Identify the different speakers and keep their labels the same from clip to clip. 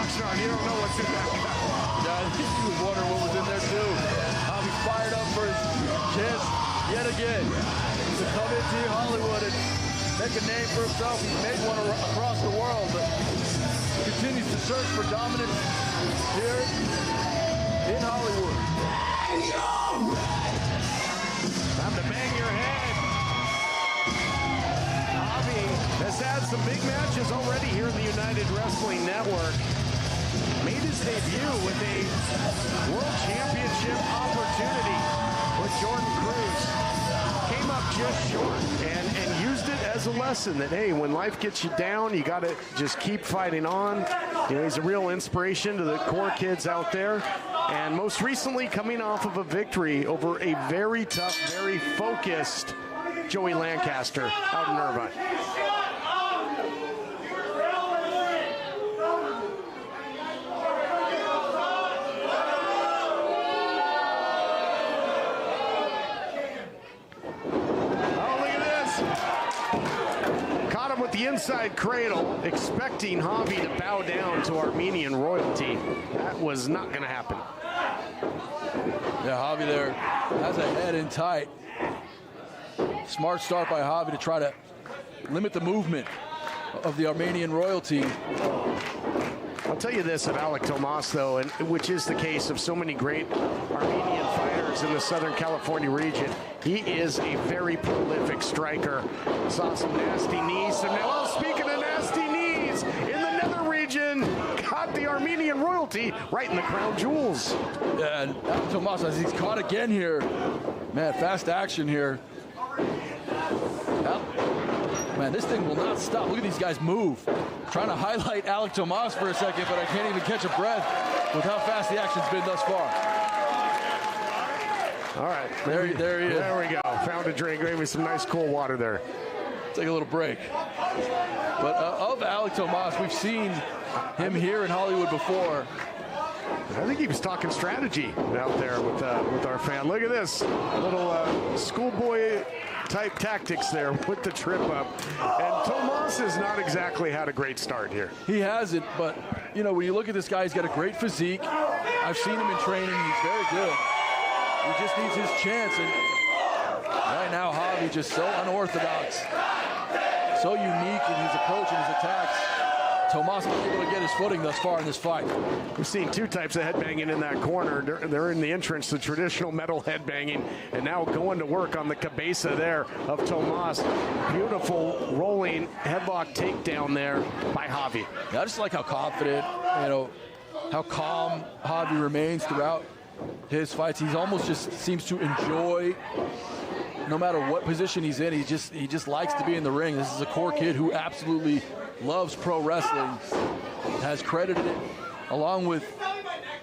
Speaker 1: boxing on. You don't know what's in that guy.
Speaker 2: Yeah, I think he was wondering what was in there too. Javi's fired up for his chance yet again to come into Hollywood and make a name for himself. He's made one across the world, but continues to search for dominance here in Hollywood.
Speaker 1: Time to bang your head. Javi has had some big matches already here in the United Wrestling Network. Made his debut with a World Championship opportunity with Jordan Cruz. Came up just short and used it as a lesson that, hey, when life gets you down, you got to just keep fighting on. You know, he's a real inspiration to the core kids out there. And most recently coming off of a victory over a very tough, very focused Joey Lancaster out in Irvine. With the inside cradle, expecting Javi to bow down to Armenian royalty. That was not going to happen.
Speaker 2: Yeah, Javi there has a head in tight. Smart start by Javi to try to limit the movement of the Armenian royalty.
Speaker 1: I'll tell you this of Alec Tomas, though, and which is the case of so many great Armenian fighters in the Southern California region. He is a very prolific striker. Saw some nasty knees. Well, speaking of nasty knees, in the nether region, got the Armenian royalty right in the crown jewels.
Speaker 2: Yeah, and Alec Tomas, as he's caught again here. Man, fast action here. Man, this thing will not stop. Look at these guys move. Trying to highlight Alec Tomas for a second, but I can't even catch a breath with how fast the action's been thus far.
Speaker 1: All right.
Speaker 2: There he is.
Speaker 1: There we go. Found a drink. Gave me some nice cool water there.
Speaker 2: Take a little break. But of Alec Tomas, we've seen him here in Hollywood before.
Speaker 1: I think he was talking strategy out there with our fan. Look at this. Little schoolboy type tactics there with the trip up. And Tomas has not exactly had a great start here.
Speaker 2: He hasn't, but, you know, when you look at this guy, he's got a great physique. I've seen him in training. He's very good. He just needs his chance. And right now, Javi just so unorthodox, so unique in his approach and his attacks. Tomas not able to get his footing thus far in this fight.
Speaker 1: We've seen two types of headbanging in that corner. They're in the entrance, the traditional metal headbanging, and now going to work on the cabeza there of Tomas. Beautiful rolling headlock takedown there by Javi.
Speaker 2: Yeah, I just like how confident, you know, how calm Javi remains throughout his fights. He almost just seems to enjoy, no matter what position he's in, he just likes to be in the ring. This is a core kid who absolutely loves pro wrestling, has credited it along with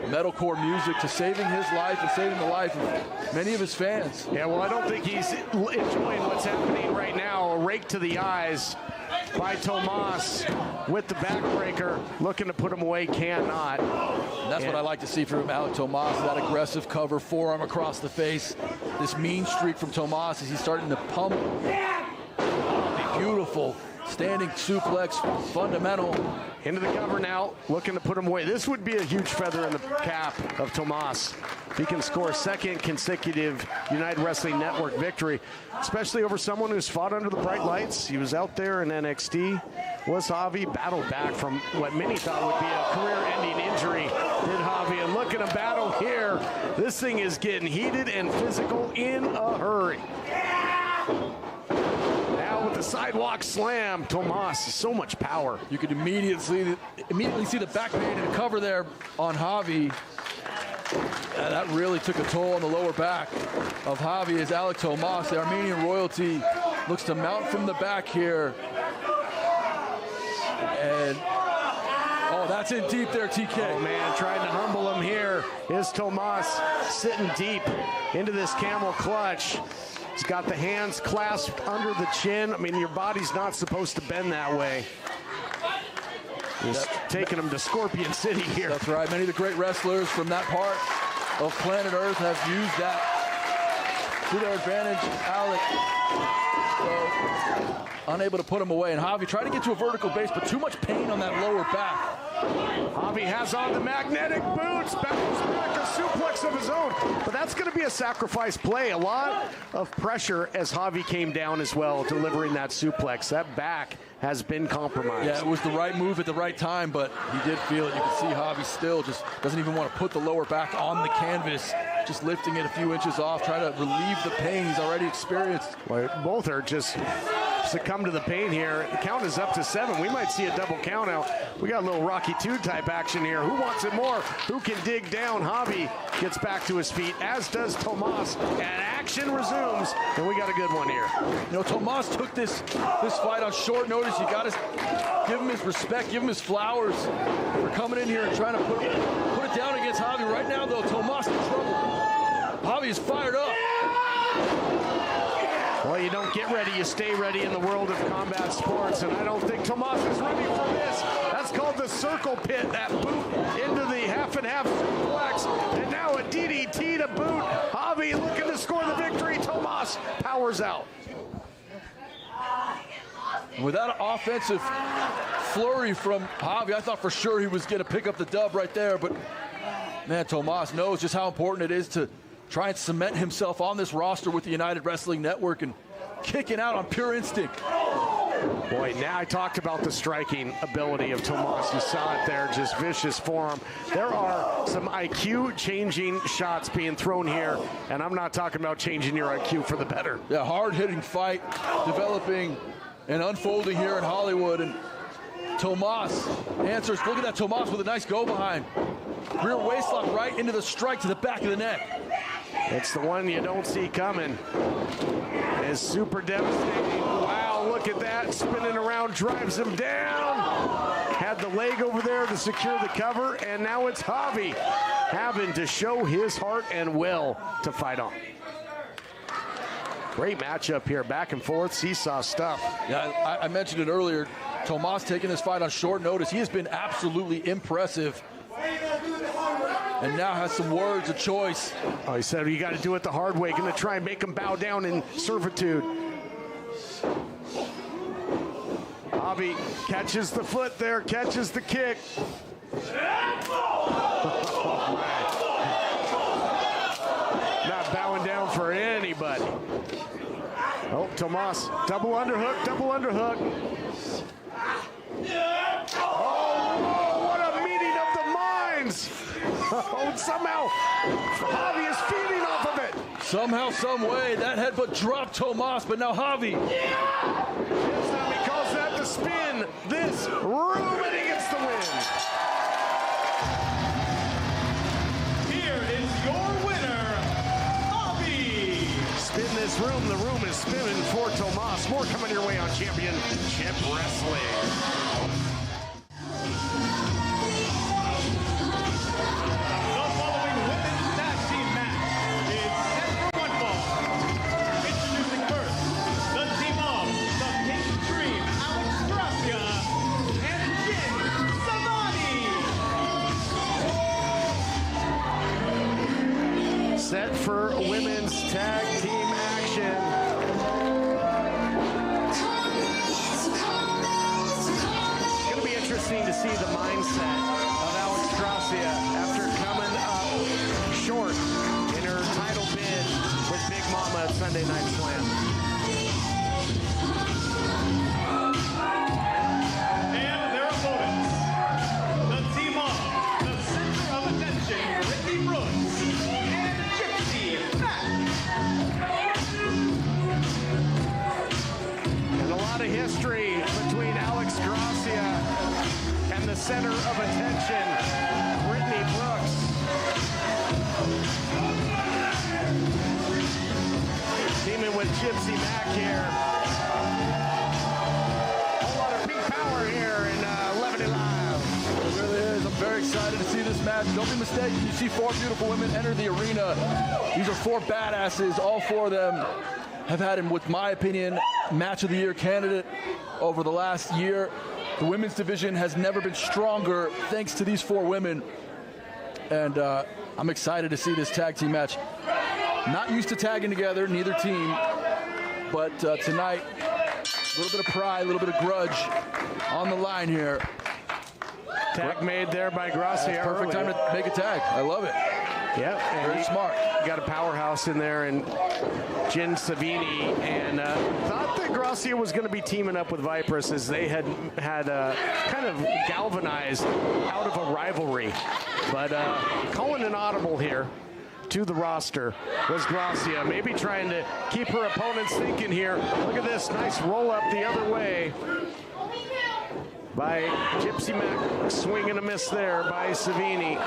Speaker 2: metalcore music to saving his life and saving the life of many of his fans.
Speaker 1: Yeah, well, I don't think he's enjoying what's happening right now. A rake to the eyes by Tomas with the backbreaker, looking to put him away, cannot.
Speaker 2: And that's what I like to see from Alec Tomas, that aggressive cover, forearm across the face. This mean streak from Tomas as he's starting to pump. Beautiful standing suplex, fundamental.
Speaker 1: Into the cover now, looking to put him away. This would be a huge feather in the cap of Tomas. If he can score a second consecutive United Wrestling Network victory, especially over someone who's fought under the bright lights. He was out there in NXT. Was Javi, battled back from what many thought would be a career-ending injury. Did Javi, and look at a battle here. This thing is getting heated and physical in a hurry. With the sidewalk slam, Tomas, so much power.
Speaker 2: You could immediately see the backband and cover there on Javi. That really took a toll on the lower back of Javi as Alec Tomas, the Armenian royalty, looks to mount from the back here. And, oh, that's in deep there, TK.
Speaker 1: Oh, man, trying to humble him here is Tomas, sitting deep into this camel clutch. He's got the hands clasped under the chin. I mean, your body's not supposed to bend that way. He's taking him to Scorpion City here.
Speaker 2: That's right. Many of the great wrestlers from that part of planet Earth have used that to their advantage. Alec, so, unable to put him away. And Javi tried to get to a vertical base, but too much pain on that lower back.
Speaker 1: Javi has on the magnetic boots, bounces back, a suplex of his own. But that's going to be a sacrifice play. A lot of pressure as Javi came down as well, delivering that suplex. That back has been compromised.
Speaker 2: Yeah, it was the right move at the right time, but he did feel it. You can see Javi still just doesn't even want to put the lower back on the canvas, just lifting it a few inches off, trying to relieve the pain he's already experienced.
Speaker 1: Well, both are just succumb to the pain here. The count is up to 7. We might see a double count out. We got a little Rocky II type action here. Who wants it more? Who can dig down? Javi gets back to his feet, as does Tomas, and action resumes, and we got a good one here.
Speaker 2: You know, Tomas took this fight on short notice. You got to give him his respect, give him his flowers for coming in here and trying to put it down against Javi. Right now, though, Tomas in trouble. Javi is fired up.
Speaker 1: Well, you don't get ready, you stay ready in the world of combat sports, and I don't think Tomas is ready for this. That's called the circle pit, that boot into the half and half suplex, and now a DDT to boot. Javi looking to score the victory. Tomas powers out.
Speaker 2: With that offensive flurry from Javi, I thought for sure he was going to pick up the dub right there, but man, Tomas knows just how important it is to try and cement himself on this roster with the United Wrestling Network and kicking out on pure instinct.
Speaker 1: Boy, now I talked about the striking ability of Tomas. You saw it there, just vicious forearm. There are some IQ-changing shots being thrown here, and I'm not talking about changing your IQ for the better.
Speaker 2: Yeah, hard-hitting fight developing and unfolding here in Hollywood, and Tomas answers. Look at that, Tomas with a nice go-behind. Rear waistlock right into the strike to the back of the neck.
Speaker 1: It's the one you don't see coming. It's super devastating. Wow, look at that. Spinning around, drives him down. Had the leg over there to secure the cover, and now it's Javi having to show his heart and will to fight on. Great matchup here, back and forth, seesaw stuff.
Speaker 2: Yeah, I mentioned it earlier. Tomas taking this fight on short notice. He has been absolutely impressive. And now has some words of choice.
Speaker 1: Oh, he said you got to do it the hard way. Going to try and make him bow down in servitude. Javi catches the foot there, catches the kick. Not bowing down for anybody. Oh, Tomas, double underhook, double underhook. Oh, what a meeting of the minds. Oh, somehow Javi is feeding off of it.
Speaker 2: Somehow, some way, that headbutt dropped Tomas, but now Javi.
Speaker 1: He calls that the spin. This room, and he gets the win.
Speaker 3: Here is your winner, Javi.
Speaker 1: Spin this room. The room is spinning for Tomas. More coming your way on Championship Wrestling. Set for women's tag team action. It's going to be interesting to see the mindset of Alex Gracia after coming up short in her title bid with Big Mama at Sunday Night Slam.
Speaker 3: And their opponents, the team of the center of attention, Ricky Brooks, and Gypsy, Mack.
Speaker 1: And a lot of history between Alex Gracia and the center of attention, Brittany Brooks. Teaming with Gypsy Mack here. A whole lot of peak power here in Levity Live.
Speaker 2: It really is. I'm very excited to see this match. Don't be mistaken. You see 4 beautiful women enter the arena. These are 4 badasses. All 4 of them have had him, with my opinion, match of the year candidate over the last year. The women's division has never been stronger thanks to these 4 women. And I'm excited to see this tag team match. Not used to tagging together, neither team. But tonight, a little bit of pride, a little bit of grudge on the line here.
Speaker 1: Tag made there by Gracia.
Speaker 2: That's perfect time to make a tag. I love it.
Speaker 1: Yep.
Speaker 2: Very smart.
Speaker 1: You got a powerhouse in there, and Jen Savini, and thought that Gracia was going to be teaming up with Vipress as they had kind of galvanized out of a rivalry. But calling an audible here to the roster was Gracia, maybe trying to keep her opponents thinking here. Look at this nice roll up the other way by Gypsy Mack, swing and a miss there by Savini.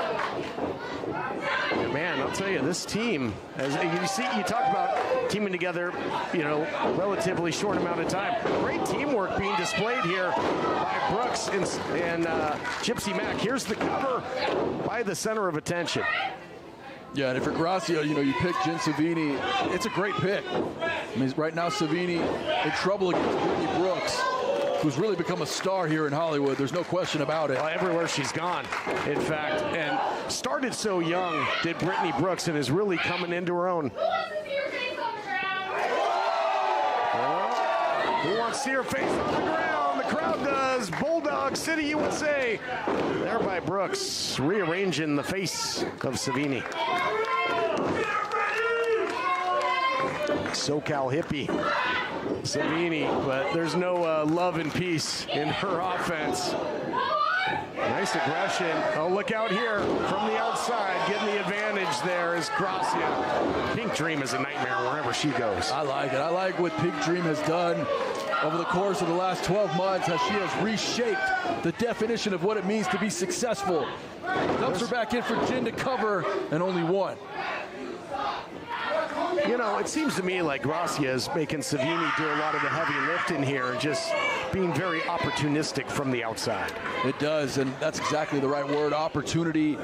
Speaker 1: Man, I'll tell you, this team, as you see, you talk about teaming together, you know, relatively short amount of time. Great teamwork being displayed here by Brooks and Gypsy Mack. Here's the cover by the center of attention.
Speaker 2: Yeah, and if you're Gracia, you know, you pick Jen Savini, it's a great pick. I mean, right now, Savini in trouble against Brittany Brooks, who's really become a star here in Hollywood. There's no question about it.
Speaker 1: Well, everywhere she's gone, in fact, and started so young, did Brittany Brooks, and is really coming into her own. Who wants to see her face on the ground? The crowd does. Bulldog City, USA. There by Brooks, rearranging the face of Savini. SoCal hippie Savini, but there's no love and peace in her offense. Nice aggression. Oh, look out here from the outside, getting the advantage there is Gracia. Pink Dream is a nightmare wherever she goes.
Speaker 2: I like it. I like what Pink Dream has done over the course of the last 12 months, as she has reshaped the definition of what it means to be successful. Dumps her back in for Jen to cover, and only one.
Speaker 1: You know, it seems to me like Gracia is making Savini do a lot of the heavy lifting here and just being very opportunistic from the outside.
Speaker 2: It does, and that's exactly the right word. Opportunity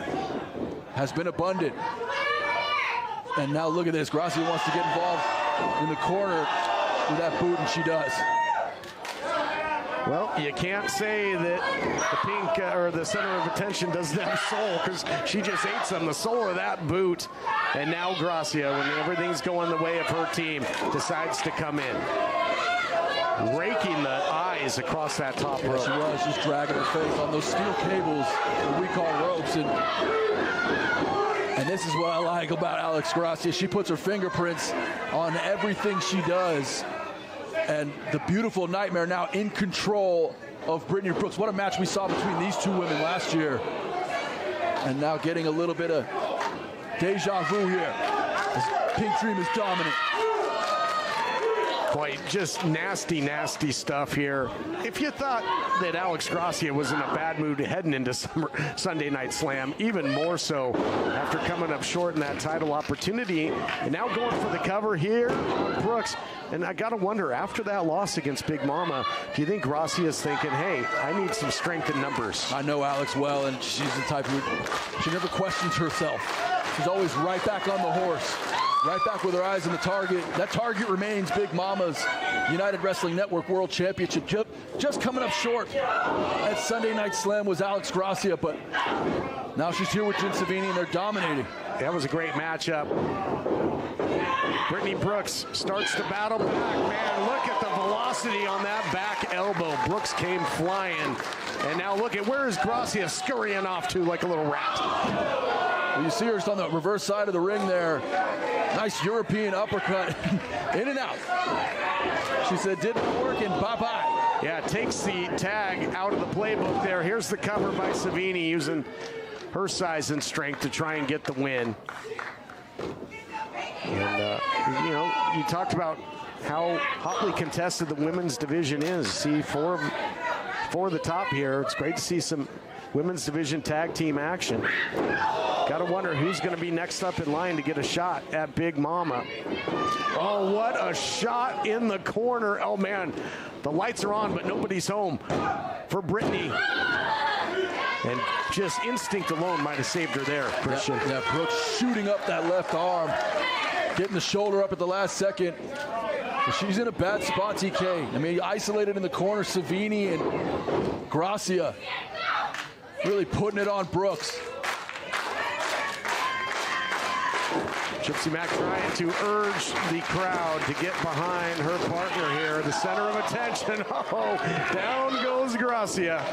Speaker 2: has been abundant. And now look at this. Gracia wants to get involved in the corner with that boot, and she does.
Speaker 1: Well, you can't say that the pink or the center of attention doesn't have soul, because she just ate some. The soul of that boot. And now Gracia, when everything's going the way of her team, decides to come in. Raking the eyes across that top rope.
Speaker 2: She was just dragging her face on those steel cables that we call ropes. And this is what I like about Alex Gracia. She puts her fingerprints on everything she does. And the beautiful Nightmare now in control of Brittany Brooks. What a match we saw between these two women last year. And now getting a little bit of deja vu here, as Pink Dream is dominant.
Speaker 1: Boy, just nasty, nasty stuff here. If you thought that Alex Gracia was in a bad mood heading into Sunday Night Slam, even more so after coming up short in that title opportunity, and now going for the cover here on Brooks. And I got to wonder, after that loss against Big Mama, do you think Gracia is thinking, hey, I need some strength in numbers?
Speaker 2: I know Alex well, and she's the type who, she never questions herself. She's always right back on the horse, right back with her eyes on the target. That target remains Big Mama's United Wrestling Network World Championship. Just coming up short at Sunday Night Slam was Alex Gracia, but now she's here with Jen Savini, and they're dominating.
Speaker 1: That was a great matchup. Brittany Brooks starts to battle back. Man, look at the velocity on that back elbow. Brooks came flying. And now look at where is Gracia scurrying off to like a little rat.
Speaker 2: Well, you see her on the reverse side of the ring there. Nice European uppercut. In and out. She said, didn't work, and bye-bye.
Speaker 1: Yeah, takes the tag out of the playbook there. Here's the cover by Savini using her size and strength to try and get the win. And, you know, you talked about how hotly contested the women's division is. See, four of the top here. It's great to see some women's division tag team action. Got to wonder who's going to be next up in line to get a shot at Big Mama. Oh, what a shot in the corner. Oh, man, the lights are on, but nobody's home for Brittany. And just instinct alone might have saved her there, Christian.
Speaker 2: Yeah, Brooks shooting up that left arm, getting the shoulder up at the last second. But she's in a bad spot, TK. I mean, isolated in the corner, Savini and Gracia really putting it on Brooks.
Speaker 1: Gypsy Mack trying to urge the crowd to get behind her partner here, the center of attention. Oh, down goes Gracia.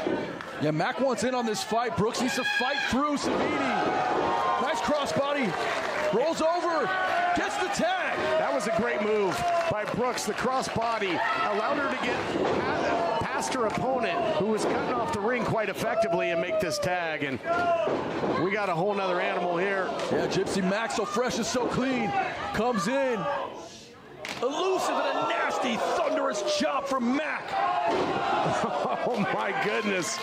Speaker 2: Yeah, Mack wants in on this fight. Brooks needs to fight through Savini. Nice crossbody. Rolls over. Gets the tag.
Speaker 1: That was a great move by Brooks. The crossbody allowed her to get past her opponent, who was cutting off the ring quite effectively, and make this tag. And we got a whole nother animal here.
Speaker 2: Yeah, Gypsy Mack, so fresh and so clean, comes in. Elusive and a nasty, thunderous chop from Mack.
Speaker 1: Oh my goodness,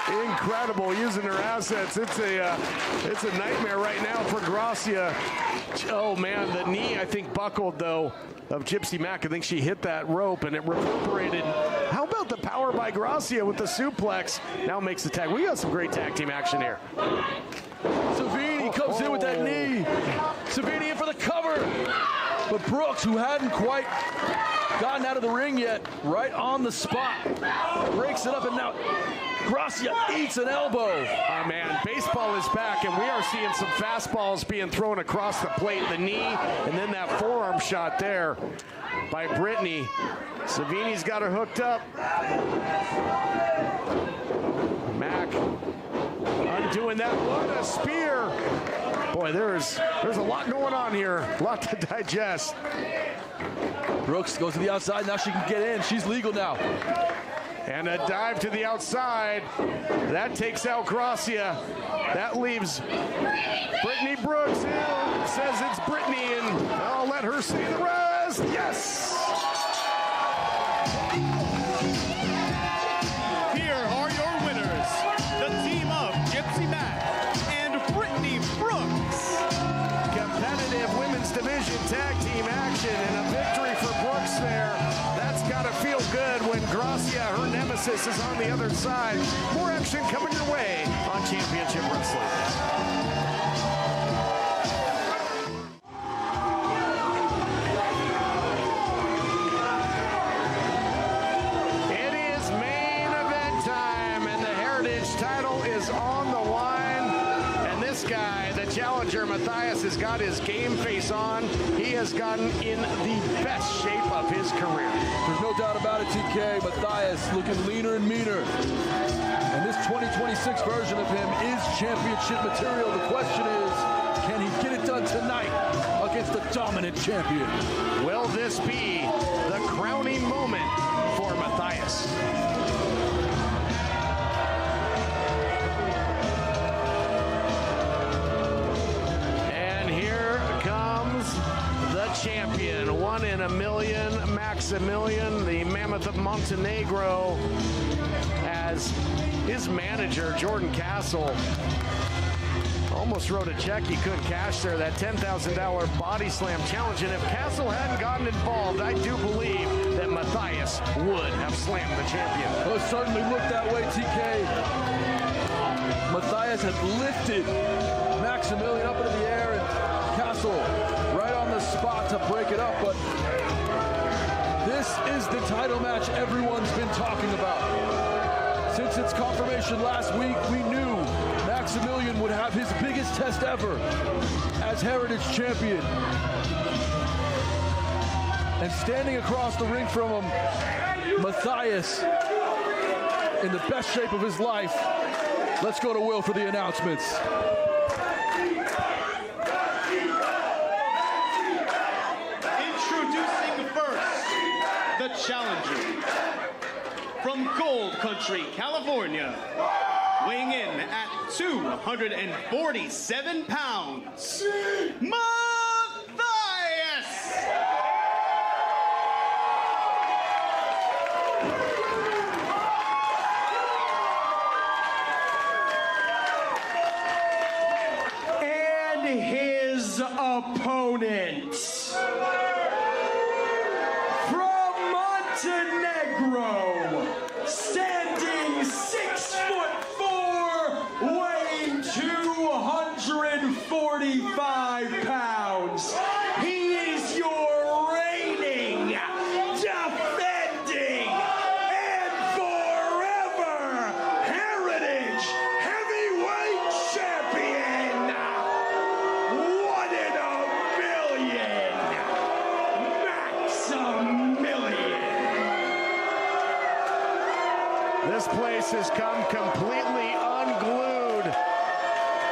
Speaker 1: incredible using her assets. It's a nightmare right now for Gracia. Oh man, the knee I think buckled though of Gypsy Mack. I think she hit that rope and it reverberated. How about the power by Gracia with the suplex? Now makes the tag. We got some great tag team action here.
Speaker 2: Savini comes in with that knee. Savini in for the cover. But Brooks, who hadn't quite gotten out of the ring yet, right on the spot, breaks it up, and now Gracia eats an elbow.
Speaker 1: Oh man, baseball is back, and we are seeing some fastballs being thrown across the plate. The knee, and then that forearm shot there by Brittany. Savini's got her hooked up. Mack undoing that. What a spear. Boy, there's a lot going on here, a lot to digest.
Speaker 2: Brooks goes to the outside, now she can get in. She's legal now.
Speaker 1: And a dive to the outside. That takes out Gracia. That leaves Brittany Brooks in. Says it's Brittany, and I'll let her say the rest. Yes!
Speaker 3: Here are your winners, the team of Gypsy Mack and Brittany Brooks.
Speaker 1: Competitive women's division tag team action, and a victory for Brooks there. That's got to feel good when Gracia, her nemesis, is on the other side. More action coming your way on Championship Wrestling. Challenger Matthias has got his game face on. He has gotten in the best shape of his career.
Speaker 2: There's no doubt about it, TK. Matthias looking leaner and meaner. And this 2026 version of him is championship material. The question is, can he get it done tonight against the dominant champion?
Speaker 1: Will this be the crowning moment for Matthias? Champion, 1 in a million, Maximilien, the Mammoth of Montenegro, as his manager, Jordan Castle, almost wrote a check he couldn't cash there, that $10,000 body slam challenge. And if Castle hadn't gotten involved, I do believe that Matthias would have slammed the champion.
Speaker 2: Well, it certainly looked that way, TK. Matthias had lifted Maximilien up into the air, and Castle right on the spot to break it up, but this is the title match everyone's been talking about. Since its confirmation last week, we knew Maximilien would have his biggest test ever as Heritage Champion. And standing across the ring from him, Matthias, in the best shape of his life. Let's go to Will for the announcements.
Speaker 3: The challenger from Gold Country, California, weighing in at 247 pounds, Matthias!
Speaker 4: And his opponent, Montenegro, standing 6'4", weighing 245 pounds. He is your reigning, defending, and forever Heritage Heavyweight Champion. 1 in a
Speaker 1: Matthias has come completely unglued.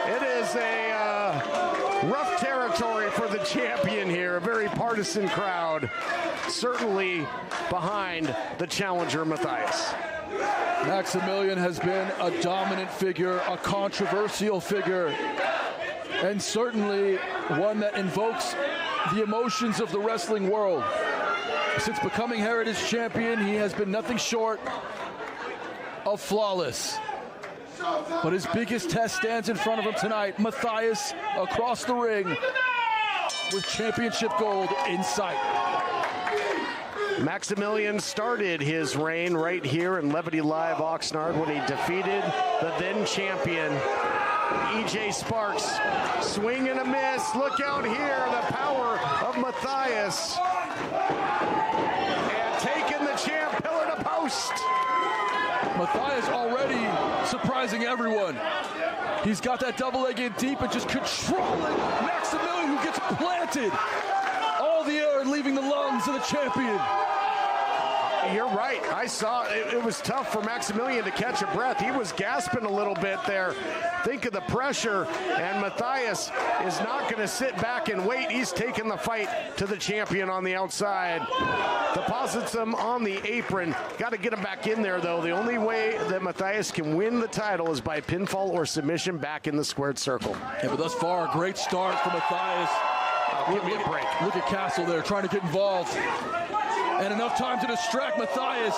Speaker 1: It is a rough territory for the champion here. A very partisan crowd, certainly behind the challenger, Matthias.
Speaker 2: Maximilien has been a dominant figure, a controversial figure, and certainly one that invokes the emotions of the wrestling world. Since becoming Heritage Champion, he has been nothing short of flawless. But his biggest test stands in front of him tonight. Matthias across the ring with championship gold in sight.
Speaker 1: Maximilien started his reign right here in Levity Live, Oxnard, when he defeated the then champion, EJ Sparks. Swing and a miss. Look out here, the power of Matthias. And taking the champ pillar to post.
Speaker 2: Matthias already surprising everyone. He's got that double leg in deep and just controlling Maximilien, who gets planted. All the air leaving the lungs of the champion.
Speaker 1: You're right. I saw it. It was tough for Maximilien to catch a breath. He was gasping a little bit there. Think of the pressure. And Matthias is not going to sit back and wait. He's taking the fight to the champion on the outside. Deposits him on the apron. Got to get him back in there, though. The only way that Matthias can win the title is by pinfall or submission back in the squared circle.
Speaker 2: Yeah, but thus far, a great start for Matthias.
Speaker 1: Give me a break.
Speaker 2: Look at Castle there trying to get involved. And enough time to distract Matthias,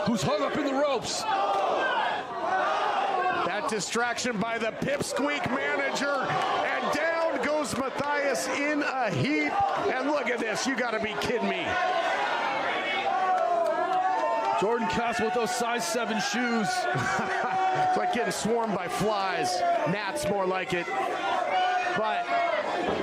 Speaker 2: who's hung up in the ropes.
Speaker 1: That distraction by the pipsqueak manager, and down goes Matthias in a heap. And look at this, you gotta be kidding me.
Speaker 2: Jordan Castle with those size 7 shoes.
Speaker 1: It's like getting swarmed by flies. Gnats more like it. But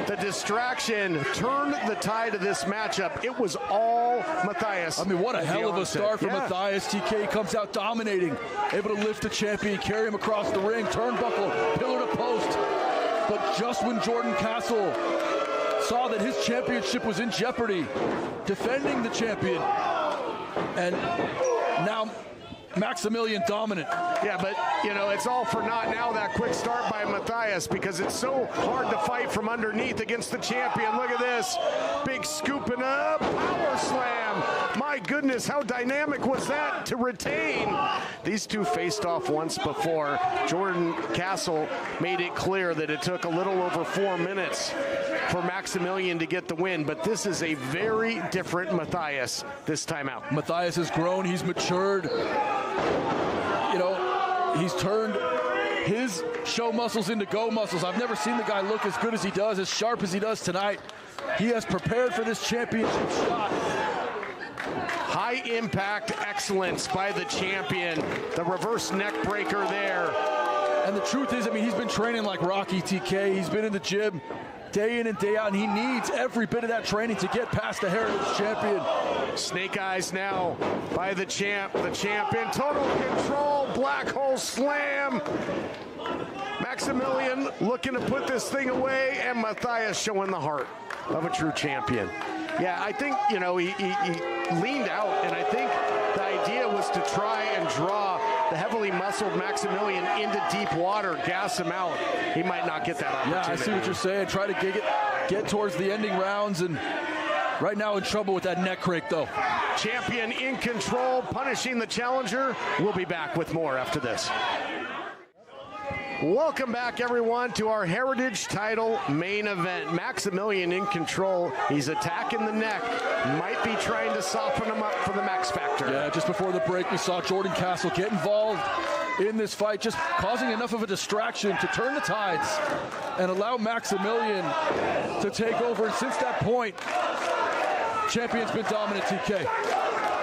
Speaker 1: the distraction turned the tide of this matchup. It was all Matthias.
Speaker 2: I mean, what a hell of a start for Matthias. TK comes out dominating, able to lift the champion, carry him across the ring, turnbuckle, pillar to post. But just when Jordan Castle saw that his championship was in jeopardy, defending the champion, and now Maximilien dominant.
Speaker 1: Yeah, but, you know, it's all for naught now, that quick start by Matthias, because it's so hard to fight from underneath against the champion. Look at this. Big scooping up. Power slam. My goodness, how dynamic was that to retain? These two faced off once before. Jordan Castle made it clear that it took a little over 4 minutes for Maximilien to get the win, but this is a very different Matthias this time out.
Speaker 2: Matthias has grown. He's matured. You know, he's turned his show muscles into go muscles. I've never seen the guy look as good as he does, as sharp as he does tonight. He has prepared for this championship shot.
Speaker 1: High impact excellence by the champion. The reverse neck breaker there.
Speaker 2: And the truth is, I mean, he's been training like Rocky, TK. He's been in the gym day in and day out, and he needs every bit of that training to get past the Heritage Champion.
Speaker 1: Snake eyes now by the champ. The champion, total control, black hole slam. Maximilien looking to put this thing away, and Matthias showing the heart of a true champion. Yeah, I think, you know, he leaned out, and I think the idea was to try and draw the heavily muscled Maximilien into deep water, gas him out. He might not get that opportunity.
Speaker 2: Yeah, I see what you're saying. Try to get towards the ending rounds, and right now in trouble with that neck crake, though.
Speaker 1: Champion in control, punishing the challenger. We'll be back with more after this. Welcome back, everyone, to our Heritage title main event. Maximilien in control. He's attacking the neck. Might be trying to soften him up for the Max Factor.
Speaker 2: Yeah, just before the break, we saw Jordan Castle get involved in this fight, just causing enough of a distraction to turn the tides and allow Maximilien to take over. And since that point, champion's been dominant, TK.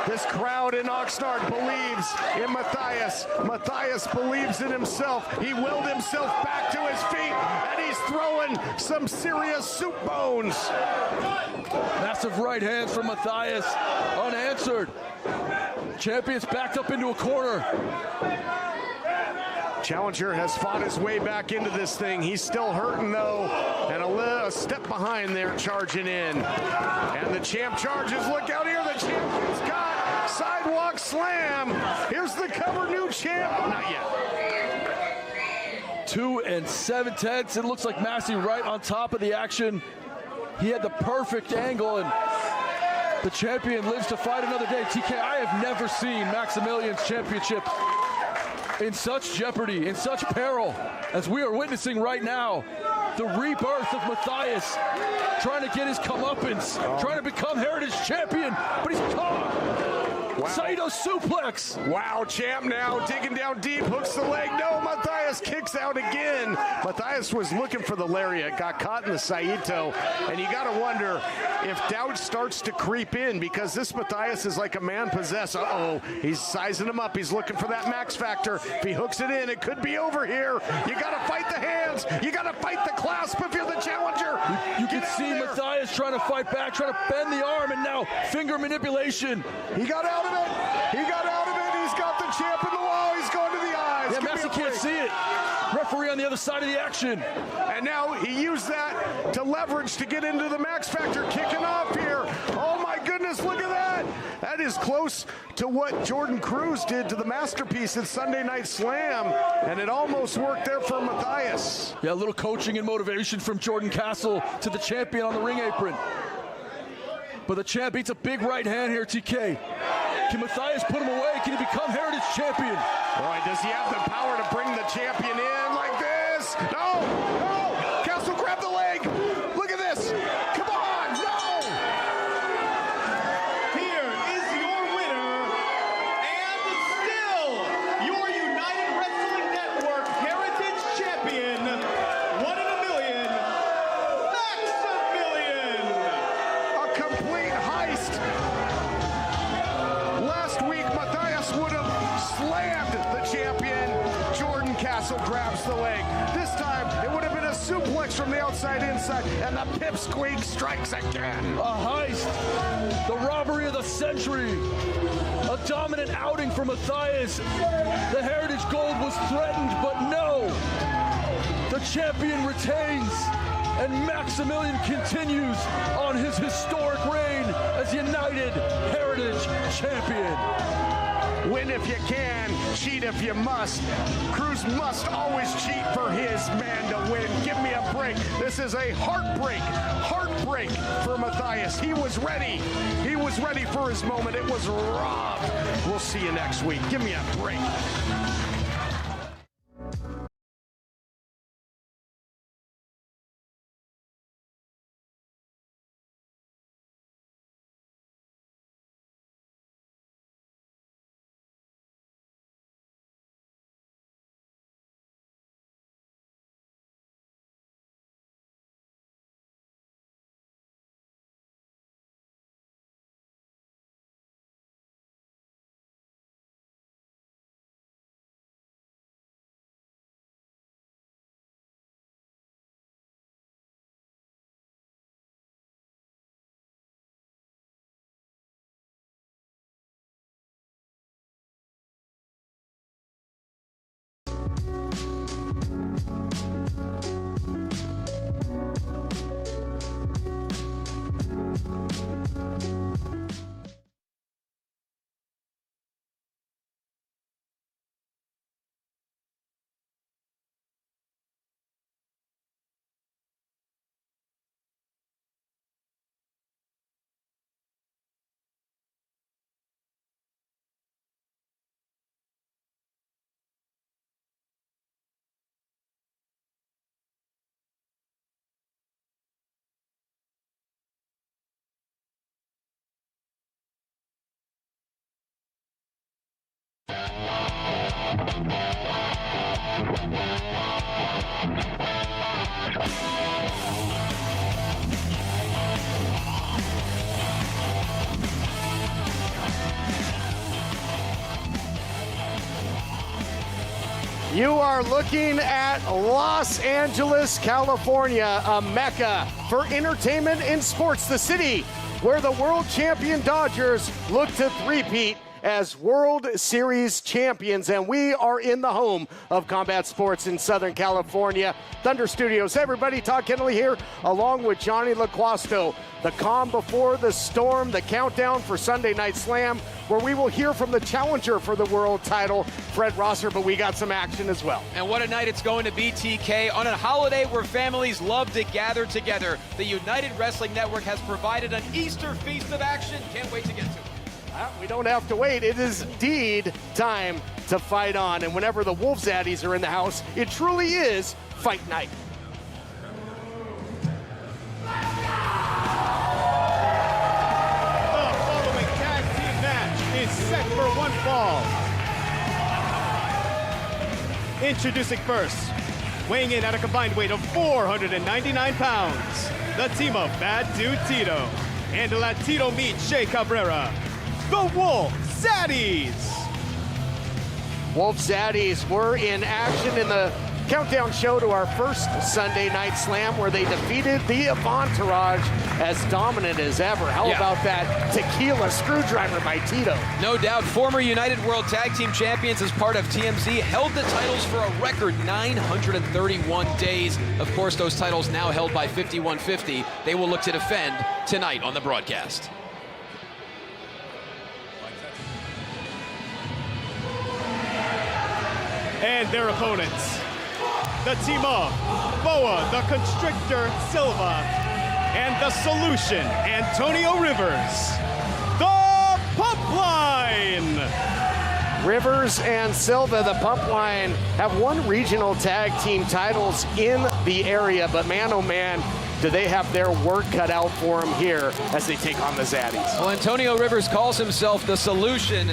Speaker 1: This crowd in Oxnard believes in Matthias. Matthias believes in himself. He willed himself back to his feet, and he's throwing some serious soup bones.
Speaker 2: Massive right hands from Matthias, unanswered. Champion's backed up into a corner.
Speaker 1: Challenger has fought his way back into this thing. He's still hurting, though, and a step behind there, charging in. And the champ charges. Look out here. The champion's got Sidewalk slam. Here's the cover, new champ. Not yet.
Speaker 2: 2 7/10. It looks like Massey right on top of the action. He had the perfect angle, and the champion lives to fight another day. TK, I have never seen Maximilien's championship in such jeopardy, in such peril, as we are witnessing right now. The rebirth of Matthias, trying to get his comeuppance, trying to become Heritage Champion, but he's caught.
Speaker 1: Wow.
Speaker 2: Saito suplex.
Speaker 1: Wow, champ now digging down deep, hooks the leg. No, Matthias kicks out again. Matthias was looking for the lariat, got caught in the Saito, and you got to wonder if doubt starts to creep in, because this Matthias is like a man possessed. Uh-oh, he's sizing him up. He's looking for that max factor. If he hooks it in, it could be over here. You got to fight the hands. You got to fight the clasp if you're the challenger.
Speaker 2: You can see Matthias trying to fight back, trying to bend the arm, and now finger manipulation.
Speaker 1: He got out of it. He got out of it. He's got the champ in the wall. He's going to the eyes.
Speaker 2: Yeah, Massey can't see it. Referee on the other side of the action.
Speaker 1: And now he used that to leverage to get into the max factor, kicking off here. Oh my goodness, look at that. That is close to what Jordan Cruz did to the masterpiece at Sunday Night Slam, and it almost worked there for Matthias.
Speaker 2: Yeah, a little coaching and motivation from Jordan Castle to the champion on the ring apron. But the champ beats a big right hand here, TK. Can Matthias put him away? Can he become Heritage Champion?
Speaker 1: Boy, does he have the power to bring the champion in like this? No, no, Castle grab the leg. Look at this. Come on, no.
Speaker 3: Here is your winner, and still your United Wrestling Network Heritage Champion, 1 in a million, Maximilien.
Speaker 1: A complete heist. Last week, Matthias would have slammed the champion. Jordan Castle grabs the leg. This time, it would have been a suplex from the outside inside, and the pipsqueak strikes again.
Speaker 2: A heist. The robbery of the century. A dominant outing for Matthias. The Heritage Gold was threatened, but no. The champion retains, and Maximilien continues on his historic reign as United Heritage Champion.
Speaker 1: Win if you can, cheat if you must. Cruz must always cheat for his man to win. Give me a break. This is a heartbreak for Matthias. He was ready. He was ready for his moment. It was robbed. We'll see you next week. Give me a break. You are looking at Los Angeles, California, a mecca for entertainment and sports. The city where the world champion Dodgers look to three-peat as World Series champions, and we are in the home of combat sports in Southern California, Thunder Studios. Hey everybody, Todd Kennelly here, along with Johnny LaQuasto. The calm before the storm, the countdown for Sunday Night Slam, where we will hear from the challenger for the world title, Fred Rosser, but we got some action as well.
Speaker 5: And what a night it's going to be, TK. On a holiday where families love to gather together, the United Wrestling Network has provided an Easter feast of action. Can't wait to get to it.
Speaker 1: We don't have to wait. It is indeed time to fight on. And whenever the Wolf Zaddies are in the house, it truly is fight night.
Speaker 3: The following tag team match is set for one fall. Introducing first, weighing in at a combined weight of 499 pounds, the team of Bad Dude Tito and Latino Meat Shea Cabrera, the Wolf Zaddies.
Speaker 1: Wolf Zaddies were in action in the countdown show to our first Sunday Night Slam, where they defeated the Entourage as dominant as ever. How about that tequila screwdriver by Tito?
Speaker 5: No doubt, former United World Tag Team Champions as part of TMZ held the titles for a record 931 days. Of course, those titles now held by 5150. They will look to defend tonight on the broadcast.
Speaker 3: And their opponents, the team of Boa, the Constrictor Silva, and the Solution, Antonio Rivers, the Pump Line.
Speaker 1: Rivers and Silva, the Pump Line, have won regional tag team titles in the area, but man, oh man, do they have their work cut out for them here as they take on the Zaddies.
Speaker 5: Well, Antonio Rivers calls himself the Solution.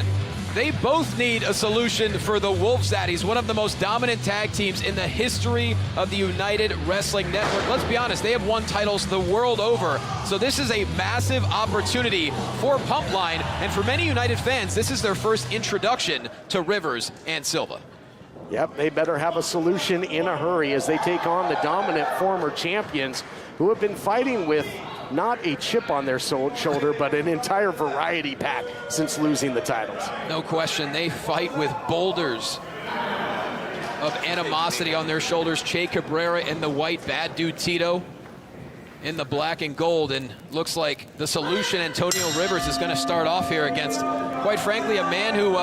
Speaker 5: They both need a solution for the Wolf Zaddies, one of the most dominant tag teams in the history of the United Wrestling Network. Let's be honest, they have won titles the world over. So this is a massive opportunity for Pump Line, and for many United fans, this is their first introduction to Rivers and Silva.
Speaker 1: Yep, they better have a solution in a hurry as they take on the dominant former champions who have been fighting with not a chip on their shoulder, but an entire variety pack since losing the titles.
Speaker 5: No question, they fight with boulders of animosity on their shoulders. Che Cabrera in the white, Bad Dude Tito in the black and gold, and looks like the Solution, Antonio Rivers, is going to start off here against, quite frankly, a man who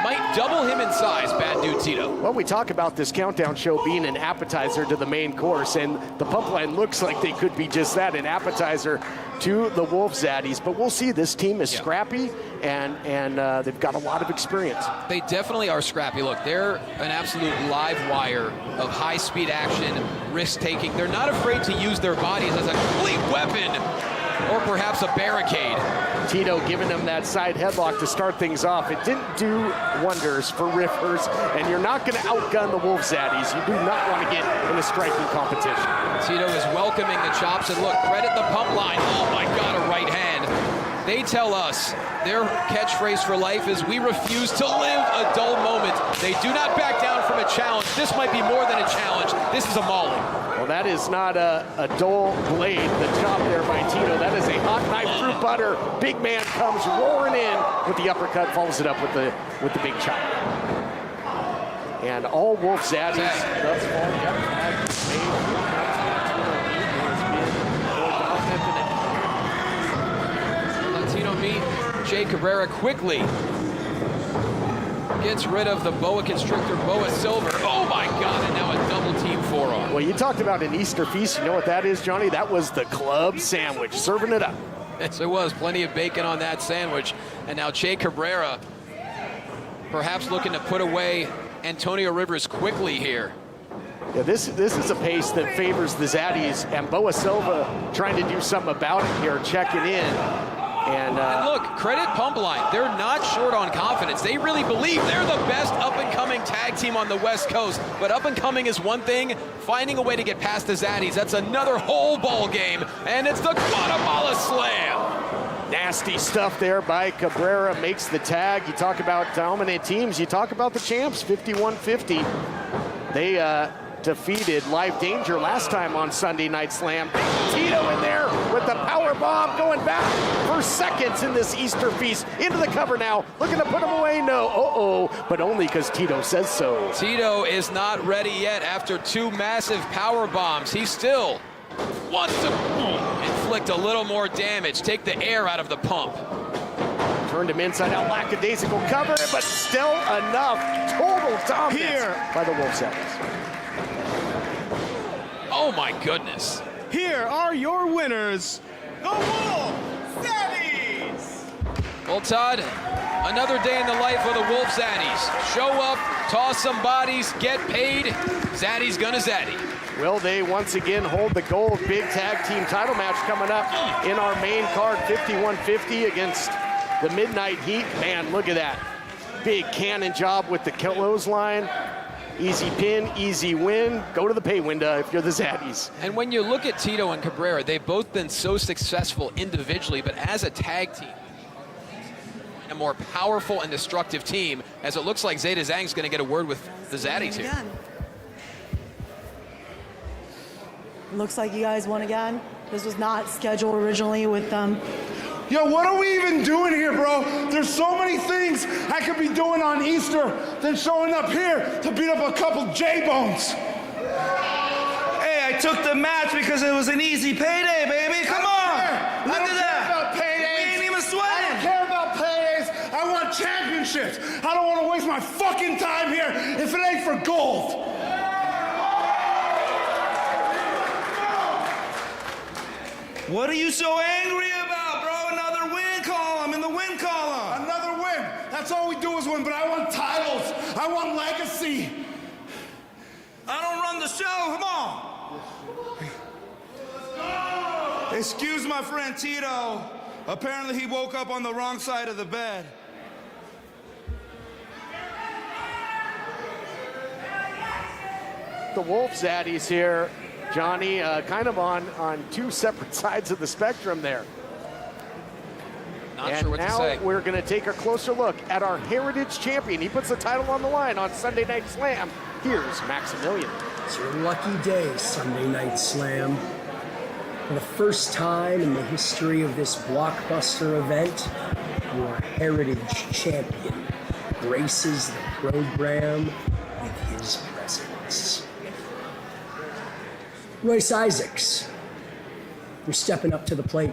Speaker 5: might double him in size, Bad Dude Tito.
Speaker 1: Well, we talk about this countdown show being an appetizer to the main course, and the Pump Line looks like they could be just that, an appetizer to the Wolf Zaddies. But we'll see. This team is scrappy, and they've got a lot of experience.
Speaker 5: They definitely are scrappy. Look, they're an absolute live wire of high-speed action, risk-taking. They're not afraid to use their bodies as a complete weapon, or perhaps a barricade.
Speaker 1: Tito giving them that side headlock to start things off. It didn't do wonders for Rivers, and you're not going to outgun the Wolf Zaddies. You do not want to get in a striking competition.
Speaker 5: Tito is welcoming the chops, and look, credit the Pump Line. Oh my God, a right hand. They tell us their catchphrase for life is, we refuse to live a dull moment. They do not back down from a challenge. This might be more than a challenge. This is a mauling.
Speaker 1: Well, that is not a dull blade, the chop there by Tito. That is a hot knife through butter. Big man comes roaring in with the uppercut, follows it up with the big chop. And all Wolf Zaddies thus far,
Speaker 5: Latino Meat, Che Cabrera quickly gets rid of the Boa Constrictor, Boa Silver. Oh my God, and now a double team forearm.
Speaker 1: Well, you talked about an Easter feast. You know what that is, Johnny? That was the club sandwich, serving it up.
Speaker 5: Yes, it was. Plenty of bacon on that sandwich. And now Che Cabrera perhaps looking to put away Antonio Rivers quickly here.
Speaker 1: Yeah, this is a pace that favors the Zaddies, and Boa Silva trying to do something about it here, checking in. And
Speaker 5: look, credit Pump Line. They're not short on confidence. They really believe they're the best up-and-coming tag team on the West Coast. But up-and-coming is one thing. Finding a way to get past the Zaddies, that's another whole ball game. And it's the Guatemala Slam.
Speaker 1: Nasty stuff there by Cabrera, makes the tag. You talk about dominant teams, you talk about the champs, 51-50. They defeated Live Danger last time on Sunday Night Slam. Tito in there with the power bomb, going back for seconds in this Easter feast. Into the cover now, looking to put him away. No, but only because Tito says so.
Speaker 5: Tito is not ready yet after 2 massive power bombs. He still wants to inflict a little more damage, take the air out of the pump.
Speaker 1: Turned him inside out, lackadaisical cover, but still enough. Total dominance
Speaker 3: Here
Speaker 1: by the Wolf Zaddies.
Speaker 5: Oh my goodness.
Speaker 3: Here are your winners, the Wolf Zaddies!
Speaker 5: Well, Todd, another day in the life of the Wolf Zaddies. Show up, toss some bodies, get paid. Zaddy's gonna Zaddy.
Speaker 1: Will they once again hold the gold big tag team title match coming up in our main card, 51-50 against the Midnight Heat? Man, look at that. Big cannon job with the clothesline. Easy pin, easy win. Go to the pay window if you're the Zaddies.
Speaker 5: And when you look at Tito and Cabrera, they've both been so successful individually, but as a tag team, a more powerful and destructive team, as it looks like Zeta Zhang's going to get a word with the Zaddies here.
Speaker 6: Looks like you guys won again. This was not scheduled originally with them.
Speaker 7: Yo, what are we even doing here, bro? There's so many things I could be doing on Easter than showing up here to beat up a couple J-bones.
Speaker 8: Hey, I took the match because it was an easy payday, baby. Come on. Look at that.
Speaker 7: About paydays.
Speaker 8: We ain't even
Speaker 7: I
Speaker 8: sweating.
Speaker 7: don't care about paydays. I want championships. I don't want to waste my fucking time here if it ain't for gold.
Speaker 8: What are you so angry about, bro? Another win column in the win column.
Speaker 7: Another win. That's all we do is win, but I want titles. I want legacy.
Speaker 8: I don't run the show. Come on. Excuse my friend Tito. Apparently he woke up on the wrong side of the bed.
Speaker 1: The Wolf Zaddies here, Johnny, kind of on 2 separate sides of the spectrum there.
Speaker 5: Not
Speaker 1: and
Speaker 5: sure what to
Speaker 1: now
Speaker 5: say.
Speaker 1: we're going to take a closer look at our Heritage Champion. He puts the title on the line on Sunday Night Slam. Here's Maximilien.
Speaker 9: It's your lucky day, Sunday Night Slam. For the first time in the history of this blockbuster event, your Heritage Champion graces the program with his presence. Royce Isaacs, you're stepping up to the plate.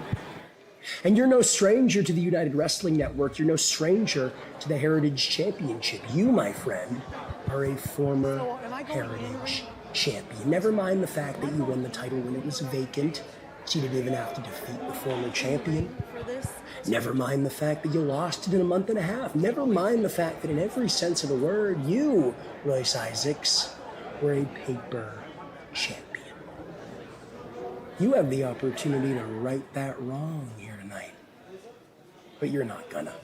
Speaker 9: And you're no stranger to the United Wrestling Network. You're no stranger to the Heritage Championship. You, my friend, are a former Heritage Champion. Never mind the fact that you won the title when it was vacant, so you didn't even have to defeat the former champion. Never mind the fact that you lost it in a month and a half. Never mind the fact that in every sense of the word, you, Royce Isaacs, were a paper champion. You have the opportunity to right that wrong here tonight. But you're not gonna.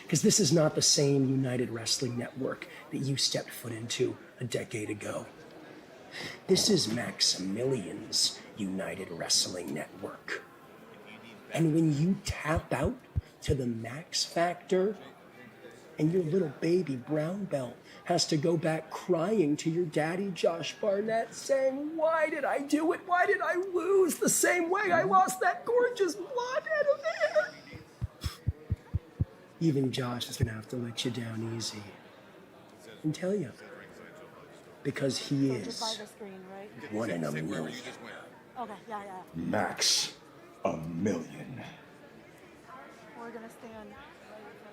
Speaker 9: Because this is not the same United Wrestling Network that you stepped foot into a decade ago. This is Maximilien's United Wrestling Network. And when you tap out to the Max Factor, and your little baby brown belt has to go back crying to your daddy, Josh Barnett, saying, why did I do it? Why did I lose the same way I lost that gorgeous blonde head of hair? Even Josh is going to have to let you down easy. And tell you. Because he is one in a million.
Speaker 6: Okay, yeah.
Speaker 4: Max a million.
Speaker 6: We're gonna stand.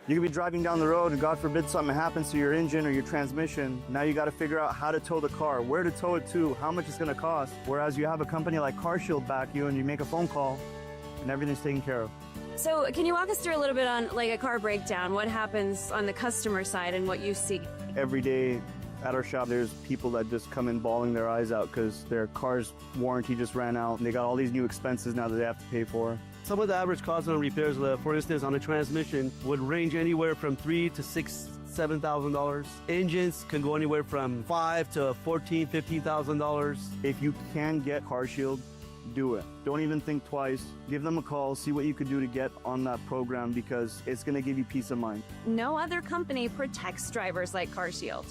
Speaker 10: You could be driving down the road and God forbid something happens to your engine or your transmission. Now you got to figure out how to tow the car, where to tow it to, how much it's going to cost. Whereas you have a company like CarShield back you and you make a phone call and everything's taken care of.
Speaker 11: So can you walk us through a little bit on like a car breakdown? What happens on the customer side and what you see?
Speaker 10: Every day at our shop, there's people that just come in bawling their eyes out because their car's warranty just ran out and they got all these new expenses now that they have to pay for.
Speaker 12: Some of the average costs on repairs, for instance, on a transmission would range anywhere from $3,000 to $7,000. Engines can go anywhere from $5,000 to $14,000, $15,000.
Speaker 10: If you can get CarShield, do it. Don't even think twice. Give them a call, see what you could do to get on that program because it's going to give you peace of mind.
Speaker 11: No other company protects drivers like CarShield.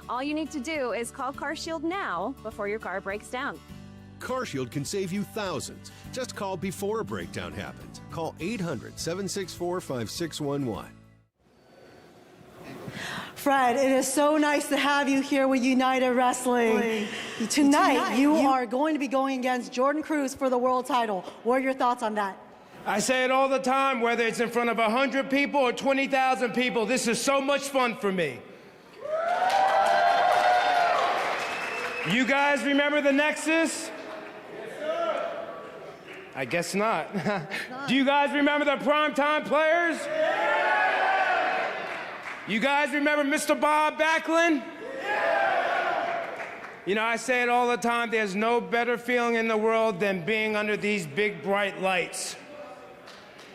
Speaker 11: All you need to do is call CarShield now before your car breaks down.
Speaker 13: CarShield can save you thousands. Just call before a breakdown happens. Call 800-764-5611.
Speaker 6: Fred, it is so nice to have you here with United Wrestling. Tonight, you are going to be going against Jordan Cruz for the world title. What are your thoughts on that?
Speaker 14: I say it all the time, whether it's in front of 100 people or 20,000 people, this is so much fun for me. You guys remember the Nexus? I guess not. Do you guys remember the primetime players? Yeah! You guys remember Mr. Bob Backlund? Yeah! You know, I say it all the time, there's no better feeling in the world than being under these big, bright lights.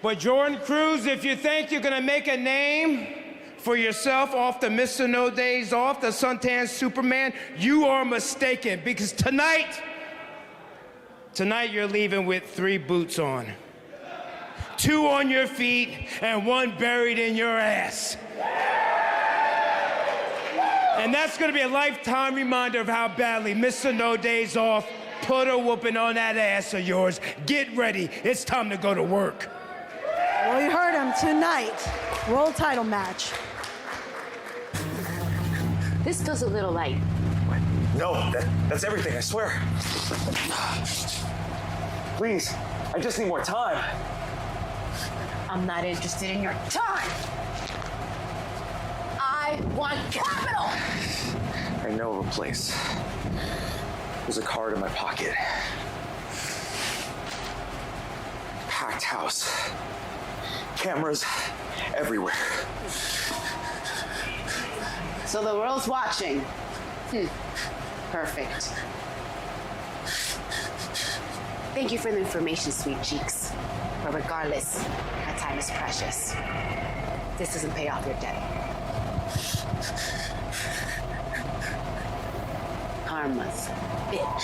Speaker 14: But Jordan Cruz, if you think you're gonna make a name for yourself off the Mr. No Days Off, the Suntan Superman, you are mistaken, because tonight you're leaving with 3 boots on. 2 on your feet and 1 buried in your ass. And that's gonna be a lifetime reminder of how badly Mr. No Days Off put a whooping on that ass of yours. Get ready, it's time to go to work.
Speaker 6: Well, you heard him tonight. World title match.
Speaker 15: This feels a little light.
Speaker 16: No, that's everything, I swear. Please, I just need more time.
Speaker 15: I'm not interested in your time. I want capital.
Speaker 16: I know of a place. There's a card in my pocket. Packed house. Cameras everywhere.
Speaker 15: So the world's watching. Perfect. Thank you for the information, sweet cheeks. But regardless, my time is precious. This doesn't pay off your debt. Karma's bitch.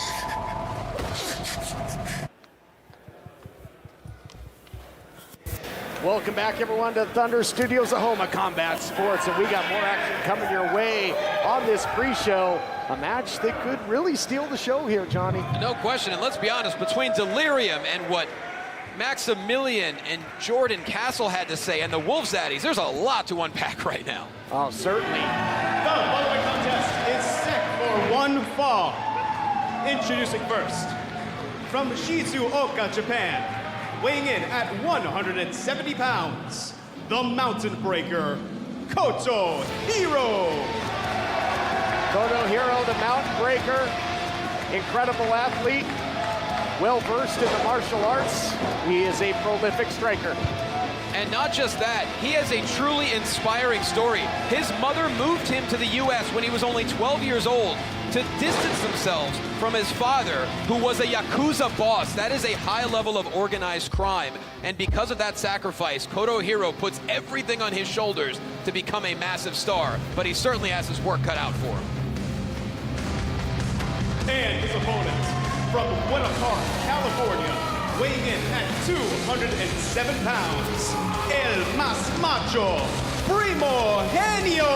Speaker 1: Welcome back, everyone, to Thunder Studios, the home of combat sports, and we got more action coming your way on this pre-show. A match that could really steal the show here, Johnny.
Speaker 5: No question, and let's be honest, between Delirium and what Maximilien and Jordan Castle had to say, and the Zaddies, there's a lot to unpack right now.
Speaker 1: Oh, certainly.
Speaker 3: The following contest is set for 1 fall. Introducing first, from Shizuoka, Japan, weighing in at 170 pounds, the Mountain Breaker, Cotto Hero.
Speaker 1: Cotto Hero, the Mountain Breaker, incredible athlete, well-versed in the martial arts. He is a prolific striker.
Speaker 5: And not just that, he has a truly inspiring story. His mother moved him to the U.S. when he was only 12 years old to distance themselves from his father, who was a Yakuza boss. That is a high level of organized crime. And because of that sacrifice, Cotto Hero puts everything on his shoulders to become a massive star. But he certainly has his work cut out for him.
Speaker 3: And his opponent, from Guadalajara, California, weighing in at 207 pounds, El Más Macho, Primo Heno.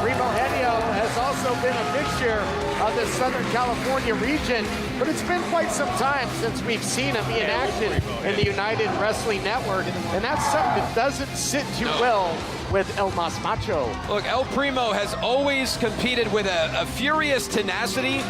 Speaker 1: Primo Heno has also been a fixture of the Southern California region, but it's been quite some time since we've seen him in action in the United Wrestling Network, and that's something that doesn't sit too well with El Más Macho.
Speaker 5: Look, El Primo has always competed with a furious tenacity,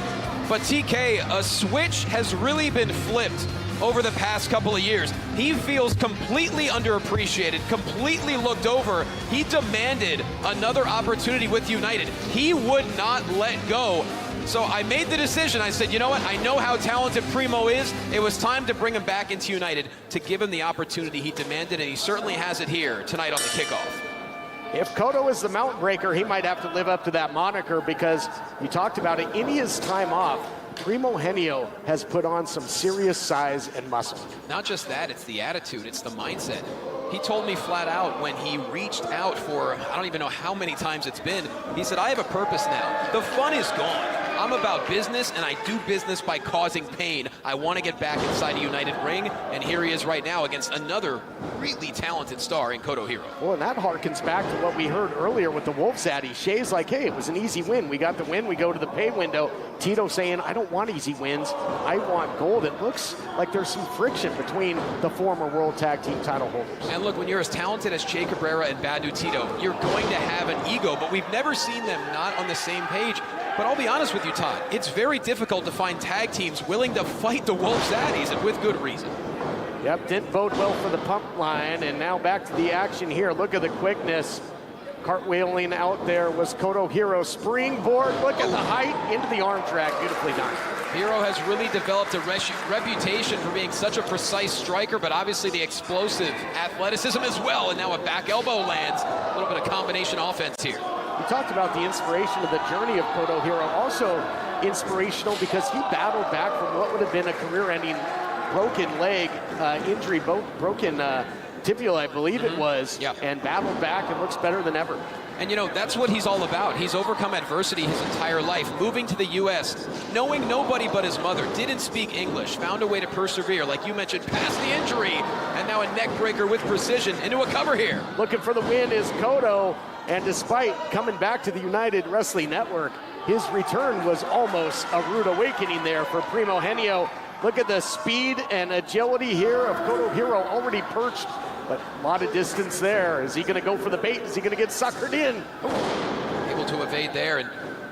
Speaker 5: but TK, a switch has really been flipped over the past couple of years. He feels completely underappreciated, completely looked over. He demanded another opportunity with United. He would not let go. So I made the decision. I said, you know what? I know how talented Primo is. It was time to bring him back into United to give him the opportunity he demanded, and he certainly has it here tonight on the kickoff.
Speaker 1: If Cotto is the Mountain Breaker, he might have to live up to that moniker, because you talked about it, in his time off, Primo Heno has put on some serious size and muscle.
Speaker 5: Not just that, it's the attitude, it's the mindset. He told me flat out when he reached out for, I don't even know how many times it's been, he said, I have a purpose now. The fun is gone. I'm about business, and I do business by causing pain. I want to get back inside a United ring, and here he is right now against another extremely talented star in Cotto Hero.
Speaker 1: Well, and that harkens back to what we heard earlier with the Wolves Zaddies. Shay's like, hey, it was an easy win. We got the win. We go to the pay window. Tito saying, I don't want easy wins. I want gold. It looks like there's some friction between the former World Tag Team title holders.
Speaker 5: And look, when you're as talented as Che Cabrera and Badu Tito, you're going to have an ego, but we've never seen them not on the same page. But I'll be honest with you, Todd, it's very difficult to find tag teams willing to fight the Wolves Zaddies, and with good reason.
Speaker 1: Yep, didn't bode well for the pump line, and now back to the action here. Look at the quickness. Cartwheeling out there was Cotto Hero. Springboard, look at the height into the arm drag. Beautifully done.
Speaker 5: Hero has really developed a reputation for being such a precise striker, but obviously the explosive athleticism as well, and now a back elbow lands. A little bit of combination offense here.
Speaker 1: We talked about the inspiration of the journey of Cotto Hero. Also inspirational because he battled back from what would have been a career-ending broken leg injury, broken tibia, I believe it was, and battled back and looks better than ever.
Speaker 5: And you know, that's what he's all about. He's overcome adversity his entire life, moving to the U.S., knowing nobody but his mother, didn't speak English, found a way to persevere, like you mentioned, past the injury, and now a neck breaker with precision into a cover here.
Speaker 1: Looking for the win is Cotto, and despite coming back to the United Wrestling Network, his return was almost a rude awakening there for Primo Heno. Look at the speed and agility here of Cotto Hero, already perched, but a lot of distance there. Is he going to go for the bait? Is he going to get suckered in?
Speaker 5: Able to evade there. And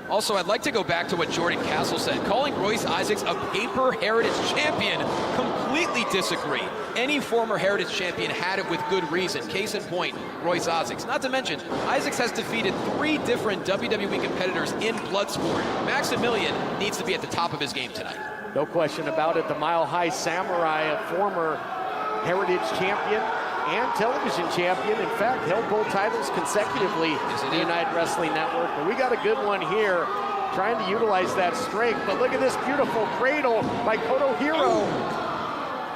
Speaker 5: also, I'd like to go back to what Jordan Castle said. Calling Royce Isaacs a paper heritage champion, completely disagree. Any former heritage champion had it with good reason. Case in point, Royce Isaacs. Not to mention, Isaacs has defeated 3 different WWE competitors in Bloodsport. Maximilien needs to be at the top of his game tonight.
Speaker 1: No question about it. The Mile High Samurai, a former heritage champion and television champion. In fact, held both titles consecutively in the United Wrestling Network. But we got a good one here, trying to utilize that strength. But look at this beautiful cradle by Cotto Hero.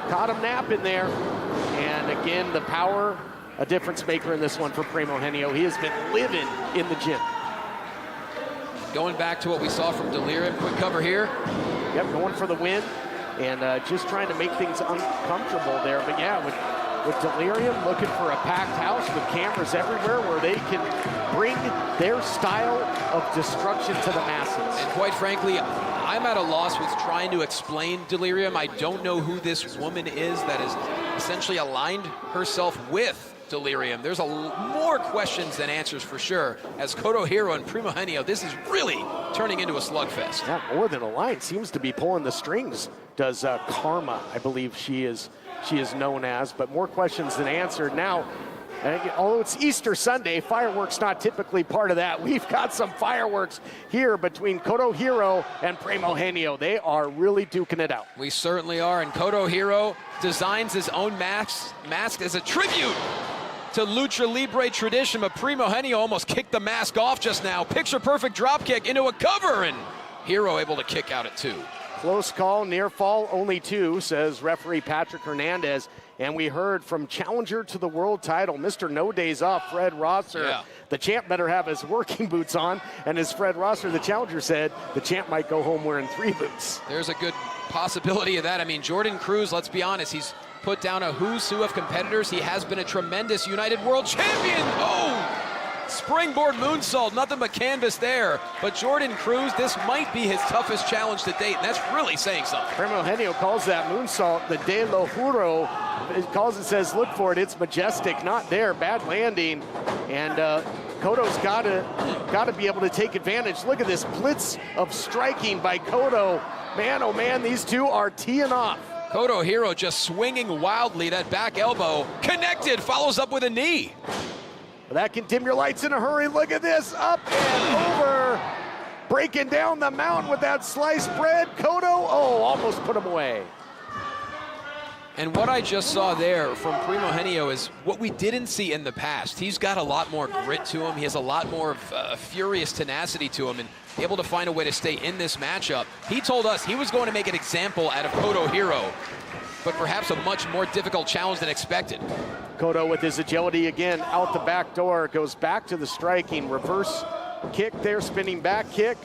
Speaker 1: Caught him napping there. And again, the power, a difference maker in this one for Primo Heno. He has been living in the gym.
Speaker 5: Going back to what we saw from Delirium, quick cover here.
Speaker 1: Yep, going for the win, and just trying to make things uncomfortable there. But yeah, with Delirium looking for a packed house with cameras everywhere where they can bring their style of destruction to the masses.
Speaker 5: And quite frankly, I'm at a loss with trying to explain Delirium. I don't know who this woman is that has essentially aligned herself with Delirium. There's more questions than answers for sure. As Cotto Hero and Primo Heno, this is really turning into a slugfest.
Speaker 1: Yeah, more than a line. Seems to be pulling the strings. Does Karma, I believe she is known as. But more questions than answered. Now, although it's Easter Sunday, fireworks not typically part of that. We've got some fireworks here between Cotto Hero and Primo Heno. They are really duking it out.
Speaker 5: We certainly are. And Cotto Hero designs his own mask as a tribute to Lucha Libre tradition, but Primo Heno almost kicked the mask off just now. Picture-perfect dropkick into a cover, and Hero able to kick out at 2.
Speaker 1: Close call, near fall, only 2, says referee Patrick Hernandez. And we heard from challenger to the world title, Mr. No Days Off, Fred Rosser.
Speaker 5: Yeah.
Speaker 1: The champ better have his working boots on. And as Fred Rosser, the challenger, said, the champ might go home wearing 3 boots.
Speaker 5: There's a good possibility of that. I mean, Jordan Cruz, let's be honest, he's put down a who's who of competitors. He has been a tremendous United World Champion. Oh! Springboard moonsault, nothing but canvas there. But Jordan Cruz, this might be his toughest challenge to date, and that's really saying something.
Speaker 1: Primo Heno calls that moonsault the De Lo Juro. It calls it, says, look for it. It's majestic, not there. Bad landing. And Cotto's got to be able to take advantage. Look at this blitz of striking by Cotto. Man, oh man, these two are teeing off.
Speaker 5: Cotto Hero just swinging wildly. That back elbow connected, follows up with a knee.
Speaker 1: That can dim your lights in a hurry. Look at this, up and over. Breaking down the mountain with that sliced bread. Cotto, oh, almost put him away.
Speaker 5: And what I just saw there from Primo Heno is what we didn't see in the past. He's got a lot more grit to him. He has a lot more furious tenacity to him, and able to find a way to stay in this matchup. He told us he was going to make an example out of Cotto Hero, but perhaps a much more difficult challenge than expected.
Speaker 1: Cotto with his agility again, out the back door, goes back to the striking, reverse kick there, spinning back kick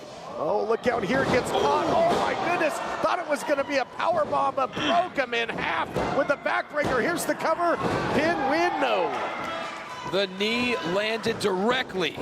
Speaker 1: Oh, look out here, gets caught. Oh my goodness, thought it was gonna be a power bomb, but broke him in half with the backbreaker. Here's the cover, pin, win, no.
Speaker 5: The knee landed directly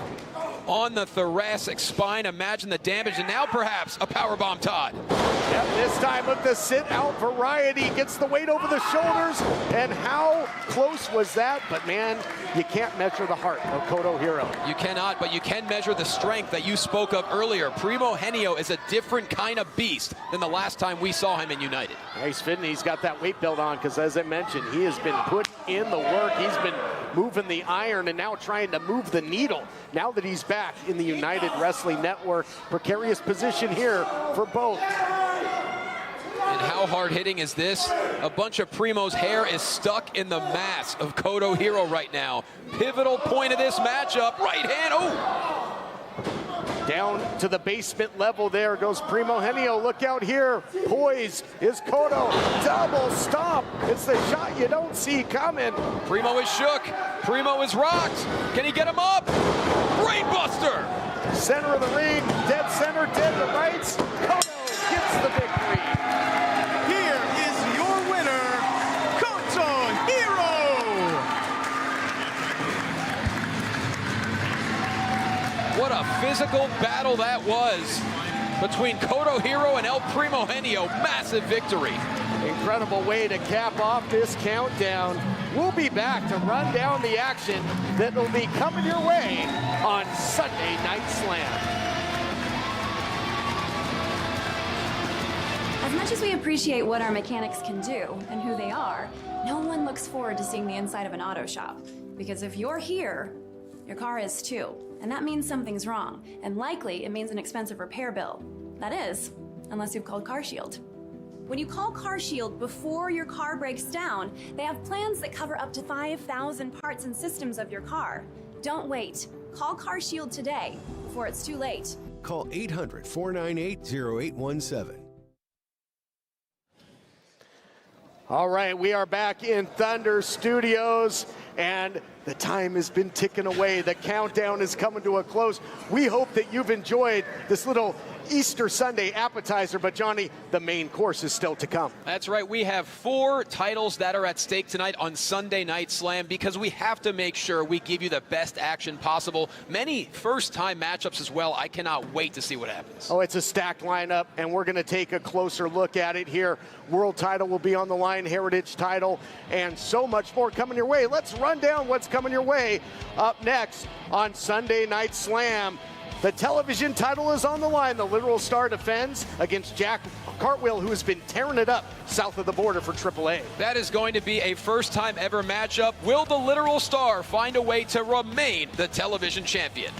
Speaker 5: on the thoracic spine. Imagine the damage, and now perhaps a powerbomb, Todd.
Speaker 1: Yep, this time with the sit-out variety, gets the weight over the shoulders, and how close was that? But man, you can't measure the heart of Cotto Hero.
Speaker 5: You cannot, but you can measure the strength that you spoke of earlier. Primo Heno is a different kind of beast than the last time we saw him in United.
Speaker 1: Nice fitting, he's got that weight belt on, because as I mentioned, he has been putting in the work. He's been moving the iron and now trying to move the needle. Now that he's back in the United Wrestling Network, precarious position here for both.
Speaker 5: And how hard-hitting is this? A bunch of Primo's hair is stuck in the mass of Cotto Hero right now. Pivotal point of this matchup, right hand, oh!
Speaker 1: Down to the basement level there goes Primo Heno. Look out here, poised is Cotto. Double stomp, it's the shot you don't see coming.
Speaker 5: Primo is shook, Primo is rocked. Can he get him up? Brainbuster!
Speaker 1: Center of the ring, dead center, dead to rights. Cotto gets the victory.
Speaker 3: Here is your winner, Cotto Hero!
Speaker 5: What a physical battle that was between Cotto Hero and El Primo Heno. Massive victory.
Speaker 1: Incredible way to cap off this countdown. We'll be back to run down the action that will be coming your way on Sunday Night Slam.
Speaker 11: As much as we appreciate what our mechanics can do and who they are, no one looks forward to seeing the inside of an auto shop. Because if you're here, your car is too. And that means something's wrong. And likely it means an expensive repair bill. That is, unless you've called CarShield. When you call CarShield before your car breaks down, they have plans that cover up to 5,000 parts and systems of your car. Don't wait. Call CarShield today before it's too late.
Speaker 13: Call 800-498-0817.
Speaker 1: All right, we are back in Thunder Studios, and the time has been ticking away. The countdown is coming to a close. We hope that you've enjoyed this little Easter Sunday appetizer, but Johnny, the main course is still to come.
Speaker 5: That's right. We have 4 titles that are at stake tonight on Sunday Night Slam because we have to make sure we give you the best action possible. Many first-time matchups as well. I cannot wait to see what happens.
Speaker 1: Oh, it's a stacked lineup, and we're going to take a closer look at it here. World title will be on the line, Heritage title, and so much more coming your way. Let's run down what's coming your way up next on Sunday Night Slam. The television title is on the line. The Literal Star defends against Jack Cartwheel, who has been tearing it up south of the border for AAA.
Speaker 5: That is going to be a first-time ever matchup. Will the Literal Star find a way to remain the television champion?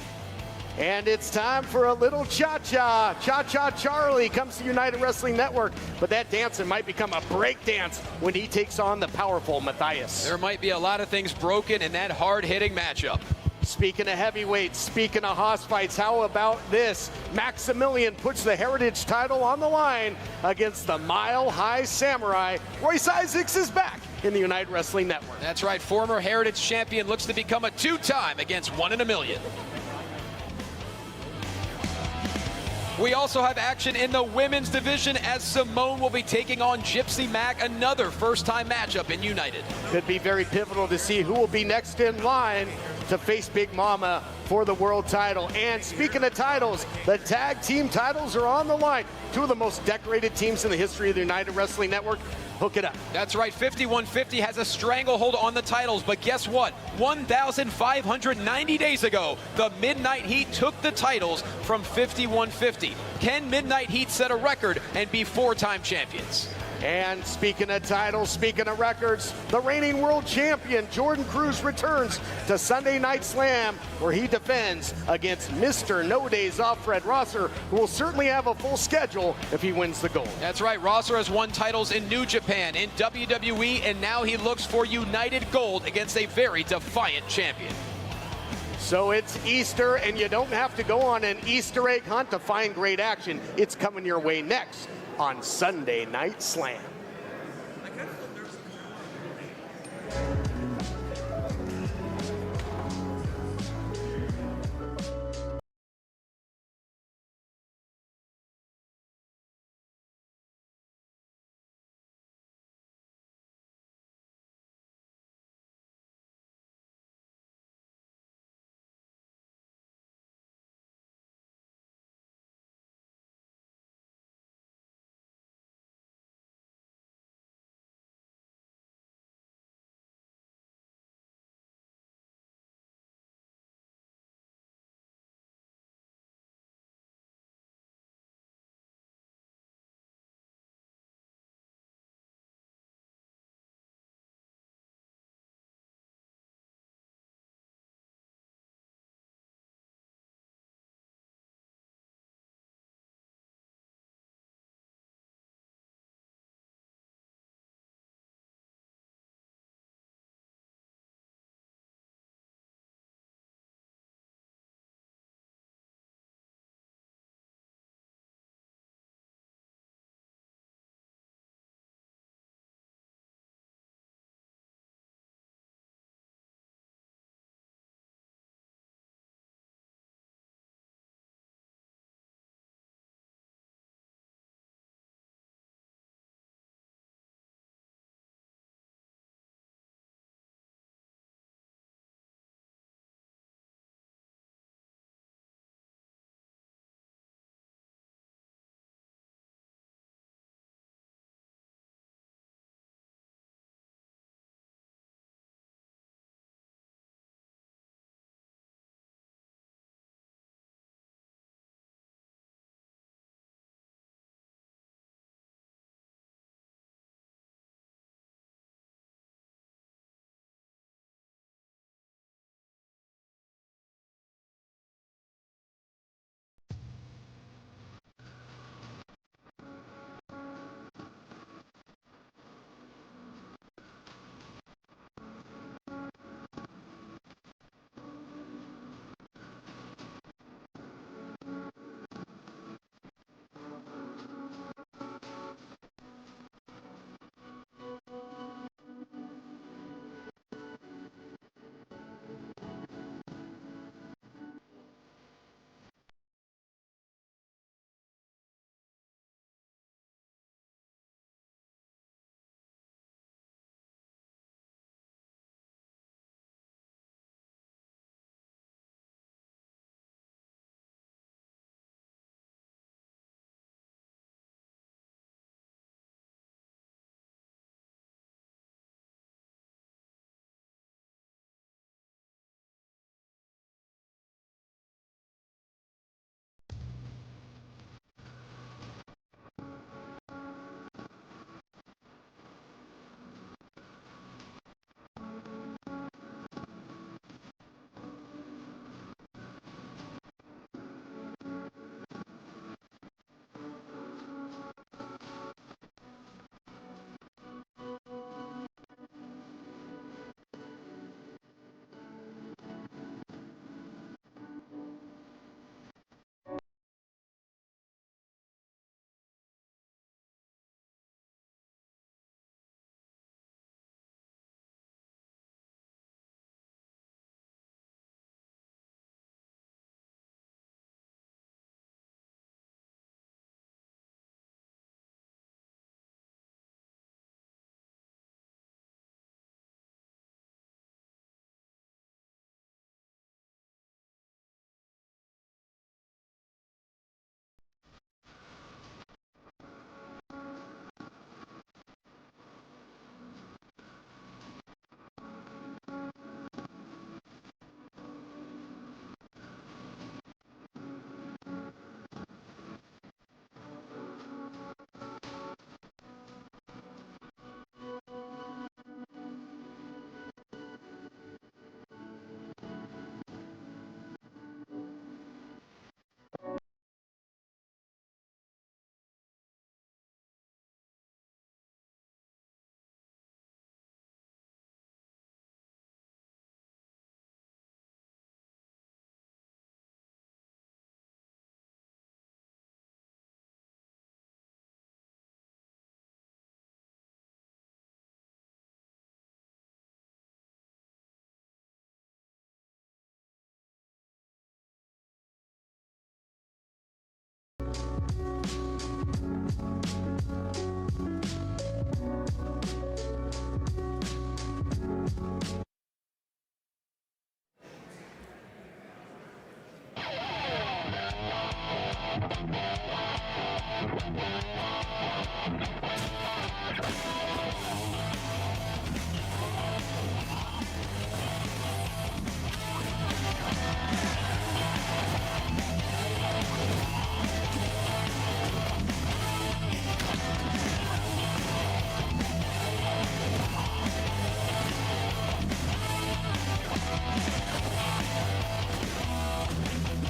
Speaker 1: And it's time for a little cha-cha. Cha-cha Charlie comes to United Wrestling Network, but that dancing might become a break dance when he takes on the powerful Matthias.
Speaker 5: There might be a lot of things broken in that hard-hitting matchup.
Speaker 1: Speaking of heavyweights, speaking of hoss fights, how about this? Maximilien puts the Heritage title on the line against the Mile High Samurai. Royce Isaacs is back in the United Wrestling Network.
Speaker 5: That's right, former Heritage champion looks to become a 2-time against 1 in a million. We also have action in the women's division as Simone will be taking on Gypsy Mack, another first-time matchup in United.
Speaker 1: Could be very pivotal to see who will be next in line to face Big Mama for the world title. And speaking of titles, the tag team titles are on the line. 2 of the most decorated teams in the history of the United Wrestling Network. Hook it up.
Speaker 5: That's right, 5150 has a stranglehold on the titles, but guess what? 1,590 days ago, the Midnight Heat took the titles from 5150. Can Midnight Heat set a record and be 4-time champions?
Speaker 1: And speaking of titles, speaking of records, the reigning world champion Jordan Cruz returns to Sunday Night Slam, where he defends against Mr. No Days Off Fred Rosser, who will certainly have a full schedule if he wins the gold.
Speaker 5: That's right, Rosser has won titles in New Japan, in WWE, and now he looks for United Gold against a very defiant champion.
Speaker 1: So it's Easter, and you don't have to go on an Easter egg hunt to find great action. It's coming your way next on Sunday Night Slam.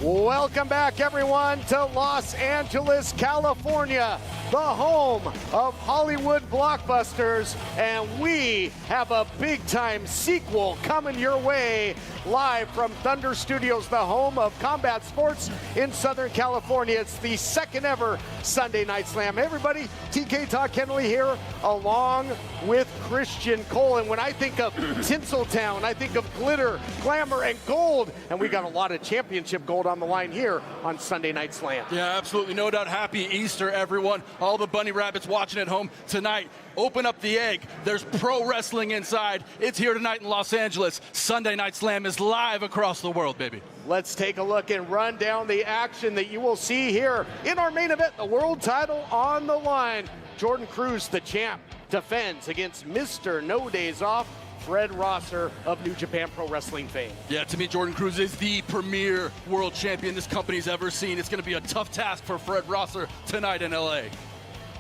Speaker 1: Welcome back, everyone, to Los Angeles, California, the home of Hollywood blockbusters, and we have a big-time sequel coming your way live from Thunder Studios, the home of combat sports in Southern California. It's the second ever Sunday Night Slam. Hey everybody, TK Todd Kenley here, along with Christian Cole. And when I think of Tinseltown, I think of glitter, glamour, and gold. And we got a lot of championship gold on the line here on Sunday Night Slam.
Speaker 2: Yeah, absolutely, no doubt. Happy Easter, everyone. All the bunny rabbits watching at home tonight. Open up the egg. There's pro wrestling inside. It's here tonight in Los Angeles. Sunday Night Slam is live across the world, baby.
Speaker 1: Let's take a look and run down the action that you will see here in our main event, the world title on the line. Jordan Cruz, the champ, defends against Mr. No Days Off, Fred Rosser of New Japan Pro Wrestling fame.
Speaker 2: Yeah, to me, Jordan Cruz is the premier world champion this company's ever seen. It's going to be a tough task for Fred Rosser tonight in LA.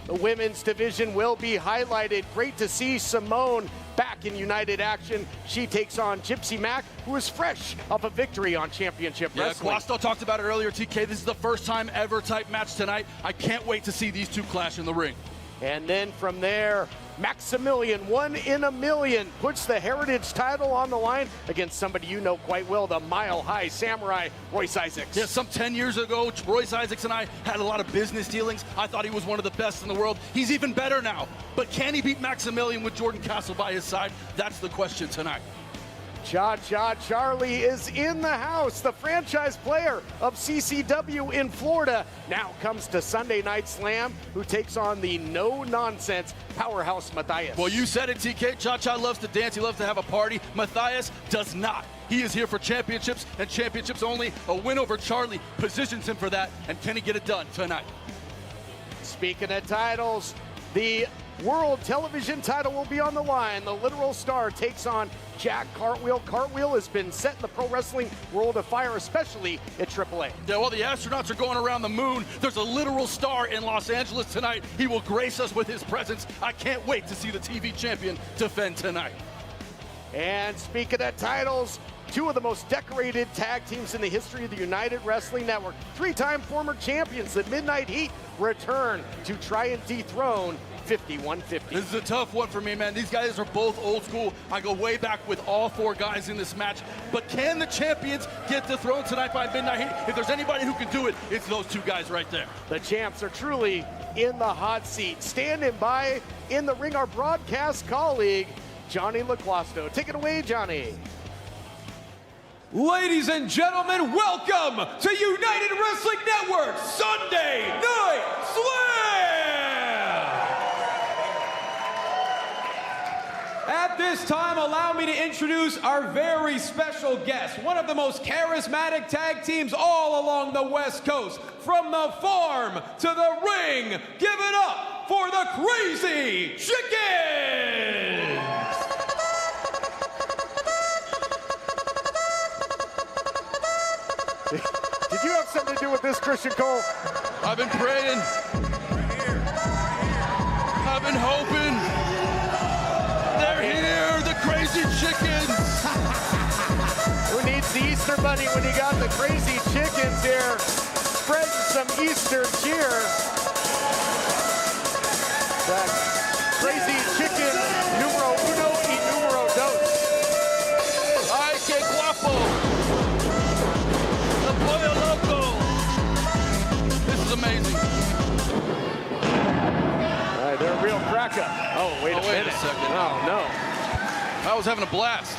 Speaker 1: The women's division will be highlighted. Great to see Simone back in United Action. She takes on Gypsy Mack, who is fresh off a victory on Championship Wrestling.
Speaker 2: Cotto talked about it earlier, TK. This is the first time ever type match tonight. I can't wait to see these two clash in the ring.
Speaker 1: And then from there, Maximilien, 1 in a million, puts the Heritage title on the line against somebody you know quite well, the Mile High Samurai, Royce Isaacs.
Speaker 2: Yeah, some 10 years ago, Royce Isaacs and I had a lot of business dealings. I thought he was one of the best in the world. He's even better now. But can he beat Maximilien with Jordan Castle by his side? That's the question tonight.
Speaker 1: Cha-Cha Charlie is in the house. The franchise player of CCW in Florida now comes to Sunday Night Slam, who takes on the no-nonsense powerhouse Matthias.
Speaker 2: Well, you said it, TK. Cha-Cha loves to dance. He loves to have a party. Matthias does not. He is here for championships and championships only. A win over Charlie positions him for that. And can he get it done tonight?
Speaker 1: Speaking of titles, the World Television title will be on the line. The literal star takes on Jack Cartwheel. Cartwheel has been setting the pro wrestling world afire, especially at AAA.
Speaker 2: Yeah, while the astronauts are going around the moon, there's a literal star in Los Angeles tonight. He will grace us with his presence. I can't wait to see the TV champion defend tonight.
Speaker 1: And speaking of titles, two of the most decorated tag teams in the history of the United Wrestling Network. Three-time former champions, the Midnight Heat, return to try and dethrone 5150.
Speaker 2: This is a tough one for me, man. These guys are both old school. I go way back with all four guys in this match. But can the champions get dethroned tonight by Midnight Heat? If there's anybody who can do it, it's those two guys right there.
Speaker 1: The champs are truly in the hot seat. Standing by in the ring, our broadcast colleague, Johnny LaQuasto. Take it away, Johnny.
Speaker 17: Ladies and gentlemen, welcome to United Wrestling Network Sunday Night Slam! At this time, allow me to introduce our very special guest, one of the most charismatic tag teams all along the West Coast. From the farm to the ring, give it up for the Crazy Chickens!
Speaker 1: Did you have something to do with this, Christian Cole?
Speaker 2: I've been praying. I've been hoping. They're here, the Crazy Chickens.
Speaker 1: Who needs the Easter Bunny when you got the Crazy Chickens here? Spreading some Easter cheer. That Crazy Chicken numero uno y numero dos.
Speaker 2: Ay, que guapo. This is amazing.
Speaker 1: All right, they're a real cracker. Oh, wait a minute.
Speaker 2: Second.
Speaker 1: Oh, no.
Speaker 2: I was having a blast.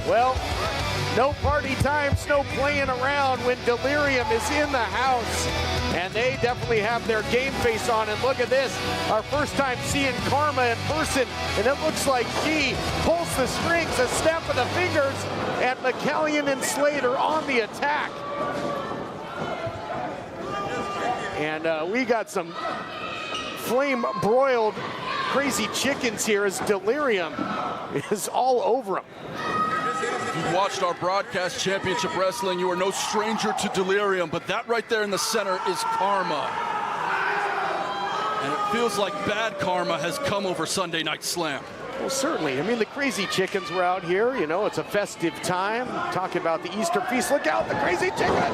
Speaker 1: Well, No party times, no playing around when Delirium is in the house. And they definitely have their game face on. And look at this, our first time seeing Karma in person. And it looks like she pulls the strings, a snap of the fingers, and Maxillion and Slater on the attack. And we got some flame-broiled crazy chickens here as Delirium is all over them.
Speaker 2: If you've watched our broadcast Championship Wrestling, you are no stranger to Delirium, but that right there in the center is Karma. And it feels like bad karma has come over Sunday Night Slam.
Speaker 1: Well, certainly. I mean, the crazy chickens were out here. You know, it's a festive time. Talking about the Easter feast. Look out, the crazy chickens!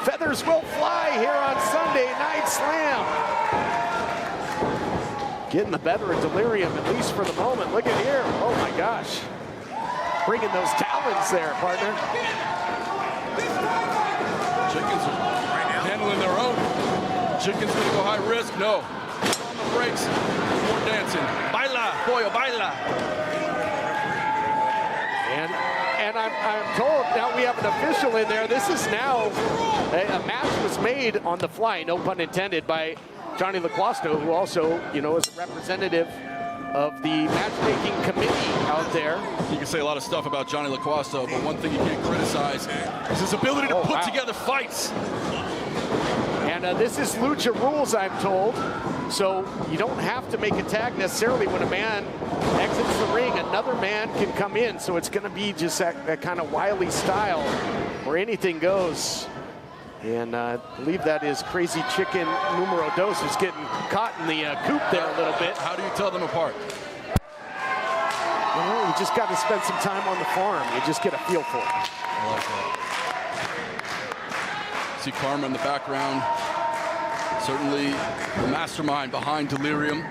Speaker 1: Feathers will fly here on Sunday Night Slam. Getting the better of Delirium, at least for the moment. Look at here. Oh, my gosh. Bringing those talons there, partner.
Speaker 2: Chickens are handling their own. Chickens going to go high risk. No. On the brakes. More dancing. Baila, pollo, baila.
Speaker 1: And I'm told now we have an official in there. This is now a match was made on the fly, no pun intended, by Johnny LaQuasto, who also, you know, is a representative of the matchmaking committee out there.
Speaker 2: You can say a lot of stuff about Johnny LaQuasto, but one thing you can't criticize is his ability to put together fights.
Speaker 1: And this is Lucha Rules, I'm told. So you don't have to make a tag necessarily when a man exits the ring. Another man can come in. So it's going to be just that kind of wily style where anything goes. And I believe that is Crazy Chicken Numero Dos, who's getting caught in the coop there a little bit.
Speaker 2: How do you tell them apart?
Speaker 1: Well, you just got to spend some time on the farm. You just get a feel for it.
Speaker 2: I like that. See Karma in the background. Certainly the mastermind behind Delirium.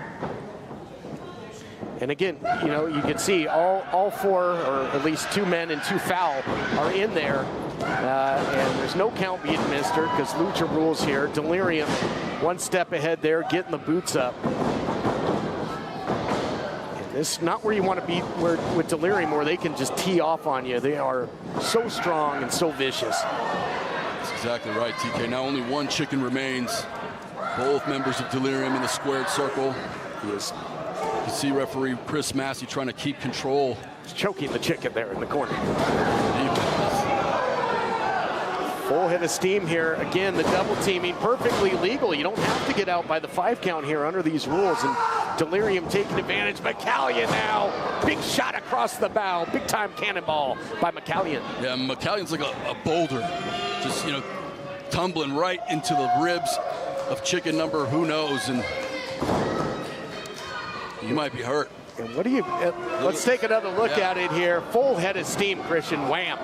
Speaker 1: And again, you know, you can see all four, or at least 2 men and 2 foul, are in there. And there's no count being administered because Lucha Rules here. Delirium 1 step ahead there, getting the boots up. And this is not where you want to be with Delirium, where they can just tee off on you. They are so strong and so vicious.
Speaker 2: That's exactly right, TK. Now only 1 chicken remains. Both members of Delirium in the squared circle.
Speaker 1: Yes.
Speaker 2: You can see referee Chris Massey trying to keep control.
Speaker 1: He's choking the chicken there in the corner. Full head of steam here. Again, the double teaming, perfectly legal. You don't have to get out by the 5 count here under these rules. And Delirium taking advantage. Maxillion now. Big shot across the bow. Big time cannonball by Maxillion.
Speaker 2: Yeah, Maxillion's like a boulder. Just, you know, tumbling right into the ribs of chicken number who knows. And you might be hurt.
Speaker 1: And what do you, let's take another look at it here. Full head of steam, Christian. Wham.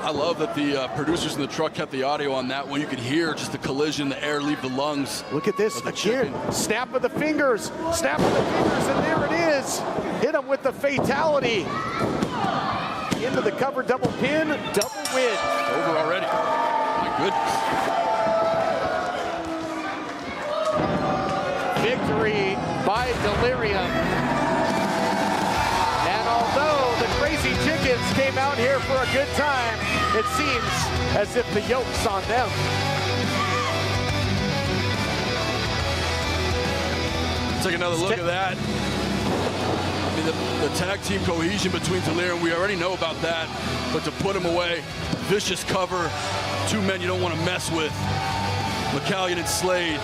Speaker 2: I love that the producers in the truck kept the audio on that one. You could hear just the collision, the air leave the lungs.
Speaker 1: Look at this again. Snap of the fingers. Snap of the fingers, and there it is. Hit him with the fatality. Into the cover, double pin, double win.
Speaker 2: Over already. My goodness.
Speaker 1: Victory by Delirium. And although the Crazy Chickens came out here for a good time, it seems as if the yoke's on them.
Speaker 2: Take another look at that. I mean, the tag team cohesion between Delirium, we already know about that. But to put him away, vicious cover, 2 men you don't want to mess with. Maxillion and Slade,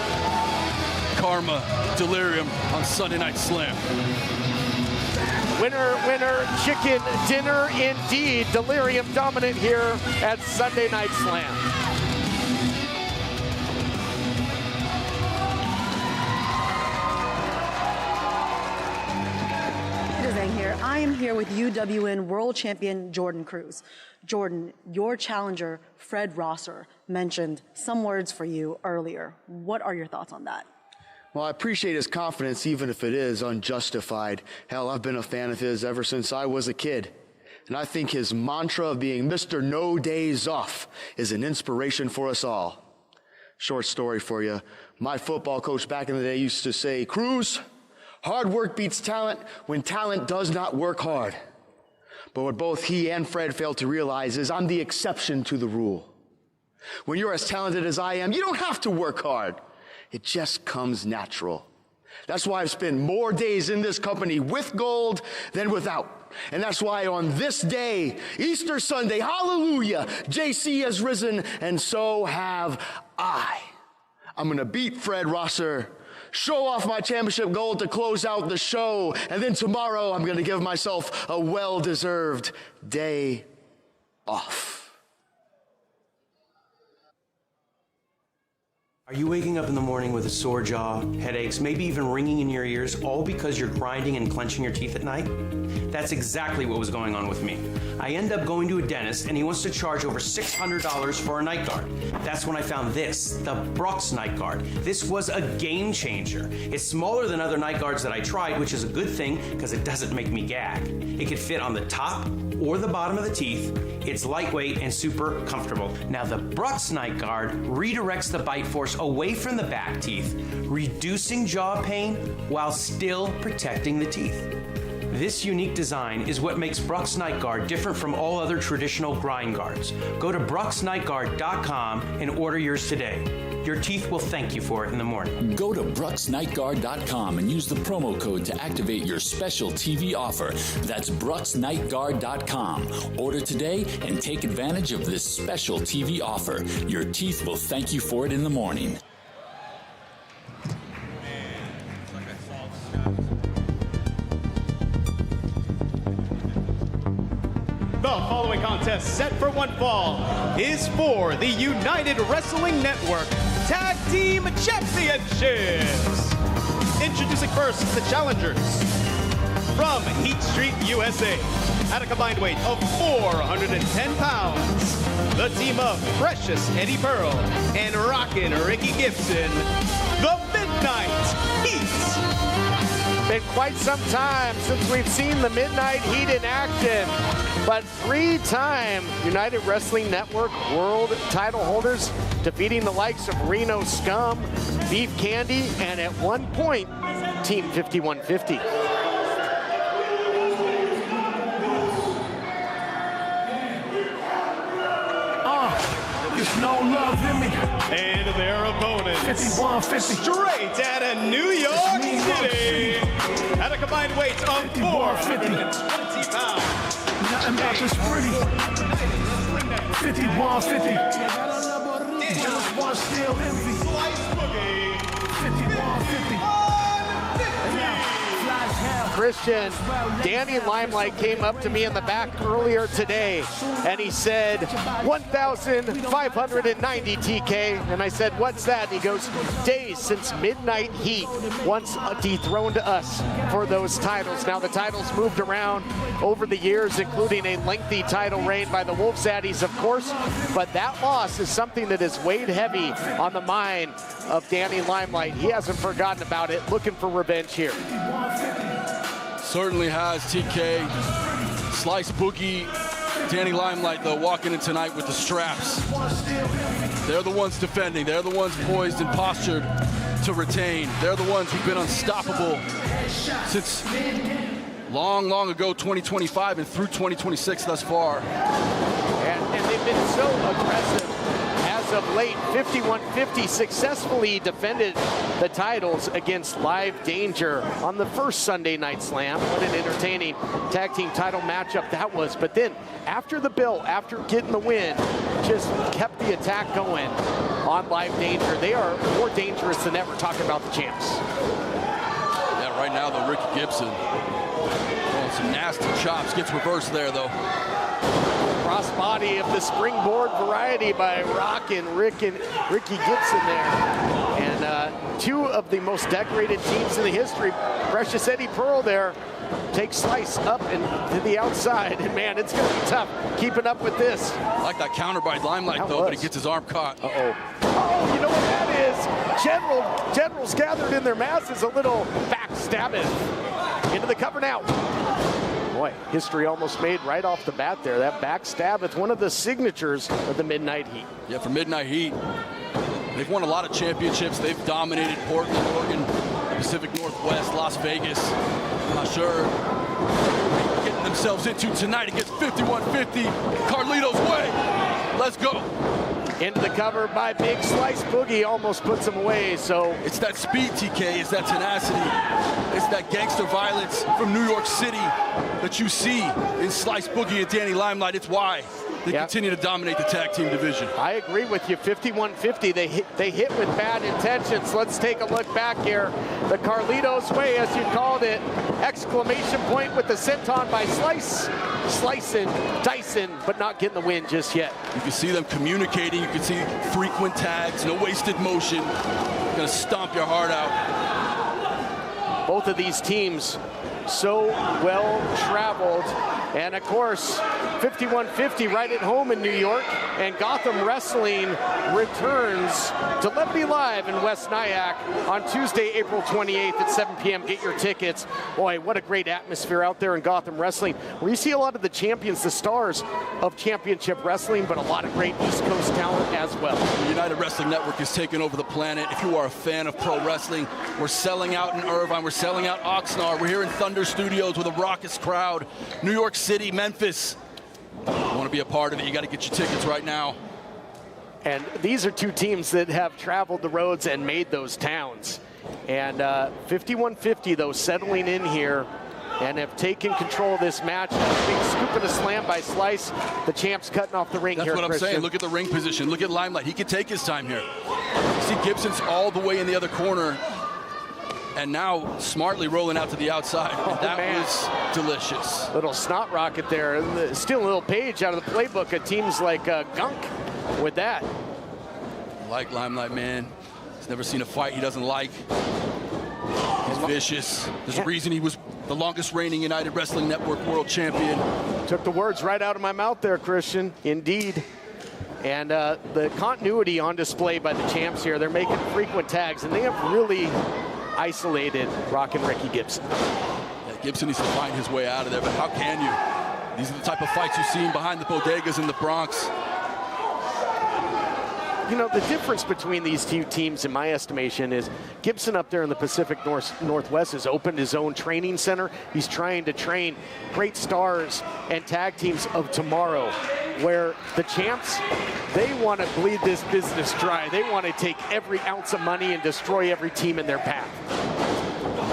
Speaker 2: Karma, Delirium on Sunday Night Slam.
Speaker 1: Winner, winner, chicken dinner indeed. Delirium dominant here at Sunday Night Slam.
Speaker 6: Here. I am here with UWN World Champion Jordan Cruz. Jordan, your challenger, Fred Rosser, mentioned some words for you earlier. What are your thoughts on that?
Speaker 10: Well, I appreciate his confidence, even if it is unjustified. Hell, I've been a fan of his ever since I was a kid. And I think his mantra of being Mr. No Days Off is an inspiration for us all. Short story for you. My football coach back in the day used to say, Cruz, hard work beats talent when talent does not work hard.
Speaker 18: But what both he and Fred failed to realize is I'm the exception to the rule. When you're as talented as I am, you don't have to work hard. It just comes natural. That's why I've spent more days in this company with gold than without. And that's why on this day, Easter Sunday, hallelujah, JC has risen, and so have I. I'm going to beat Fred Rosser, show off my championship gold to close out the show, and then tomorrow I'm going to give myself a well-deserved day off.
Speaker 19: Are you waking up in the morning with a sore jaw, headaches, maybe even ringing in your ears, all because you're grinding and clenching your teeth at night? That's exactly what was going on with me. I end up going to a dentist and he wants to charge over $600 for a night guard. That's when I found this, the Brooks night guard. This was a game changer. It's smaller than other night guards that I tried, which is a good thing because it doesn't make me gag. It can fit on the top or the bottom of the teeth. It's lightweight and super comfortable. Now the Brooks night guard redirects the bite force away from the back teeth, reducing jaw pain while still protecting the teeth. This unique design is what makes Brooks Night Guard different from all other traditional grind guards. Go to BrooksNightGuard.com and order yours today. Your teeth will thank you for it in the morning.
Speaker 20: Go to BrooksNightGuard.com and use the promo code to activate your special TV offer. That's BrooksNightGuard.com. Order today and take advantage of this special TV offer. Your teeth will thank you for it in the morning.
Speaker 3: The following contest, set for one fall, is for the United Wrestling Network Tag Team Championships. Introducing first the challengers. From Heat Street, USA, at a combined weight of 410 pounds, the team of Precious Eddie Pearl and Rockin' Ricky Gibson, the Midnight Heat.
Speaker 1: Been quite some time since we've seen the Midnight Heat in action, but three-time United Wrestling Network world title holders, defeating the likes of Reno Scum, Beef Candy, and at one point, Team 5150.
Speaker 7: There's no love in me.
Speaker 3: And their opponents,
Speaker 7: 5150.
Speaker 3: straight out of New York City, at a combined weight of 420 pounds.
Speaker 7: Nothing about this pretty. 5150. Just one still envy. 5150.
Speaker 1: Christian, Danny Limelight came up to me in the back earlier today, and he said, 1,590 TK, and I said, what's that? And he goes, days since Midnight Heat once dethroned us for those titles. Now the titles moved around over the years, including a lengthy title reign by the Zaddies, of course, but that loss is something that has weighed heavy on the mind of Danny Limelight. He hasn't forgotten about it, looking for revenge here.
Speaker 2: Certainly has, TK. Slice Boogie, Danny Limelight, though, walking in tonight with the straps. They're the ones defending. They're the ones poised and postured to retain. They're the ones who've been unstoppable since long, long ago, 2025, and through 2026 thus far.
Speaker 1: And they've been so aggressive. As of late, 5150 successfully defended the titles against Live Danger on the first Sunday Night Slam. What an entertaining tag team title matchup that was. But then after the bell, after getting the win, just kept the attack going on Live Danger. They are more dangerous than ever, talking about the champs.
Speaker 2: Yeah, right now, though, Ricky Gibson throwing some nasty chops. Gets reversed there, though.
Speaker 1: Crossbody of the springboard variety by Rockin' Ricky Gibson there. And two of the most decorated teams in the history. Precious Eddie Pearl there takes Slice up and to the outside. And man, it's going to be tough keeping up with this.
Speaker 2: I like that counter by Limelight, though, but he gets his arm caught.
Speaker 1: Uh-oh. Oh, you know what that is? Generals gathered in their masses, a little backstabbing into the cover now. Boy, history almost made right off the bat there. That backstab with one of the signatures of the Midnight Heat.
Speaker 2: Yeah, for Midnight Heat, they've won a lot of championships. They've dominated Portland, Oregon, Pacific Northwest, Las Vegas. I'm not sure getting gotten themselves into tonight against 5150 Carlito's Way. Let's go.
Speaker 1: Into the cover by Big Slice Boogie, almost puts him away, so.
Speaker 2: It's that speed, TK, it's that tenacity, it's that gangster violence from New York City that you see in Slice Boogie and Danny Limelight. It's why they continue to dominate the tag team division.
Speaker 1: I agree with you, 5150, they hit with bad intentions. Let's take a look back here. The Carlito's Way, as you called it, exclamation point with the senton by Slice. Slicing, dicing, but not getting the win just yet.
Speaker 2: You can see them communicating. You can see frequent tags, no wasted motion. Gonna stomp your heart out.
Speaker 1: Both of these teams so well traveled. And of course, 5150 right at home in New York, and Gotham Wrestling returns to Let Me Live in West Nyack on Tuesday, April 28th at 7 p.m. Get your tickets. Boy, what a great atmosphere out there in Gotham Wrestling, where you see a lot of the champions, the stars of championship wrestling, but a lot of great East Coast talent as well.
Speaker 2: The United Wrestling Network is taking over the planet. If you are a fan of pro wrestling, we're selling out in Irvine, we're selling out Oxnard, we're here in Thunder Studios with a raucous crowd. New York City, Memphis. You want to be a part of it, you got to get your tickets right now.
Speaker 1: And these are two teams that have traveled the roads and made those towns. And 5150, though, settling in here and have taken control of this match. Big scoop and a slam by Slice. The champ's cutting off the ring.
Speaker 2: That's
Speaker 1: here,
Speaker 2: what I'm saying. Look at the ring position. Look at Limelight. He can take his time here. You see Gibson's all the way in the other corner. And now smartly rolling out to the outside. And that was delicious.
Speaker 1: Little snot rocket there. Stealing a little page out of the playbook of teams like Gunk with that.
Speaker 2: Like Limelight, man. He's never seen a fight he doesn't like. He's vicious. There's a reason he was the longest reigning United Wrestling Network World Champion.
Speaker 1: Took the words right out of my mouth there, Christian. Indeed. And the continuity on display by the champs here. They're making frequent tags, and they have really isolated Rock and Ricky Gibson.
Speaker 2: Yeah, Gibson needs to find his way out of there, but how can you? These are the type of fights you've seen behind the bodegas in the Bronx.
Speaker 1: You know, the difference between these two teams, in my estimation, is Gibson up there in the Pacific Northwest has opened his own training center. He's trying to train great stars and tag teams of tomorrow, where the champs, they want to bleed this business dry. They want to take every ounce of money and destroy every team in their path.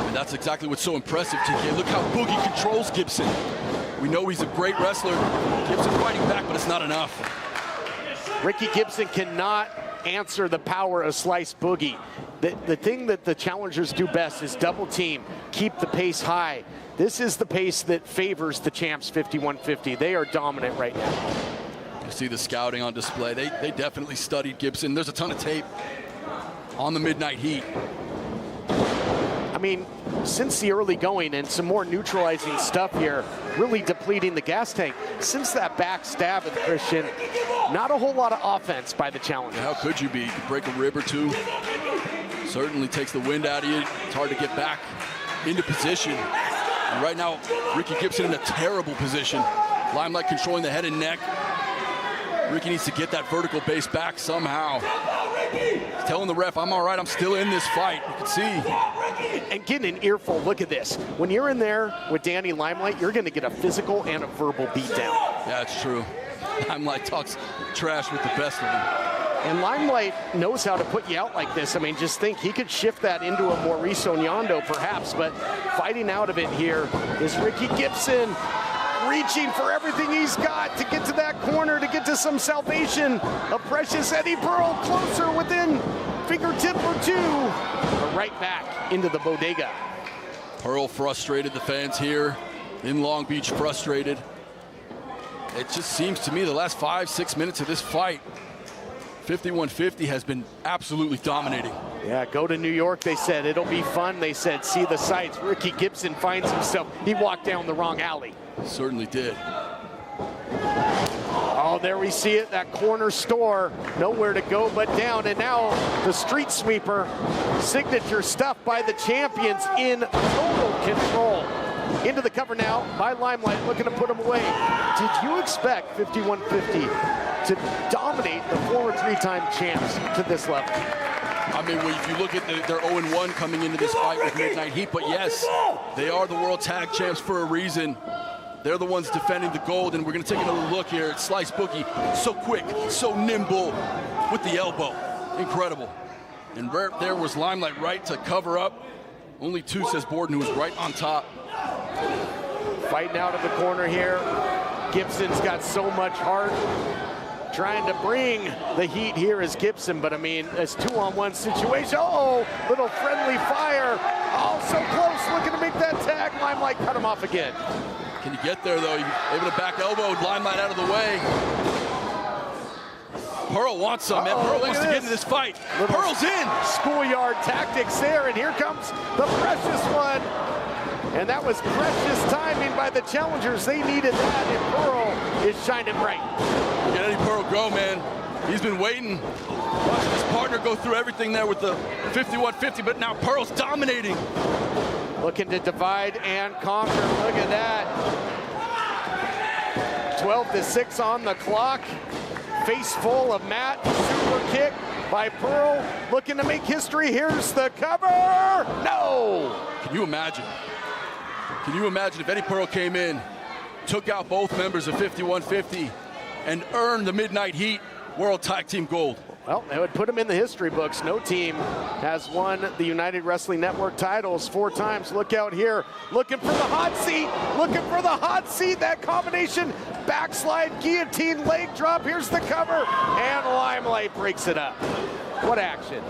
Speaker 2: And that's exactly what's so impressive, TK. Look how Boogie controls Gibson. We know he's a great wrestler. Gibson fighting back, but it's not enough.
Speaker 1: Ricky Gibson cannot answer the power of Slice Boogie. The thing that the challengers do best is double team, keep the pace high. This is the pace that favors the champs 5150. They are dominant right now.
Speaker 2: You see the scouting on display. They definitely studied Gibson. There's a ton of tape on the Midnight Heat.
Speaker 1: I mean, since the early going and some more neutralizing stuff here, really depleting the gas tank. Since that back stab of Christian, not a whole lot of offense by the challenger.
Speaker 2: How could you be? You could break a rib or two. Certainly takes the wind out of you. It's hard to get back into position. And right now, Ricky Gibson in a terrible position. Limelight controlling the head and neck. Ricky needs to get that vertical base back somehow. He's telling the ref, I'm all right, I'm still in this fight. You can see.
Speaker 1: And getting an earful, look at this. When you're in there with Danny Limelight, you're going to get a physical and a verbal beatdown.
Speaker 2: Yeah, it's true. Limelight talks trash with the best of them.
Speaker 1: And Limelight knows how to put you out like this. I mean, just think he could shift that into a Maurice Onyando perhaps, but fighting out of it here is Ricky Gibson, reaching for everything he's got to get to that corner, to get to some salvation. A precious Eddie Pearl closer within fingertip or two. But right back into the bodega.
Speaker 2: Pearl frustrated, the fans here in Long Beach frustrated. It just seems to me the last 5-6 minutes of this fight, 5150 has been absolutely dominating.
Speaker 1: Yeah, go to New York, they said. It'll be fun. They said, see the sights. Ricky Gibson finds himself. He walked down the wrong alley.
Speaker 2: Certainly did.
Speaker 1: Oh, there we see it, that corner store. Nowhere to go but down. And now the street sweeper. Signature stuff by the champions in total control. Into the cover now by Limelight, looking to put him away. Did you expect 5150 to dominate the former three-time champs to this level?
Speaker 2: I mean, if you look at their 0-1 coming into this fight with Midnight Heat, but yes, they are the World Tag Champs for a reason. They're the ones defending the gold, and we're going to take another look here at Slice Boogie. So quick, so nimble with the elbow. Incredible. And there was Limelight right to cover up. Only two, says Borden, who was right on top.
Speaker 1: Fighting out of the corner here. Gibson's got so much heart. Trying to bring the heat here is Gibson, but I mean, it's 2-on-1 situation. Oh, little friendly fire. Oh, so close, looking to make that tag. Limelight cut him off again.
Speaker 2: Can you get there, though? You're able to back elbow Limelight out of the way. Pearl wants some, man. Pearl wants to get into this fight. Pearl's in.
Speaker 1: Schoolyard tactics there, and here comes the precious one. And that was precious timing by the challengers. They needed that, and Pearl is shining bright.
Speaker 2: Get Eddie Pearl go, man. He's been waiting. Watching his partner go through everything there with the 51-50, but now Pearl's dominating.
Speaker 1: Looking to divide and conquer. Look at that. 12-6 on the clock. Face full of Matt. Super kick by Pearl. Looking to make history. Here's the cover. No!
Speaker 2: Can you imagine? Can you imagine if Eddie Pearl came in, took out both members of 51-50, and earned the Midnight Heat World Tag Team Gold?
Speaker 1: Well, that would put him in the history books. No team has won the United Wrestling Network titles 4 times. Look out here, looking for the hot seat, looking for the hot seat. That combination, backslide, guillotine, leg drop. Here's the cover, and Limelight breaks it up. What action?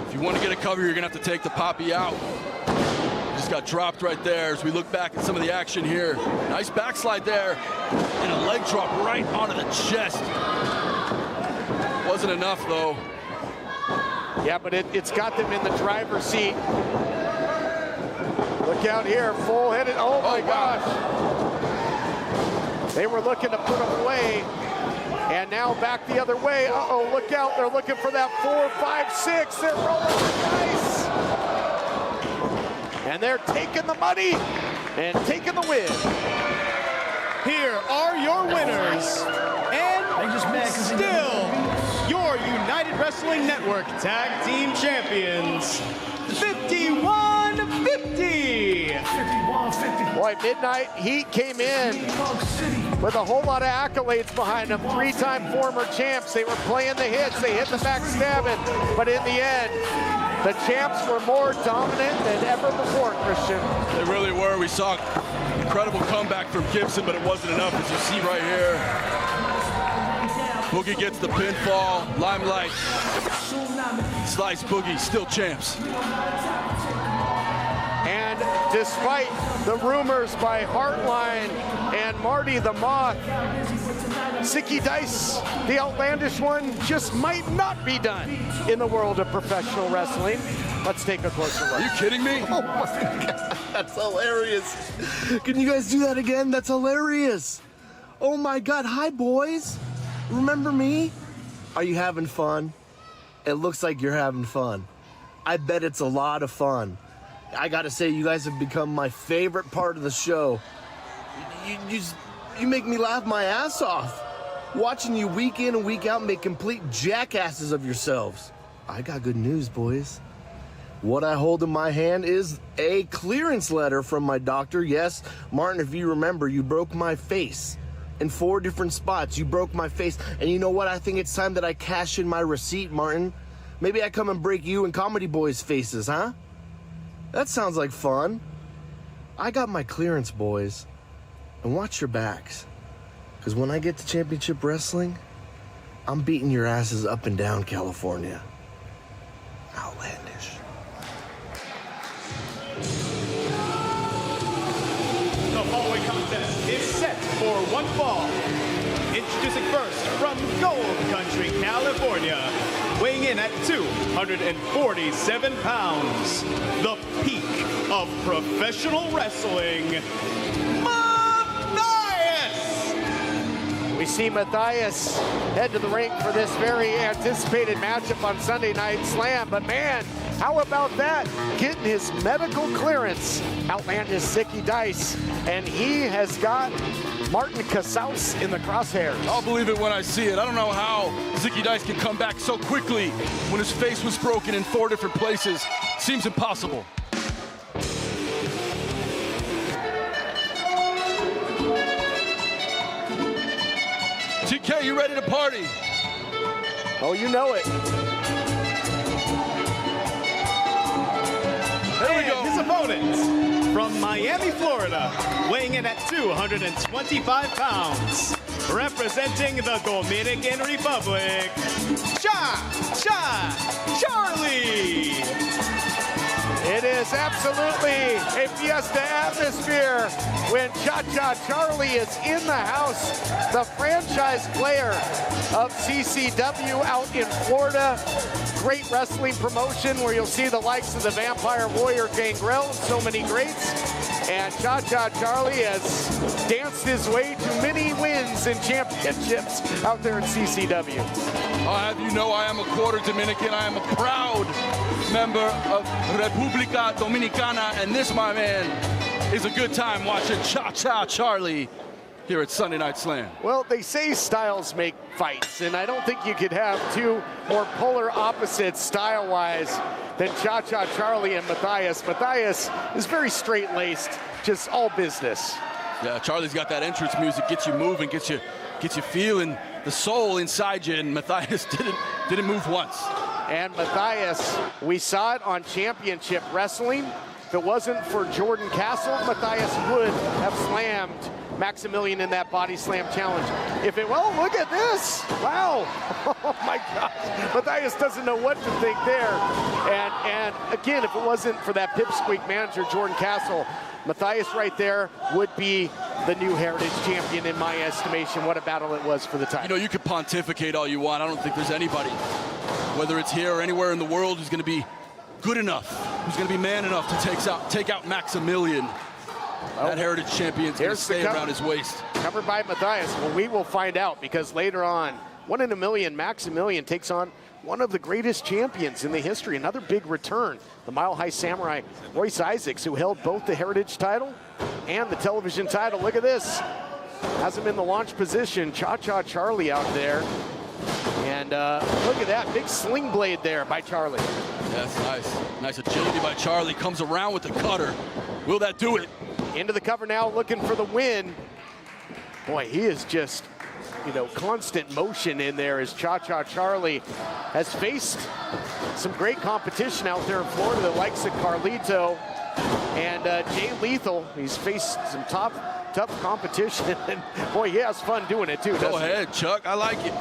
Speaker 2: If you want to get a cover, you're going to have to take the Poppy out. Just got dropped right there as we look back at some of the action here. Nice backslide there, and a leg drop right onto the chest. Wasn't enough, though.
Speaker 1: Yeah, but it's got them in the driver's seat. Look out here, full-headed. Oh, my gosh. They were looking to put him away, and now back the other way. Uh-oh, look out. They're looking for that 4, 5, 6. They're rolling the dice. And they're taking the money and taking the win.
Speaker 3: Here are your winners, and still your United Wrestling Network Tag Team Champions, 51-50.
Speaker 1: Boy, Midnight Heat came in with a whole lot of accolades behind them. 3-time former champs. They were playing the hits. They hit the backstabbing. But in the end, the champs were more dominant than ever before, Christian.
Speaker 2: They really were. We saw incredible comeback from Gibson, but it wasn't enough, as you see right here. Boogie gets the pinfall. Limelight. Slice Boogie, still champs.
Speaker 1: And despite the rumors by Heartline and Marty the Moth, Zicky Dice, the outlandish one, just might not be done in the world of professional wrestling. Let's take a closer look.
Speaker 2: Are you kidding me?
Speaker 21: Oh my God, that's hilarious. Can you guys do that again? That's hilarious. Oh my God, hi boys. Remember me? Are you having fun? It looks like you're having fun. I bet it's a lot of fun. I gotta say, you guys have become my favorite part of the show. You make me laugh my ass off. Watching you week in and week out make complete jackasses of yourselves. I got good news, boys. What I hold in my hand is a clearance letter from my doctor. Yes, Martin, if you remember, you broke my face. In 4 different spots, you broke my face. And you know what? I think it's time that I cash in my receipt, Martin. Maybe I come and break you and Comedy Boys' faces, huh? That sounds like fun. I got my clearance, boys. And watch your backs. Because when I get to Championship Wrestling, I'm beating your asses up and down California. Outlandish.
Speaker 3: The following contest is set for one fall. Introducing first from Gold Country, California, weighing in at 247 pounds, the peak of professional wrestling, Matthias!
Speaker 1: We see Matthias head to the ring for this very anticipated matchup on Sunday Night Slam, but man, how about that? Getting his medical clearance. Outlandish Zicky Dice, and he has got Martin Casaus in the crosshairs.
Speaker 2: I'll believe it when I see it. I don't know how Zicky Dice can come back so quickly when his face was broken in 4 different places. Seems impossible. TK, you ready to party?
Speaker 1: Oh, you know it.
Speaker 3: There we go. His opponent from Miami, Florida, weighing in at 225 pounds, representing the Dominican Republic, Charlie.
Speaker 1: It is absolutely a fiesta atmosphere when Cha-Cha Charlie is in the house, the franchise player of CCW out in Florida. Great wrestling promotion where you'll see the likes of the Vampire Warrior Gangrel and so many greats. And Cha-Cha Charlie has danced his way to many wins and championships out there in CCW.
Speaker 2: I'll have you know I am a quarter Dominican. I am a proud member of República Dominicana, and this, my man, is a good time watching Cha-Cha Charlie here at Sunday Night Slam.
Speaker 1: Well, they say styles make fights, and I don't think you could have two more polar opposites style-wise than Cha-Cha Charlie and Matthias. Matthias is very straight-laced, just all business.
Speaker 2: Yeah, Charlie's got that entrance music, gets you moving, gets you feeling the soul inside you, and Matthias didn't move once.
Speaker 1: And Matthias, we saw it on Championship Wrestling. If it wasn't for Jordan Castle, Matthias would have slammed Maximilien in that body slam challenge. Well, look at this. Wow. Oh my gosh. Matthias doesn't know what to think there. And again, if it wasn't for that pipsqueak manager, Jordan Castle, Matthias right there would be the new Heritage Champion in my estimation. What a battle it was for the title.
Speaker 2: You know, you could pontificate all you want. I don't think there's anybody, whether it's here or anywhere in the world, who's going to be good enough, who's going to be man enough to take out Maximilien. That Heritage Champion's going to stay around his waist.
Speaker 1: Covered by Matthias. Well, we will find out, because later on, 1 in a million, Maximilien takes on one of the greatest champions in the history. Another big return. The Mile High Samurai, Royce Isaacs, who held both the Heritage title and the television title. Look at this. Has him in the launch position. Cha-Cha Charlie out there. And look at that big sling blade there by Charlie.
Speaker 2: That's nice. Nice agility by Charlie. Comes around with the cutter. Will that do it?
Speaker 1: Into the cover now, looking for the win. Boy, he is just, constant motion in there as Cha-Cha Charlie has faced some great competition out there in Florida, the likes of Carlito and Jay Lethal. He's faced some tough competition, and boy, he has fun doing it too.
Speaker 2: Go ahead, Chuck. I like it.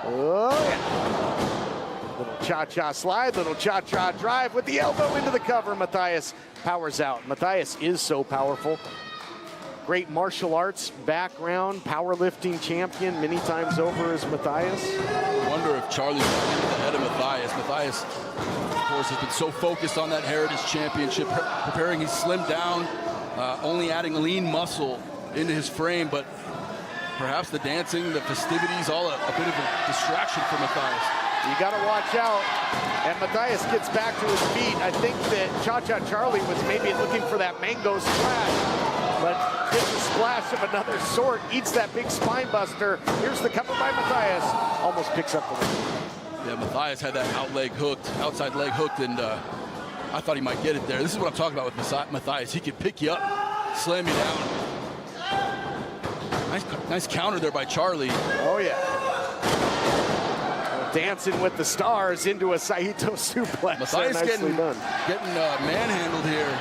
Speaker 1: Oh, yeah. Little cha-cha slide, little cha-cha drive with the elbow into the cover. Matthias powers out. Matthias is so powerful. Great martial arts background, powerlifting champion many times over as Matthias.
Speaker 2: I wonder if Charlie's ahead of Matthias. Matthias, of course, has been so focused on that Heritage Championship, preparing. He's slimmed down, only adding lean muscle into his frame, but perhaps the dancing, the festivities, all a bit of a distraction for Matthias.
Speaker 1: You got to watch out. And Matthias gets back to his feet. I think that Cha-Cha Charlie was maybe looking for that mango splash, but gets a splash of another sort, eats that big spine buster. Here's the cover by Matthias. Almost picks up the win.
Speaker 2: Yeah, Matthias had that outside leg hooked, and I thought he might get it there. This is what I'm talking about with Matthias. He could pick you up, slam you down. Nice counter there by Charlie.
Speaker 1: Oh, yeah. Dancing with the stars into a Saito suplex.
Speaker 2: Matthias getting manhandled here.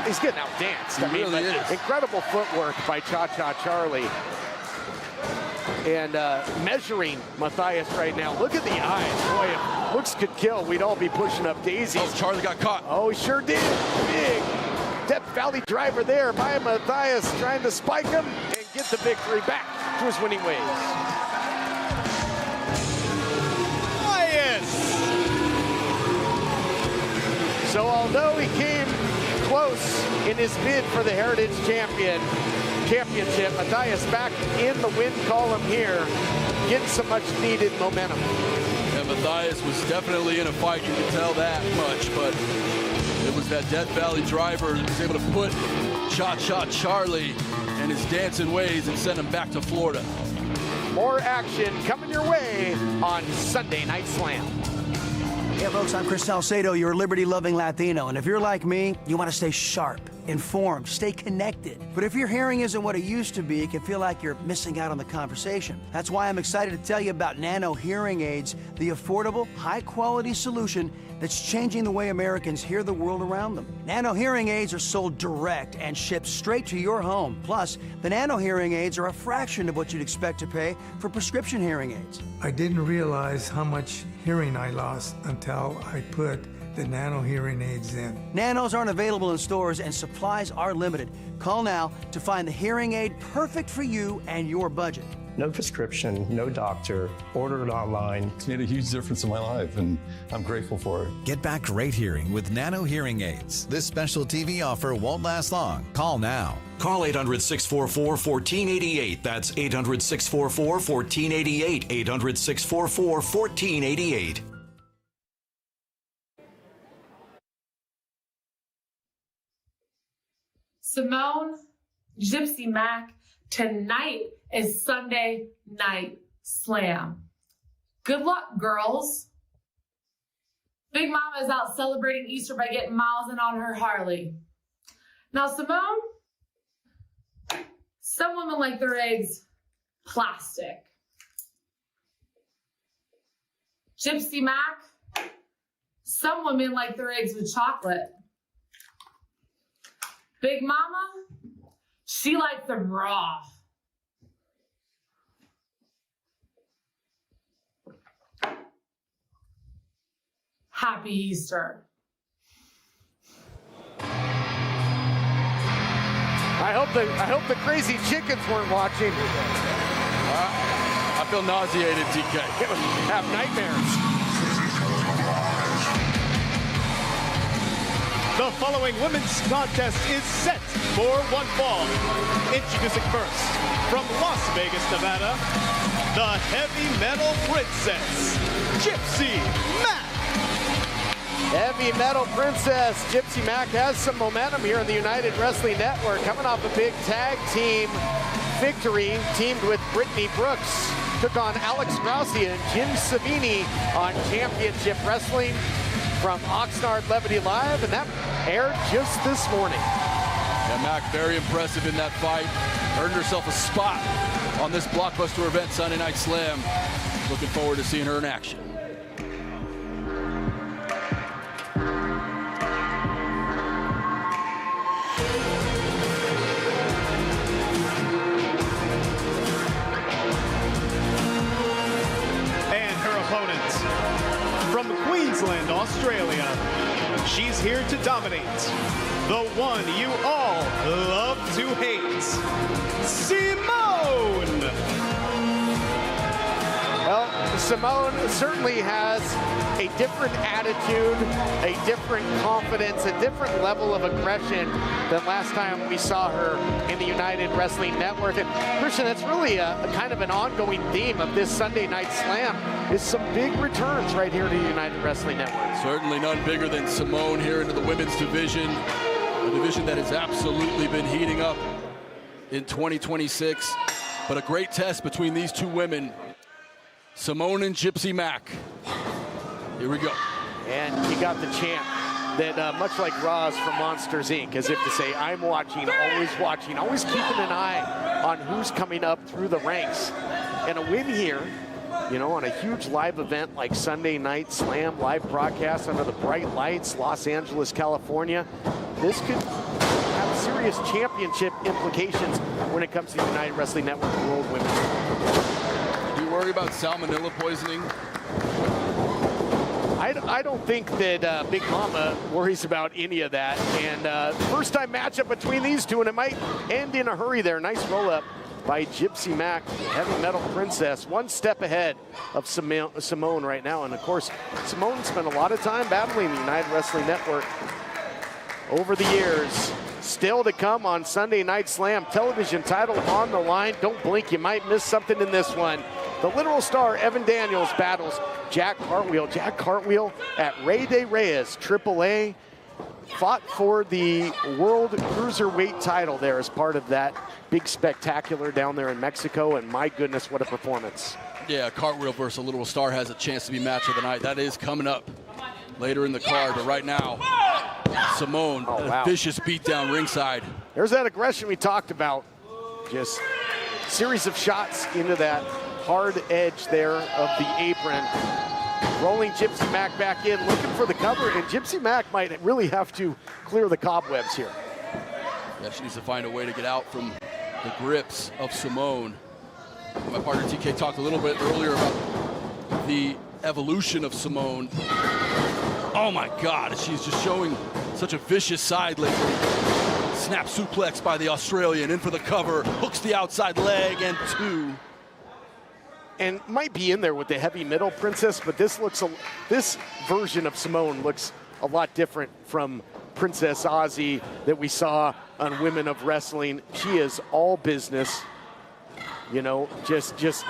Speaker 1: He's getting outdanced.
Speaker 2: He really is.
Speaker 1: Incredible footwork by Cha-Cha Charlie. And measuring Matthias right now. Look at the eyes. Boy, if looks could kill, we'd all be pushing up daisies.
Speaker 2: Oh, Charlie got caught.
Speaker 1: Oh, he sure did. Big Death Valley driver there by Matthias, trying to spike him and get the victory back to his winning ways. So although he came close in his bid for the Heritage Championship, Matthias back in the win column here, getting some much needed momentum.
Speaker 2: Yeah, Matthias was definitely in a fight, you can tell that much, but it was that Death Valley driver that was able to put Cha-Cha Charlie and his dancing ways and send him back to Florida.
Speaker 1: More action coming your way on Sunday Night Slam.
Speaker 8: Hey folks, I'm Chris Salcedo, your liberty-loving Latino, and if you're like me, you want to stay sharp. informed, stay connected. But if your hearing isn't what it used to be, it can feel like you're missing out on the conversation. That's why I'm excited to tell you about Nano hearing aids, the affordable, high-quality solution that's changing the way Americans hear the world around them. Nano hearing aids are sold direct and shipped straight to your home. Plus, the Nano hearing aids are a fraction of what you'd expect to pay for prescription hearing aids.
Speaker 22: I didn't realize how much hearing I lost until I put the Nano hearing aids in.
Speaker 8: Nanos aren't available in stores and supplies are limited. Call now to find the hearing aid perfect for you and your budget.
Speaker 23: No prescription, no doctor, order it online.
Speaker 24: It's made a huge difference in my life, and I'm grateful for it.
Speaker 25: Get back great hearing with Nano hearing aids. This special TV offer won't last long. Call now.
Speaker 26: Call 800-644-1488. That's 800-644-1488. 800-644-1488.
Speaker 27: Simone, Gypsy, Mack, tonight is Sunday Night Slam. Good luck, girls. Big Mama is out celebrating Easter by getting miles in on her Harley. Now, Simone, some women like their eggs plastic. Gypsy, Mack, some women like their eggs with chocolate. Big Mama, she likes them raw. Happy Easter.
Speaker 1: I hope the crazy chickens weren't watching.
Speaker 2: I feel nauseated, TK.
Speaker 1: Have nightmares.
Speaker 3: The following women's contest is set for one fall. Introducing first, from Las Vegas, Nevada, the heavy metal princess, Gypsy Mack.
Speaker 1: Heavy metal princess Gypsy Mack has some momentum here in the United Wrestling Network, coming off a big tag team victory, teamed with Brittany Brooks. Took on Alex Rousey and Jim Savini on Championship Wrestling from Oxnard Levity Live, and that aired just this morning.
Speaker 2: Yeah, Mack very impressive in that fight. Earned herself a spot on this blockbuster event, Sunday Night Slam. Looking forward to seeing her in action.
Speaker 3: And her opponent, from Queensland, Australia, she's here to dominate. The one you all love to hate, Simone!
Speaker 1: Well, Simone certainly has a different attitude, a different confidence, a different level of aggression than last time we saw her in the United Wrestling Network. And Christian, that's really a kind of an ongoing theme of this Sunday Night Slam, is some big returns right here to the United Wrestling Network.
Speaker 2: Certainly none bigger than Simone here into the women's division, a division that has absolutely been heating up in 2026. But a great test between these two women, Simone and Gypsy Mack. Here we go.
Speaker 1: And you got the chant that, much like Roz from Monsters, Inc., as if to say, I'm watching, always keeping an eye on who's coming up through the ranks. And a win here, you know, on a huge live event like Sunday Night Slam, live broadcast under the bright lights, Los Angeles, California. This could have serious championship implications when it comes to the United Wrestling Network World Women's.
Speaker 2: Do you worry about salmonella poisoning?
Speaker 1: I don't think that Big Mama worries about any of that. And first time matchup between these two, and it might end in a hurry there. Nice roll up by Gypsy Mack, heavy metal princess, one step ahead of Simone right now. And of course, Simone spent a lot of time battling the United Wrestling Network over the years. Still to come on Sunday Night Slam, television title on the line. Don't blink, you might miss something in this one. The literal star, Evan Daniels, battles Jack Cartwheel. Jack Cartwheel at Rey de Reyes, AAA, fought for the World Cruiserweight title there as part of that big spectacular down there in Mexico, and my goodness, what a performance.
Speaker 2: Yeah, Cartwheel versus a literal star has a chance to be match of the night. That is coming up later in the card, but right now, Simone, a vicious beatdown ringside.
Speaker 1: There's that aggression we talked about. Just series of shots into that hard edge there of the apron. Rolling Gypsy Mack back in, looking for the cover, and Gypsy Mack might really have to clear the cobwebs here.
Speaker 2: Yeah, she needs to find a way to get out from the grips of Simone. My partner TK talked a little bit earlier about the evolution of Simone. Oh my God, she's just showing such a vicious side lately. Snap suplex by the Australian, in for the cover, hooks the outside leg, and 2.
Speaker 1: And might be in there with the heavy middle, Princess, but this version of Simone looks a lot different from Princess Aussie that we saw on Women of Wrestling. She is all business, you know, just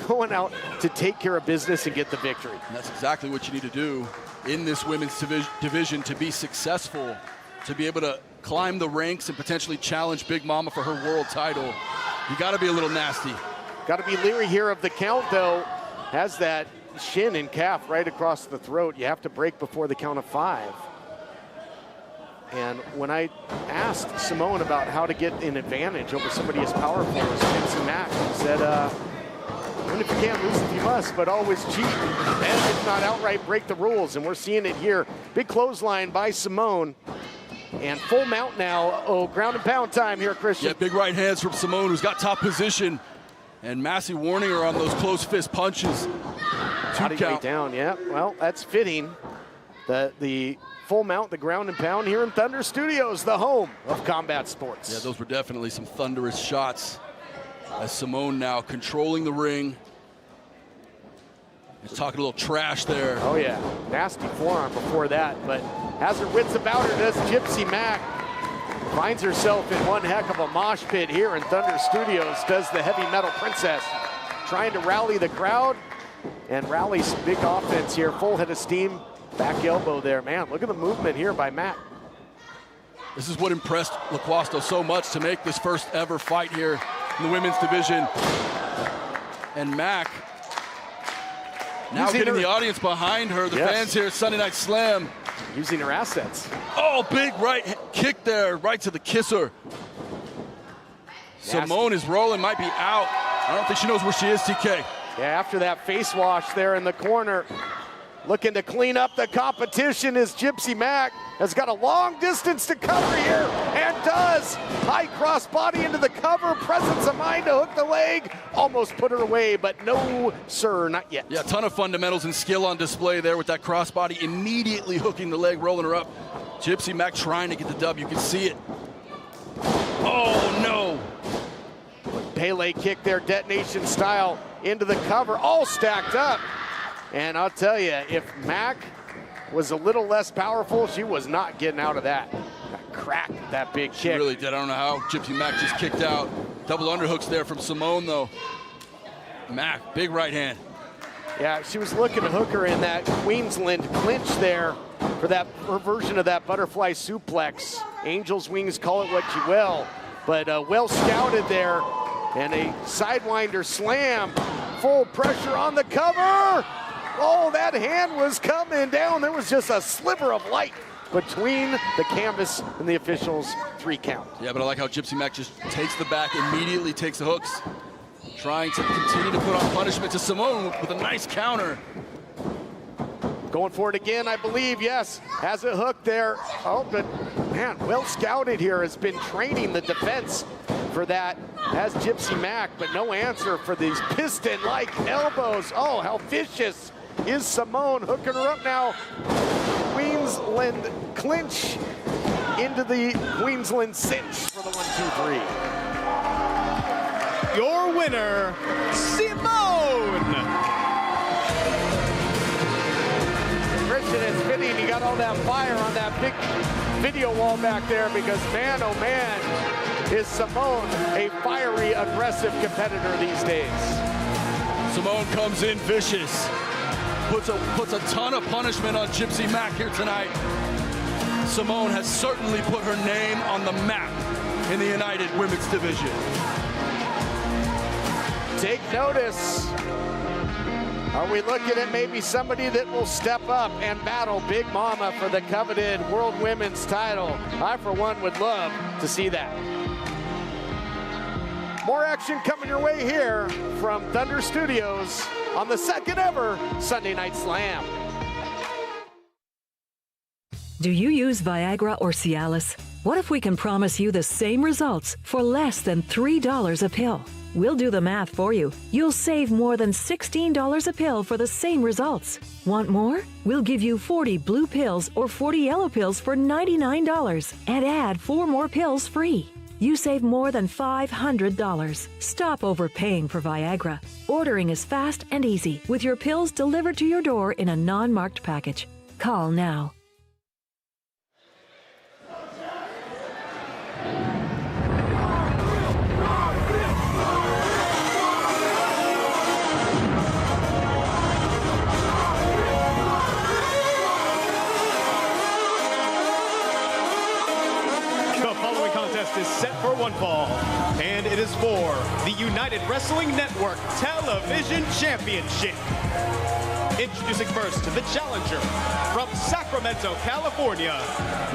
Speaker 1: going out to take care of business and get the victory.
Speaker 2: And that's exactly what you need to do in this women's division to be successful, to be able to climb the ranks and potentially challenge Big Mama for her world title. You got to be a little nasty.
Speaker 1: Got to be leery here of the count, though. Has that shin and calf right across the throat. You have to break before the count of 5. And when I asked Simone about how to get an advantage over somebody as powerful as Gypsy Mack, he said, even if you can't lose if you must, but always cheat and if not outright break the rules. And we're seeing it here. Big clothesline by Simone. And full mount now. Oh, ground and pound time here, Christian.
Speaker 2: Yeah, big right hands from Simone, who's got top position. And Massey warning her on those close fist punches.
Speaker 1: Body weight down, yeah. Well, that's fitting. The full mount, the ground and pound here in Thunder Studios, the home of combat sports.
Speaker 2: Yeah, those were definitely some thunderous shots. As Simone now controlling the ring. He's talking a little trash there.
Speaker 1: Oh yeah, nasty forearm before that, but has her wits about her, does Gypsy Mack. Finds herself in one heck of a mosh pit here in Thunder Studios, does the heavy metal princess. Trying to rally the crowd and rally some big offense here. Full head of steam, back elbow there. Man, look at the movement here by Mack.
Speaker 2: This is what impressed LaQuasto so much to make this first ever fight here in the women's division. And Mack now getting the audience behind her. The fans here at Sunday Night Slam.
Speaker 1: Using her assets.
Speaker 2: Oh, big right kick there, right to the kisser.
Speaker 1: Nasty.
Speaker 2: Simone is rolling, might be out. I don't think she knows where she is, TK.
Speaker 1: Yeah, after that face wash there in the corner. Looking to clean up the competition is Gypsy Mack. Has got a long distance to cover here, and does. High cross body into the cover, presence of mind to hook the leg. Almost put her away, but no, sir, not yet.
Speaker 2: Yeah, a ton of fundamentals and skill on display there with that crossbody, immediately hooking the leg, rolling her up. Gypsy Mack trying to get the dub, you can see it. Oh, no.
Speaker 1: Pele kick there, detonation style, into the cover, all stacked up. And I'll tell you, if Mack was a little less powerful, she was not getting out of that. Got cracked that big
Speaker 2: She
Speaker 1: kick.
Speaker 2: really did. I don't know how Gypsy Mack just kicked out. Double underhooks there from Simone, though. Mack, big right hand.
Speaker 1: Yeah, she was looking to hook her in that Queensland clinch there for that her version of that butterfly suplex. Angel's wings, call it what you will, but well scouted there. And a sidewinder slam. Full pressure on the cover. Oh, that hand was coming down. There was just a sliver of light between the canvas and the officials' 3 count.
Speaker 2: Yeah, but I like how Gypsy Mack just takes the back, immediately takes the hooks. Trying to continue to put on punishment to Simone with a nice counter.
Speaker 1: Going for it again, I believe, yes. Has a hook there. Oh, but man, well scouted here. Has been training the defense for that. Has Gypsy Mack, but no answer for these piston-like elbows. Oh, how vicious is Simone, hooking her up now. Queensland clinch into the Queensland cinch for the 1, 2, 3.
Speaker 3: Your winner, Simone.
Speaker 1: Christian, it's fitting you got all that fire on that big video wall back there, because man, oh man, is Simone a fiery, aggressive competitor these days.
Speaker 2: Simone comes in vicious. Puts a ton of punishment on Gypsy Mack here tonight. Simone has certainly put her name on the map in the United Women's Division.
Speaker 1: Take notice. Are we looking at maybe somebody that will step up and battle Big Mama for the coveted World Women's title? I, for one, would love to see that. More action coming your way here from Thunder Studios on the second ever Sunday Night Slam.
Speaker 4: Do you use Viagra or Cialis? What if we can promise you the same results for less than $3 a pill? We'll do the math for you. You'll save more than $16 a pill for the same results. Want more? We'll give you 40 blue pills or 40 yellow pills for $99 and add 4 more pills free. You save more than $500. Stop overpaying for Viagra. Ordering is fast and easy with your pills delivered to your door in a non-marked package. Call now.
Speaker 3: Is set for one fall, and it is for the United Wrestling Network Television Championship. Introducing first the challenger from Sacramento, California,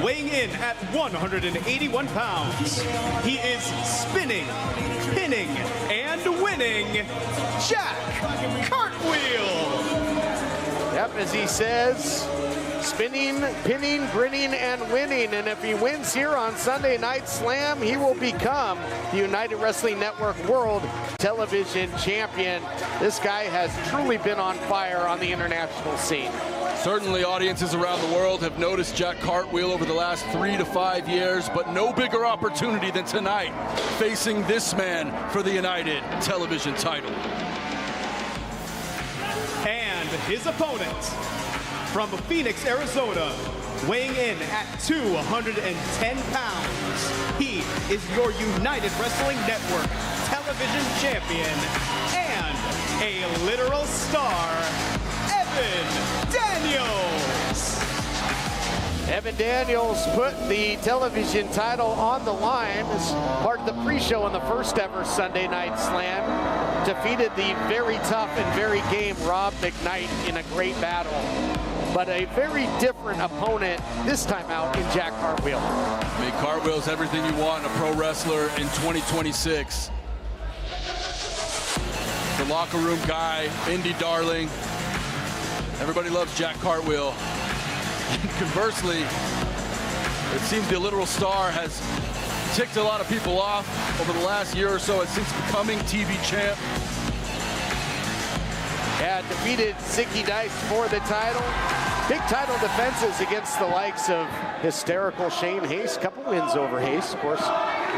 Speaker 3: weighing in at 181 pounds. He is spinning, pinning, and winning Jack Cartwheel.
Speaker 1: Yep, as he says, spinning, pinning, grinning, and winning. And if he wins here on Sunday Night Slam, he will become the United Wrestling Network World Television Champion. This guy has truly been on fire on the international scene.
Speaker 2: Certainly audiences around the world have noticed Jack Cartwheel over the last 3 to 5 years, but no bigger opportunity than tonight, facing this man for the United Television title.
Speaker 3: And his opponent, from Phoenix, Arizona, weighing in at 210 pounds, he is your United Wrestling Network Television Champion and a literal star, Evan Daniels.
Speaker 1: Evan Daniels put the television title on the line as part of the pre-show on the first ever Sunday Night Slam. Defeated the very tough and very game Rob McKnight in a great battle. But a very different opponent this time out in Jack Cartwheel.
Speaker 2: I mean, Cartwheel's everything you want in a pro wrestler in 2026. The locker room guy, indie darling. Everybody loves Jack Cartwheel. Conversely, it seems the literal star has ticked a lot of people off over the last year or so since becoming TV champ.
Speaker 1: Yeah, defeated Zicky Dice for the title. Big title defenses against the likes of hysterical Shane Hayes. Couple wins over Hayes, of course.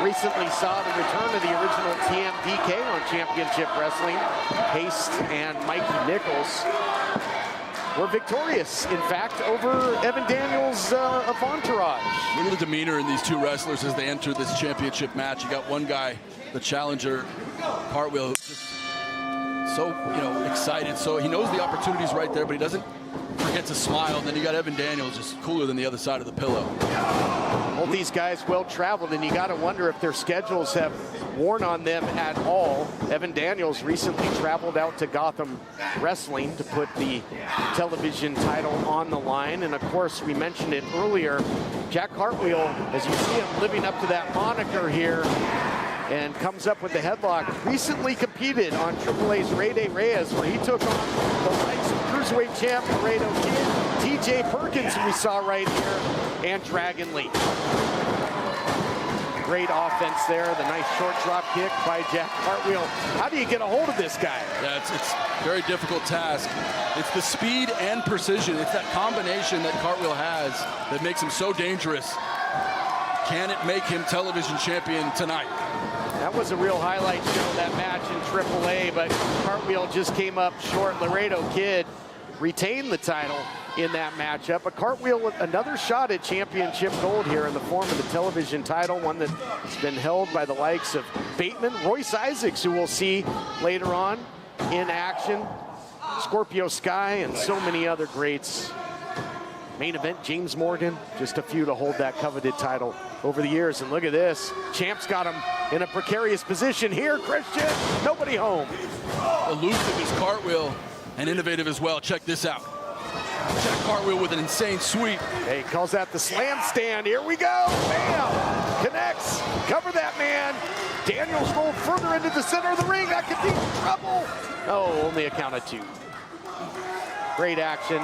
Speaker 1: Recently saw the return of the original TMDK on Championship Wrestling. Hayes and Mikey Nichols were victorious, in fact, over Evan Daniels' of Entourage.
Speaker 2: Little demeanor in these two wrestlers as they enter this championship match. You got one guy, the challenger, Cartwheel, just so, excited. So he knows the opportunity's right there, but he doesn't forget to smile. And then you got Evan Daniels, just cooler than the other side of the pillow.
Speaker 1: Both these guys well-traveled, and you got to wonder if their schedules have worn on them at all. Evan Daniels recently traveled out to Gotham Wrestling to put the television title on the line. And of course, we mentioned it earlier, Jack Cartwheel, as you see him living up to that moniker here, and comes up with the headlock. Recently competed on AAA's Ray Day Reyes, where he took on the likes of Cruiserweight champ Laredo Kid, TJ Perkins, who we saw right here, and Dragon Lee. Great offense there, the nice short drop kick by Jack Cartwheel. How do you get a hold of this guy?
Speaker 2: Yeah, it's a very difficult task. It's the speed and precision. It's that combination that Cartwheel has that makes him so dangerous. Can it make him television champion tonight?
Speaker 1: That was a real highlight show, that match in AAA, but Cartwheel just came up short. Laredo Kid retained the title in that matchup. But Cartwheel with another shot at championship gold here in the form of the television title, one that's been held by the likes of Bateman, Royce Isaacs, who we'll see later on in action, Scorpio Sky, and so many other greats. Main event, James Morgan, just a few to hold that coveted title over the years. And look at this, Champ's got him in a precarious position here. Christian, nobody home.
Speaker 2: Elusive as Cartwheel and innovative as well. Check this out. Jack cartwheel with an insane sweep.
Speaker 1: He calls that the slam stand. Here we go. Bam! Connects. Cover that man. Daniels rolled further into the center of the ring. That could be trouble. Oh, only a count of 2. Great action,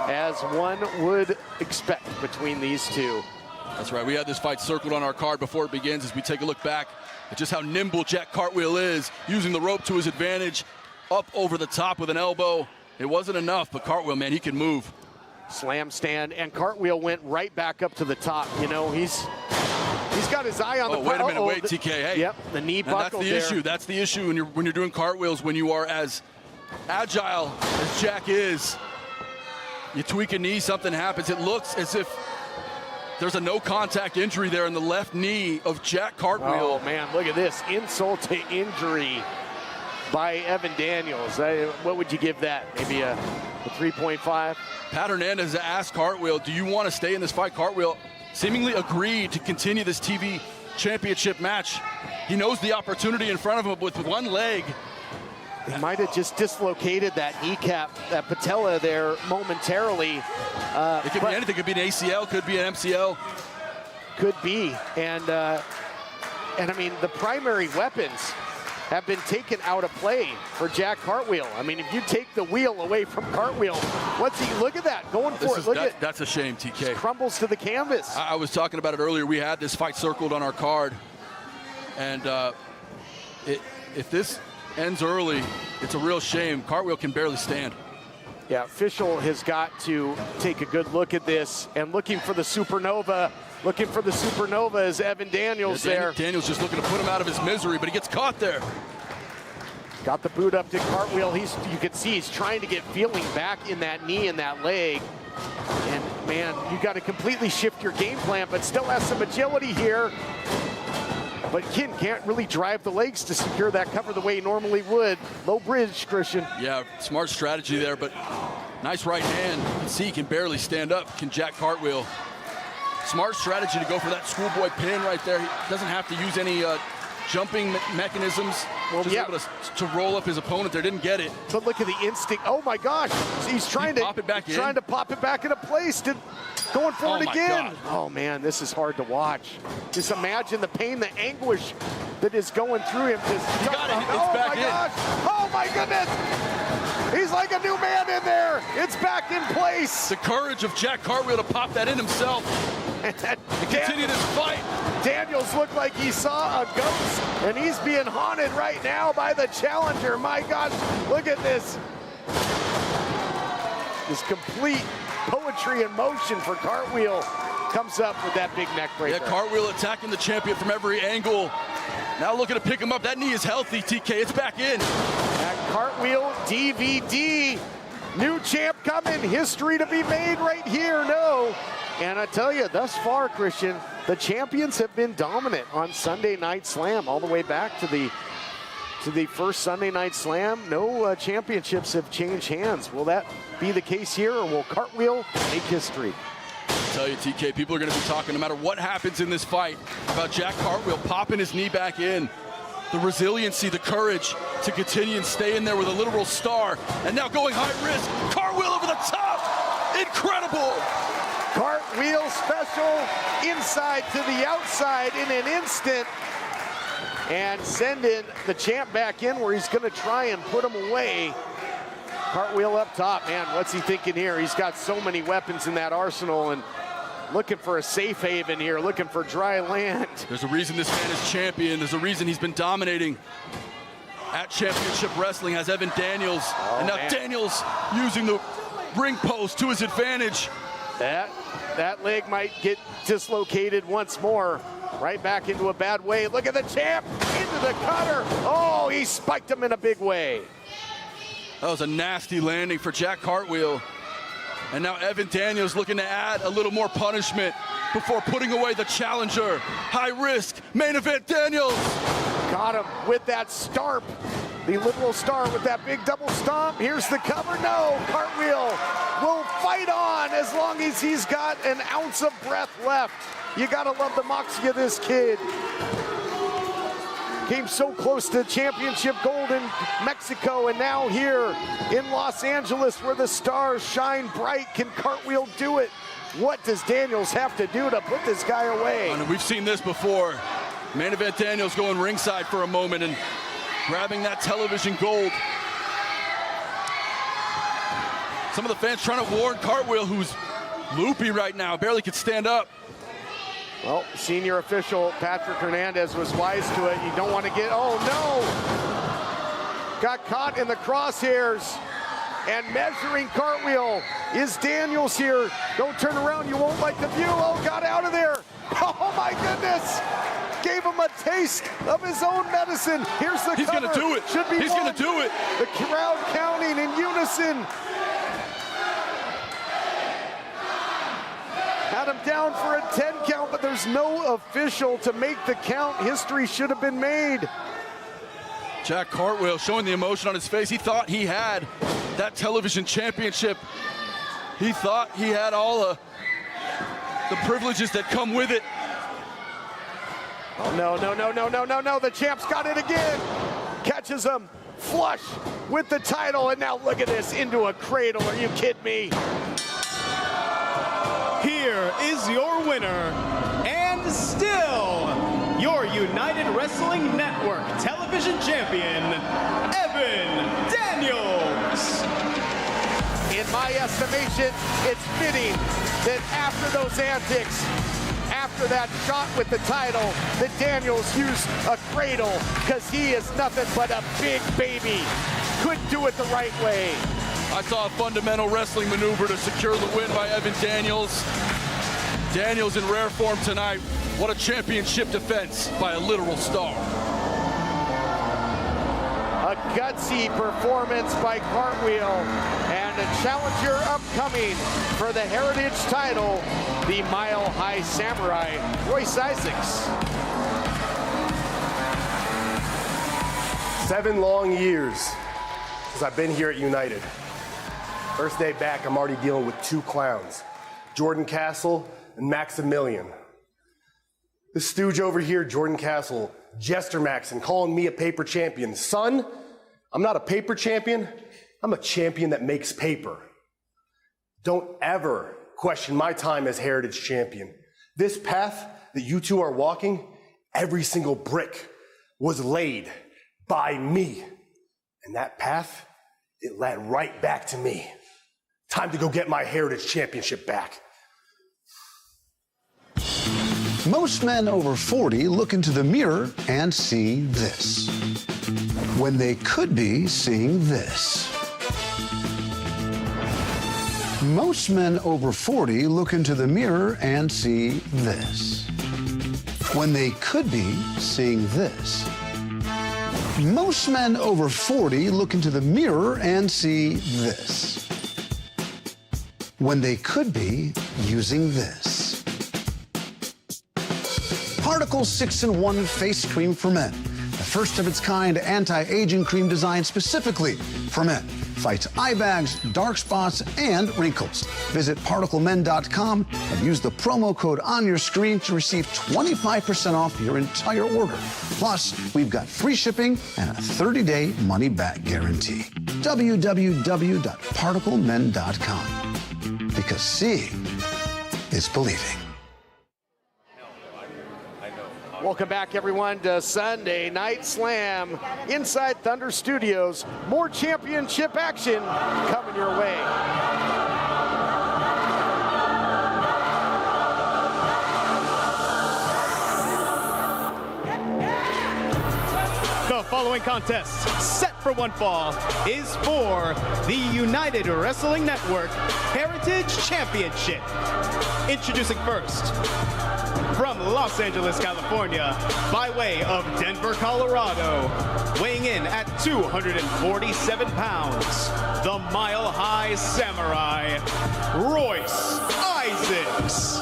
Speaker 1: as one would expect between these two.
Speaker 2: That's right. We had this fight circled on our card before it begins as we take a look back at just how nimble Jack Cartwheel is, using the rope to his advantage, up over the top with an elbow. It wasn't enough, but Cartwheel, man, he can move.
Speaker 1: Slam stand, and Cartwheel went right back up to the top. You know, he's got his eye on the.
Speaker 2: Wait a minute, wait, TK. Hey,
Speaker 1: yep, the knee buckled there.
Speaker 2: That's the issue. That's the issue when you're doing cartwheels. When you are as agile as Jack is, you tweak a knee, something happens. It looks as if there's a no contact injury there in the left knee of Jack Cartwheel.
Speaker 1: Oh man, look at this insult to injury by Evan Daniels. What would you give that? Maybe a 3.5?
Speaker 2: Pat Hernandez asked Cartwheel, do you want to stay in this fight? Cartwheel seemingly agreed to continue this TV championship match. He knows the opportunity in front of him with one leg.
Speaker 1: He might have just dislocated that kneecap, that patella there momentarily.
Speaker 2: It could be anything. It could be an ACL, could be an MCL.
Speaker 1: Could be. And I mean, the primary weapons have been taken out of play for Jack Cartwheel. I mean, if you take the wheel away from Cartwheel, what's he, look at that, going for it.
Speaker 2: That's a shame, TK.
Speaker 1: Crumbles to the canvas.
Speaker 2: I was talking about it earlier. We had this fight circled on our card. And if this ends early, it's a real shame. Cartwheel can barely stand.
Speaker 1: Yeah, official has got to take a good look at this, and looking for the supernova. Looking for the supernova is Evan Daniels there.
Speaker 2: Daniels just looking to put him out of his misery, but he gets caught there.
Speaker 1: Got the boot up to Cartwheel. You can see he's trying to get feeling back in that knee and that leg. And man, you got to completely shift your game plan, but still has some agility here. But can't really drive the legs to secure that cover the way he normally would. Low bridge, Christian.
Speaker 2: Yeah, smart strategy there, but nice right hand. You can see he can barely stand up. Can Jack Cartwheel. Smart strategy to go for that schoolboy pin right there. He doesn't have to use any jumping mechanisms. Well, just able to roll up his opponent there. Didn't get it.
Speaker 1: But look at the instinct. Oh my gosh, he's trying to pop it back in. Trying to pop it back into place. Going for it again. God. Oh man, this is hard to watch. Just imagine the pain, the anguish that is going through him.
Speaker 2: He got it. It's back in.
Speaker 1: Gosh. Oh my goodness. He's like a new man in there. It's back in place.
Speaker 2: The courage of Jack Cartwheel to pop that in himself. And continue this fight.
Speaker 1: Daniels looked like he saw a ghost, and he's being haunted right now by the challenger. My gosh, look at this. This complete poetry in motion for Cartwheel comes up with that big neck breaker.
Speaker 2: Yeah, Cartwheel attacking the champion from every angle. Now looking to pick him up. That knee is healthy, TK. It's back in.
Speaker 1: That Cartwheel DVD. New champ coming. History to be made right here. No. And I tell you, thus far, Christian, the champions have been dominant on Sunday Night Slam all the way back to the first Sunday Night Slam. No championships have changed hands. Will that be the case here, or will Cartwheel make history?
Speaker 2: I tell you, TK, people are going to be talking, no matter what happens in this fight, about Jack Cartwheel popping his knee back in. The resiliency, the courage to continue and stay in there with a literal star. And now going high risk. Cartwheel over the top. Incredible.
Speaker 1: Cartwheel special, inside to the outside in an instant, and sending the champ back in where he's going to try and put him away. Cartwheel up top, man, what's he thinking here? He's got so many weapons in that arsenal, and looking for a safe haven here, looking for dry land.
Speaker 2: There's a reason this man is champion. There's a reason he's been dominating at Championship Wrestling as Evan Daniels. And now Daniels using the ring post to his advantage.
Speaker 1: That leg might get dislocated once more. Right back into a bad way. Look at the champ into the cutter. Oh, he spiked him in a big way.
Speaker 2: That was a nasty landing for Jack Cartwheel. And now Evan Daniels looking to add a little more punishment before putting away the challenger. High risk, main event Daniels.
Speaker 1: Got him with that stomp. The literal star with that big double stomp. Here's the cover. No, Cartwheel will fight on as long as he's got an ounce of breath left. You gotta love the moxie of this kid. came so close to championship gold in Mexico, and now here in Los Angeles where the stars shine bright. Can Cartwheel do it? What does Daniels have to do to put this guy away?
Speaker 2: And we've seen this before. Main event Daniels going ringside for a moment and grabbing that television gold. Some of the fans trying to warn Cartwheel, who's loopy right now, barely could stand up.
Speaker 1: Well, senior official Patrick Hernandez was wise to it. You don't want to get, oh no! Got caught in the crosshairs. And measuring Cartwheel is Daniels here. Don't turn around, you won't like the view. Oh, got out of there. Oh my goodness. Gave him a taste of his own medicine. Here's the
Speaker 2: He's
Speaker 1: cover.
Speaker 2: Gonna do it.
Speaker 1: Should be
Speaker 2: He's
Speaker 1: one.
Speaker 2: gonna do it.
Speaker 1: The crowd counting in unison. Had him down for a 10 count, but there's no official to make the count. History should have been made.
Speaker 2: Jack Cartwheel showing the emotion on his face. He thought he had that television championship. He thought he had all the privileges that come with it.
Speaker 1: Oh, no, no, no, no, no, no, no. The champ's got it again. Catches him flush with the title. And now look at this, into a cradle. Are you kidding me?
Speaker 3: Here is your winner, and still your United Wrestling Network television champion, Evan Daniels.
Speaker 1: In my estimation, it's fitting that after those antics, after that shot with the title, that Daniels used a cradle, because he is nothing but a big baby. Couldn't do it the right way.
Speaker 2: I saw a fundamental wrestling maneuver to secure the win by Evan Daniels. Daniels in rare form tonight. What a championship defense by a literal star.
Speaker 1: A gutsy performance by Cartwheel, and a challenger upcoming for the Heritage title, the Mile High Samurai, Royce Isaacs.
Speaker 9: 7 long years since I've been here at United. First day back, I'm already dealing with 2 clowns, Jordan Castle and Maximilien. This stooge over here, Jordan Castle, Jester Max, and calling me a paper champion. Son, I'm not a paper champion. I'm a champion that makes paper. Don't ever question my time as Heritage champion. This path that you two are walking, every single brick was laid by me. And that path, it led right back to me. Time to go get my Heritage championship back.
Speaker 11: Most men over 40 look into the mirror and see this, when they could be seeing this. Most men over 40 look into the mirror and see this, when they could be seeing this. Most men over 40 look into the mirror and see this, when they could be using this. Particle 6-in-1 Face Cream for Men. The first of its kind anti-aging cream designed specifically for men. Fights eye bags, dark spots, and wrinkles. Visit ParticleMen.com and use the promo code on your screen to receive 25% off your entire order. Plus, we've got free shipping and a 30-day money-back guarantee. www.ParticleMen.com. Because seeing is believing.
Speaker 1: Welcome back, everyone, to Sunday Night Slam inside Thunder Studios. More championship action coming your way.
Speaker 3: The following contest, set for one fall, is for the United Wrestling Network Heritage Championship. Introducing first, from Los Angeles, California, by way of Denver, Colorado, weighing in at 247 pounds, the Mile High Samurai, Royce Isaacs.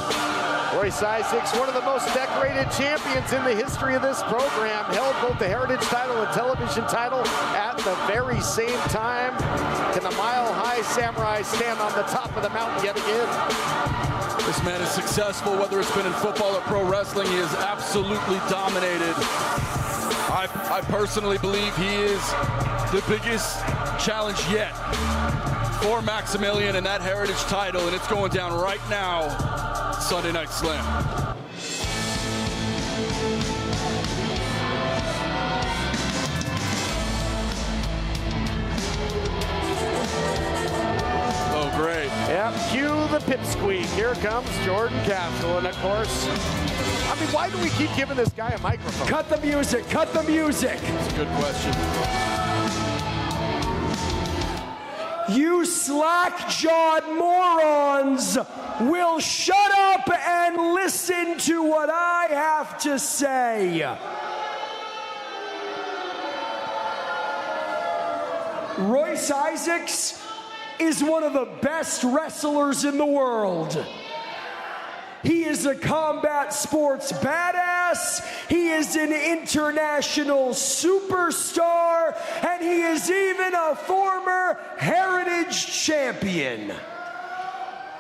Speaker 1: Royce Isaacs, one of the most decorated champions in the history of this program, held both the Heritage title and television title at the very same time. Can the Mile High Samurai stand on the top of the mountain yet again?
Speaker 2: This man is successful, whether it's been in football or pro wrestling. He has absolutely dominated I personally believe he is the biggest challenge yet for Maximilien and that Heritage title, and it's going down right now, Sunday Night Slam. Oh, great.
Speaker 1: Yep, cue the pipsqueak. Here comes Jordan Castle, and of course, I mean, why do we keep giving this guy a microphone?
Speaker 5: Cut the music, cut the music.
Speaker 2: That's a good question.
Speaker 5: You slack-jawed morons will shut up and listen to what I have to say. Royce Isaacs is one of the best wrestlers in the world. He is a combat sports badass, he is an international superstar, and he is even a former Heritage champion.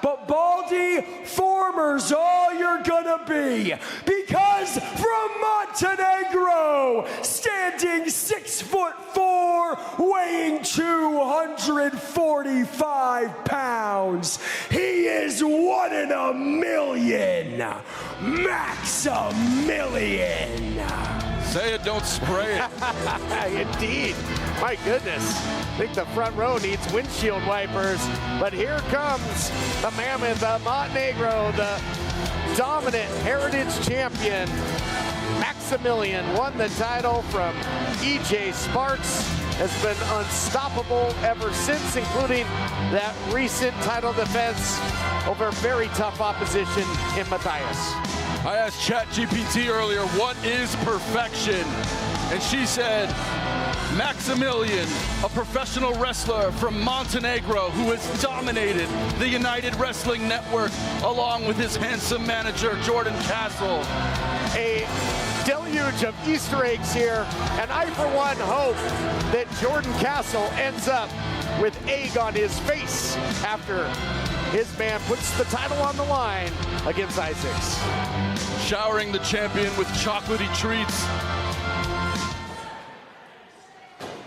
Speaker 5: But Baldy, former's all you're gonna be, because from Montenegro, standing 6'4", weighing 245 pounds, he is 1 in a million, Maximilien.
Speaker 2: Say it, don't spray it.
Speaker 1: Indeed. My goodness. I think the front row needs windshield wipers. But here comes the mammoth of Montenegro, the dominant Heritage champion. Maximilien won the title from E.J. Sparks. Has been unstoppable ever since, including that recent title defense over very tough opposition in Matthias.
Speaker 2: I asked ChatGPT earlier, what is perfection? And she said, Maximilien, a professional wrestler from Montenegro who has dominated the United Wrestling Network along with his handsome manager, Jordan Castle.
Speaker 1: A deluge of Easter eggs here, and I, for one, hope that Jordan Castle ends up with egg on his face after his man puts the title on the line against Isaacs.
Speaker 2: Showering the champion with chocolatey treats.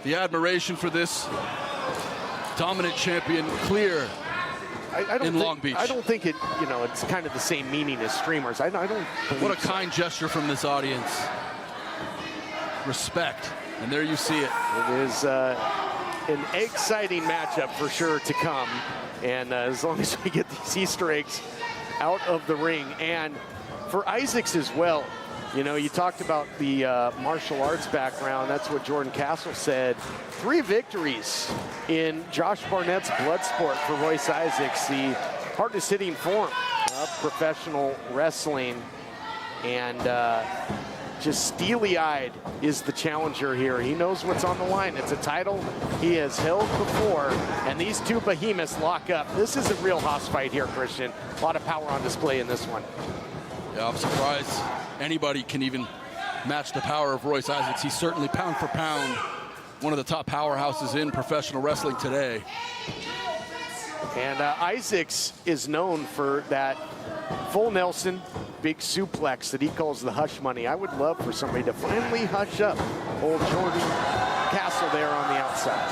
Speaker 2: The admiration for this dominant champion clear in Long Beach.
Speaker 1: I don't think it's kind of the same meaning as streamers. I don't
Speaker 2: What a kind gesture from this audience. Respect. And there you see it.
Speaker 1: It is an exciting matchup for sure to come. And as long as we get these Easter eggs out of the ring. And for Isaacs as well, you talked about the martial arts background. That's what Jordan Castle said. 3 victories in Josh Barnett's Bloodsport for Royce Isaacs, the hardest hitting form of professional wrestling. And just steely-eyed is the challenger here. He knows what's on the line. It's a title he has held before, and these two behemoths lock up. This is a real house fight here, Christian. A lot of power on display in this one.
Speaker 2: Yeah, I'm surprised anybody can even match the power of Royce Isaacs. He's certainly pound for pound one of the top powerhouses in professional wrestling today.
Speaker 1: And Isaacs is known for that full Nelson big suplex that he calls the hush money. I would love for somebody to finally hush up old Jordan Castle there on the outside.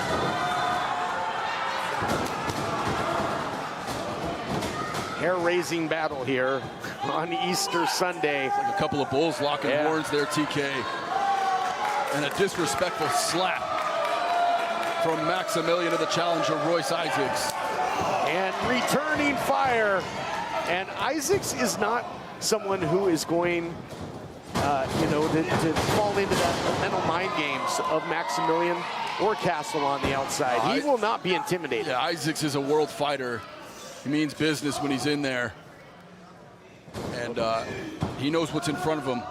Speaker 1: Hair-raising battle here on Easter Sunday.
Speaker 2: Like a couple of bulls locking horns there, TK. And a disrespectful slap from Maximilien to the challenger, Royce Isaacs.
Speaker 1: And returning fire. And Isaacs is not someone who is going, to fall into the mental mind games of Maximilien or Castle on the outside. He will not be intimidated.
Speaker 2: Yeah, Isaacs is a world fighter. He means business when he's in there. And he knows what's in front of him.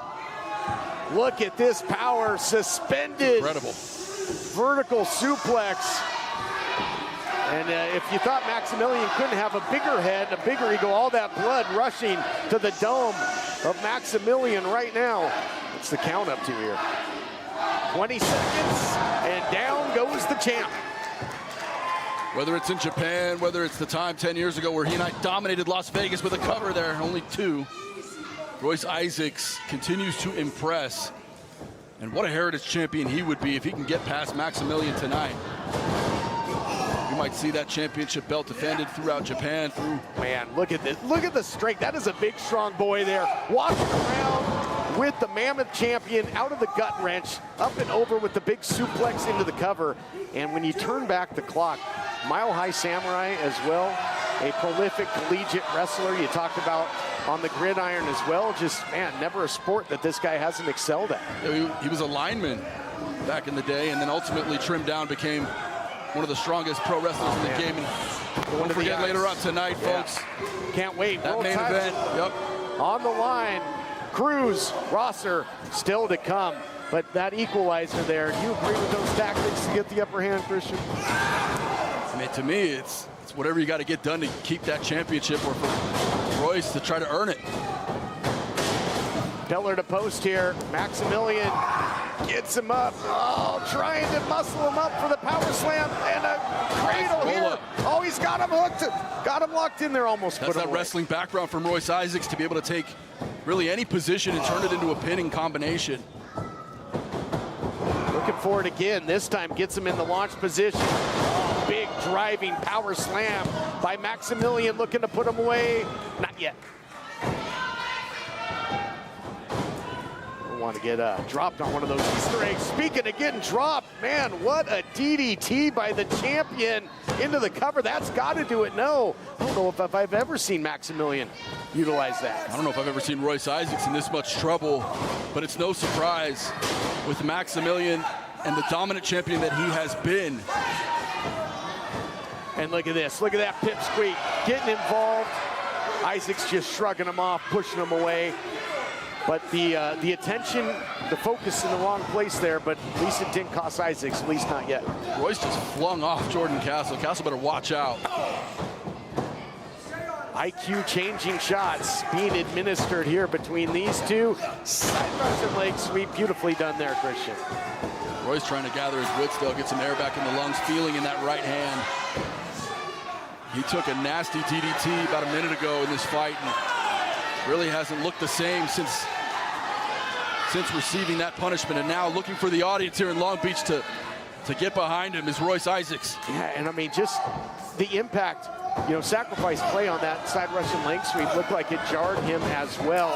Speaker 1: Look at this power, suspended.
Speaker 2: Incredible.
Speaker 1: Vertical suplex. And if you thought Maximilien couldn't have a bigger head, a bigger ego, all that blood rushing to the dome of Maximilien right now. What's the count up to here? 20 seconds, and down goes the champ.
Speaker 2: Whether it's in Japan, whether it's the time 10 years ago where he and I dominated Las Vegas with a cover there, only 2. Royce Isaacs continues to impress. And what a heritage champion he would be if he can get past Maximilien tonight. You might see that championship belt defended throughout Japan.
Speaker 1: Man, look at this. Look at the strength. That is a big, strong boy there. Walking around with the Mammoth champion out of the gut wrench, up and over with the big suplex into the cover. And when you turn back the clock, Mile High Samurai as well, a prolific collegiate wrestler you talked about on the gridiron as well. Just, man, never a sport that this guy hasn't excelled at.
Speaker 2: He was a lineman back in the day, and then ultimately trimmed down, became one of the strongest pro wrestlers in the game. And don't forget later on tonight, folks.
Speaker 1: Can't wait.
Speaker 2: That main event. Yep.
Speaker 1: On the line, Cruz, Rosser, still to come. But that equalizer there, do you agree with those tactics to get the upper hand, Christian?
Speaker 2: I mean, to me, it's whatever you got to get done to keep that championship, or for Royce to try to earn it.
Speaker 1: Pillar to post here. Maximilien gets him up. Oh, trying to muscle him up for the power slam and a cradle here. Oh, he's got him hooked. Got him locked in there almost.
Speaker 2: That's that wrestling background from Royce Isaacs to be able to take really any position and turn it into a pinning combination.
Speaker 1: Looking for it again. This time gets him in the launch position. Oh, big driving power slam by Maximilien, looking to put him away. Not yet. Want to get dropped on one of those Easter eggs. Speaking of getting dropped, man, what a DDT by the champion into the cover. That's got to do it. No, I don't know if I've ever seen Maximilien utilize that.
Speaker 2: I don't know if I've ever seen Royce Isaacs in this much trouble, but it's no surprise with Maximilien and the dominant champion that he has been.
Speaker 1: And look at this. Look at that pipsqueak getting involved. Isaacs just shrugging him off, pushing him away. But the attention, the focus in the wrong place there, but at least it didn't cost Isaacs, at least not yet.
Speaker 2: Royce just flung off Jordan Castle. Castle better watch out.
Speaker 1: IQ changing shots being administered here between these two. Side Russian leg sweep, beautifully done there, Christian.
Speaker 2: Royce trying to gather his wits though, get some air back in the lungs, feeling in that right hand. He took a nasty DDT about a minute ago in this fight, and really hasn't looked the same since receiving that punishment, and now looking for the audience here in Long Beach to get behind him is Royce Isaacs.
Speaker 1: Yeah, and I mean, just the impact, you know, sacrifice play on that side Russian leg sweep looked like it jarred him as well,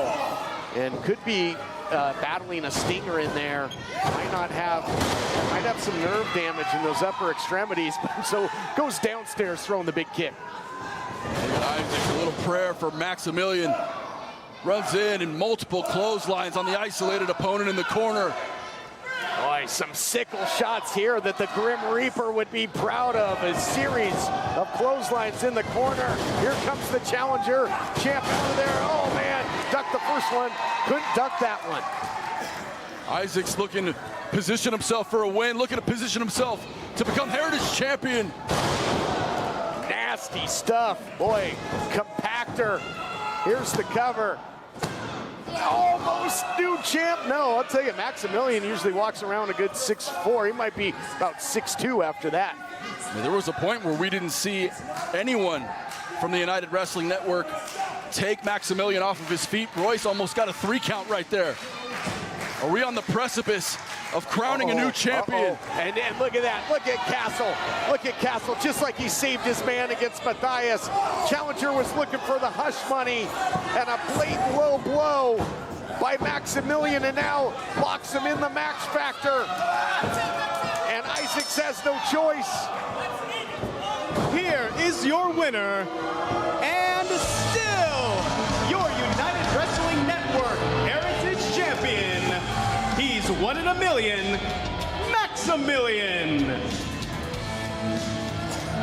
Speaker 1: and could be battling a stinger in there. Might have some nerve damage in those upper extremities, so goes downstairs throwing the big kick.
Speaker 2: And Isaacs, a little prayer for Maximilien. Runs in and multiple clotheslines on the isolated opponent in the corner.
Speaker 1: Boy, some sickle shots here that the Grim Reaper would be proud of. A series of clotheslines in the corner. Here comes the challenger. Champ over there. Oh, man. Ducked the first one. Couldn't duck that one.
Speaker 2: Isaacs looking to position himself for a win. Looking to position himself to become Heritage Champion.
Speaker 1: Nasty stuff. Boy, compactor. Here's the cover. Almost new champ. No, I'll tell you, Maximilien usually walks around a good 6'4". He might be about 6'2" after that.
Speaker 2: There was a point where we didn't see anyone from the United Wrestling Network take Maximilien off of his feet. Royce almost got a 3 count right there. Are we on the precipice of crowning a new champion?
Speaker 1: And look at that. Look at Castle. Look at Castle, just like he saved his man against Matthias. Challenger was looking for the hush money, and a blatant low blow by Maximilien, and now locks him in the max factor. And Isaacs has no choice.
Speaker 3: Here is your winner, and still your United Wrestling Network Heritage Champion. He's 1 in a million, Maximilien.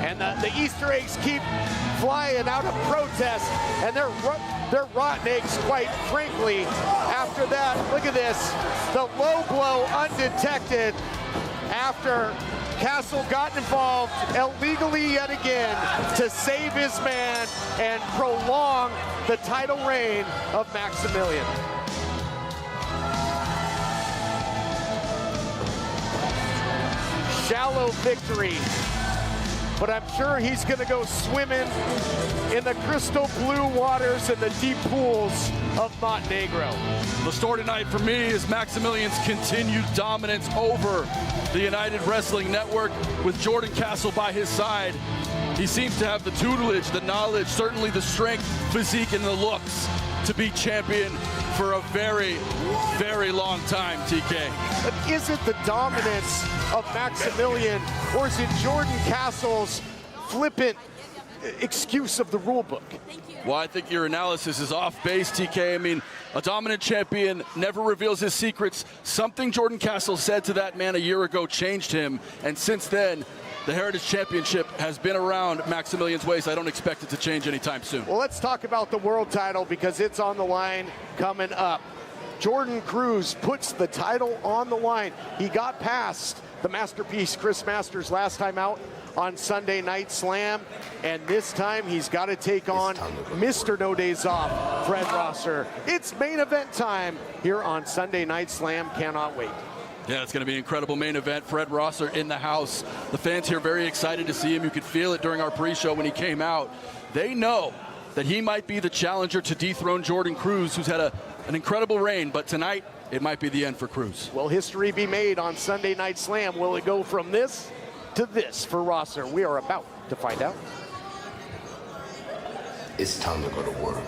Speaker 1: And the Easter eggs keep flying out of protest, and they're rotten eggs, quite frankly. After that, look at this, the low blow undetected after Castle got involved illegally yet again to save his man and prolong the title reign of Maximilien. Shallow victory but I'm sure he's going to go swimming in the crystal blue waters and the deep pools of Montenegro.
Speaker 2: The story tonight for me is Maximilien's continued dominance over the United Wrestling Network with Jordan Castle by his side. He seems to have the tutelage, the knowledge, certainly the strength, physique, and the looks to be champion for a very, very long time, TK.
Speaker 1: But is it the dominance of Maximilien, or is it Jordan Castle's flippant excuse of the rule book?
Speaker 2: Well, I think your analysis is off base, TK. I mean, a dominant champion never reveals his secrets. Something Jordan Castle said to that man a year ago changed him, and since then, the Heritage Championship has been around Maximilien's waist. I don't expect it to change anytime soon.
Speaker 1: Well, let's talk about the world title because it's on the line coming up. Jordan Cruz puts the title on the line. He got past the masterpiece Chris Masters last time out on Sunday Night Slam, and this time he's got to take on Mr. No Days Off, Fred Rosser. It's main event time here on Sunday Night Slam. Cannot wait.
Speaker 2: Yeah, it's going to be an incredible main event. Fred Rosser in the house. The fans here very excited to see him. You could feel it during our pre-show when he came out. They know that he might be the challenger to dethrone Jordan Cruz, who's had an incredible reign, but tonight it might be the end for Cruz.
Speaker 1: Will history be made on Sunday Night Slam? Will it go from this to this for Rosser? We are about to find out.
Speaker 12: It's time to go to work.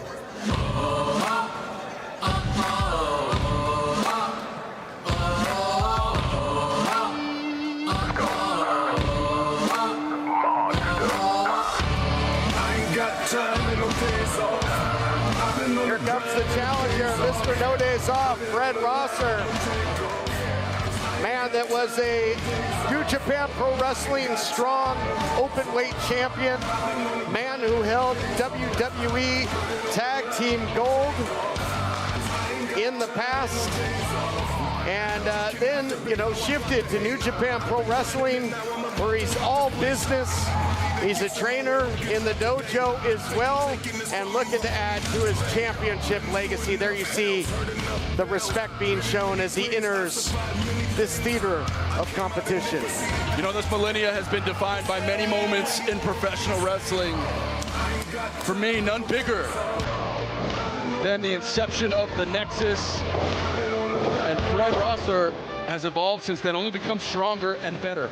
Speaker 1: Here comes the challenger, Mr. No Days Off, Fred Rosser. Man that was a New Japan Pro Wrestling strong open weight champion. Man who held WWE Tag Team Gold in the past. And then, shifted to New Japan Pro Wrestling, where he's all business. He's a trainer in the dojo as well, and looking to add to his championship legacy. There you see the respect being shown as he enters this theater of competition.
Speaker 2: This millennia has been defined by many moments in professional wrestling. For me, none bigger than the inception of the Nexus. And Fred Rosser has evolved since then, only become stronger and better.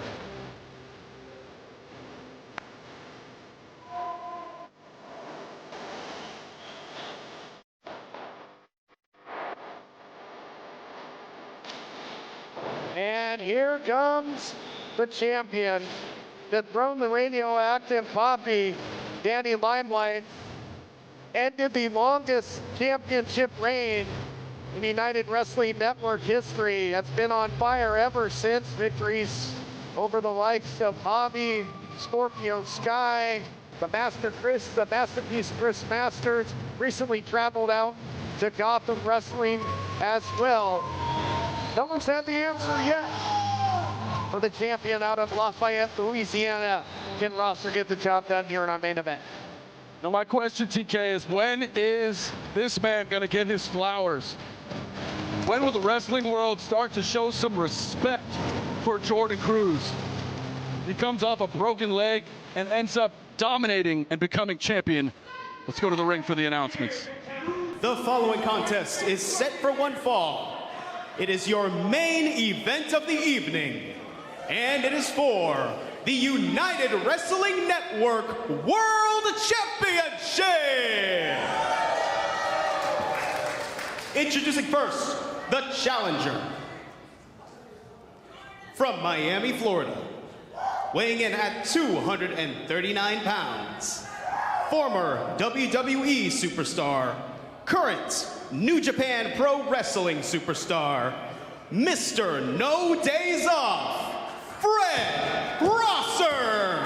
Speaker 1: And here comes the champion that thrown the radioactive poppy, Danny Limelight, ended the longest championship reign in United Wrestling Network history. That's been on fire ever since. Victories over the likes of Javi, Scorpio Sky, the masterpiece Chris Masters, recently traveled out to Gotham Wrestling as well. No one's had the answer yet for the champion out of Lafayette, Louisiana. Can Rosser get the job done here in our main event?
Speaker 2: Now my question, TK, is when is this man going to get his flowers? When will the wrestling world start to show some respect for Jordan Cruz? He comes off a broken leg and ends up dominating and becoming champion. Let's go to the ring for the announcements.
Speaker 3: The following contest is set for one fall. It is your main event of the evening, and it is for the United Wrestling Network World Championship. Introducing first, the challenger. From Miami, Florida, weighing in at 239 pounds, former WWE superstar, current New Japan Pro Wrestling superstar, Mr. No Days Off, Fred Rosser.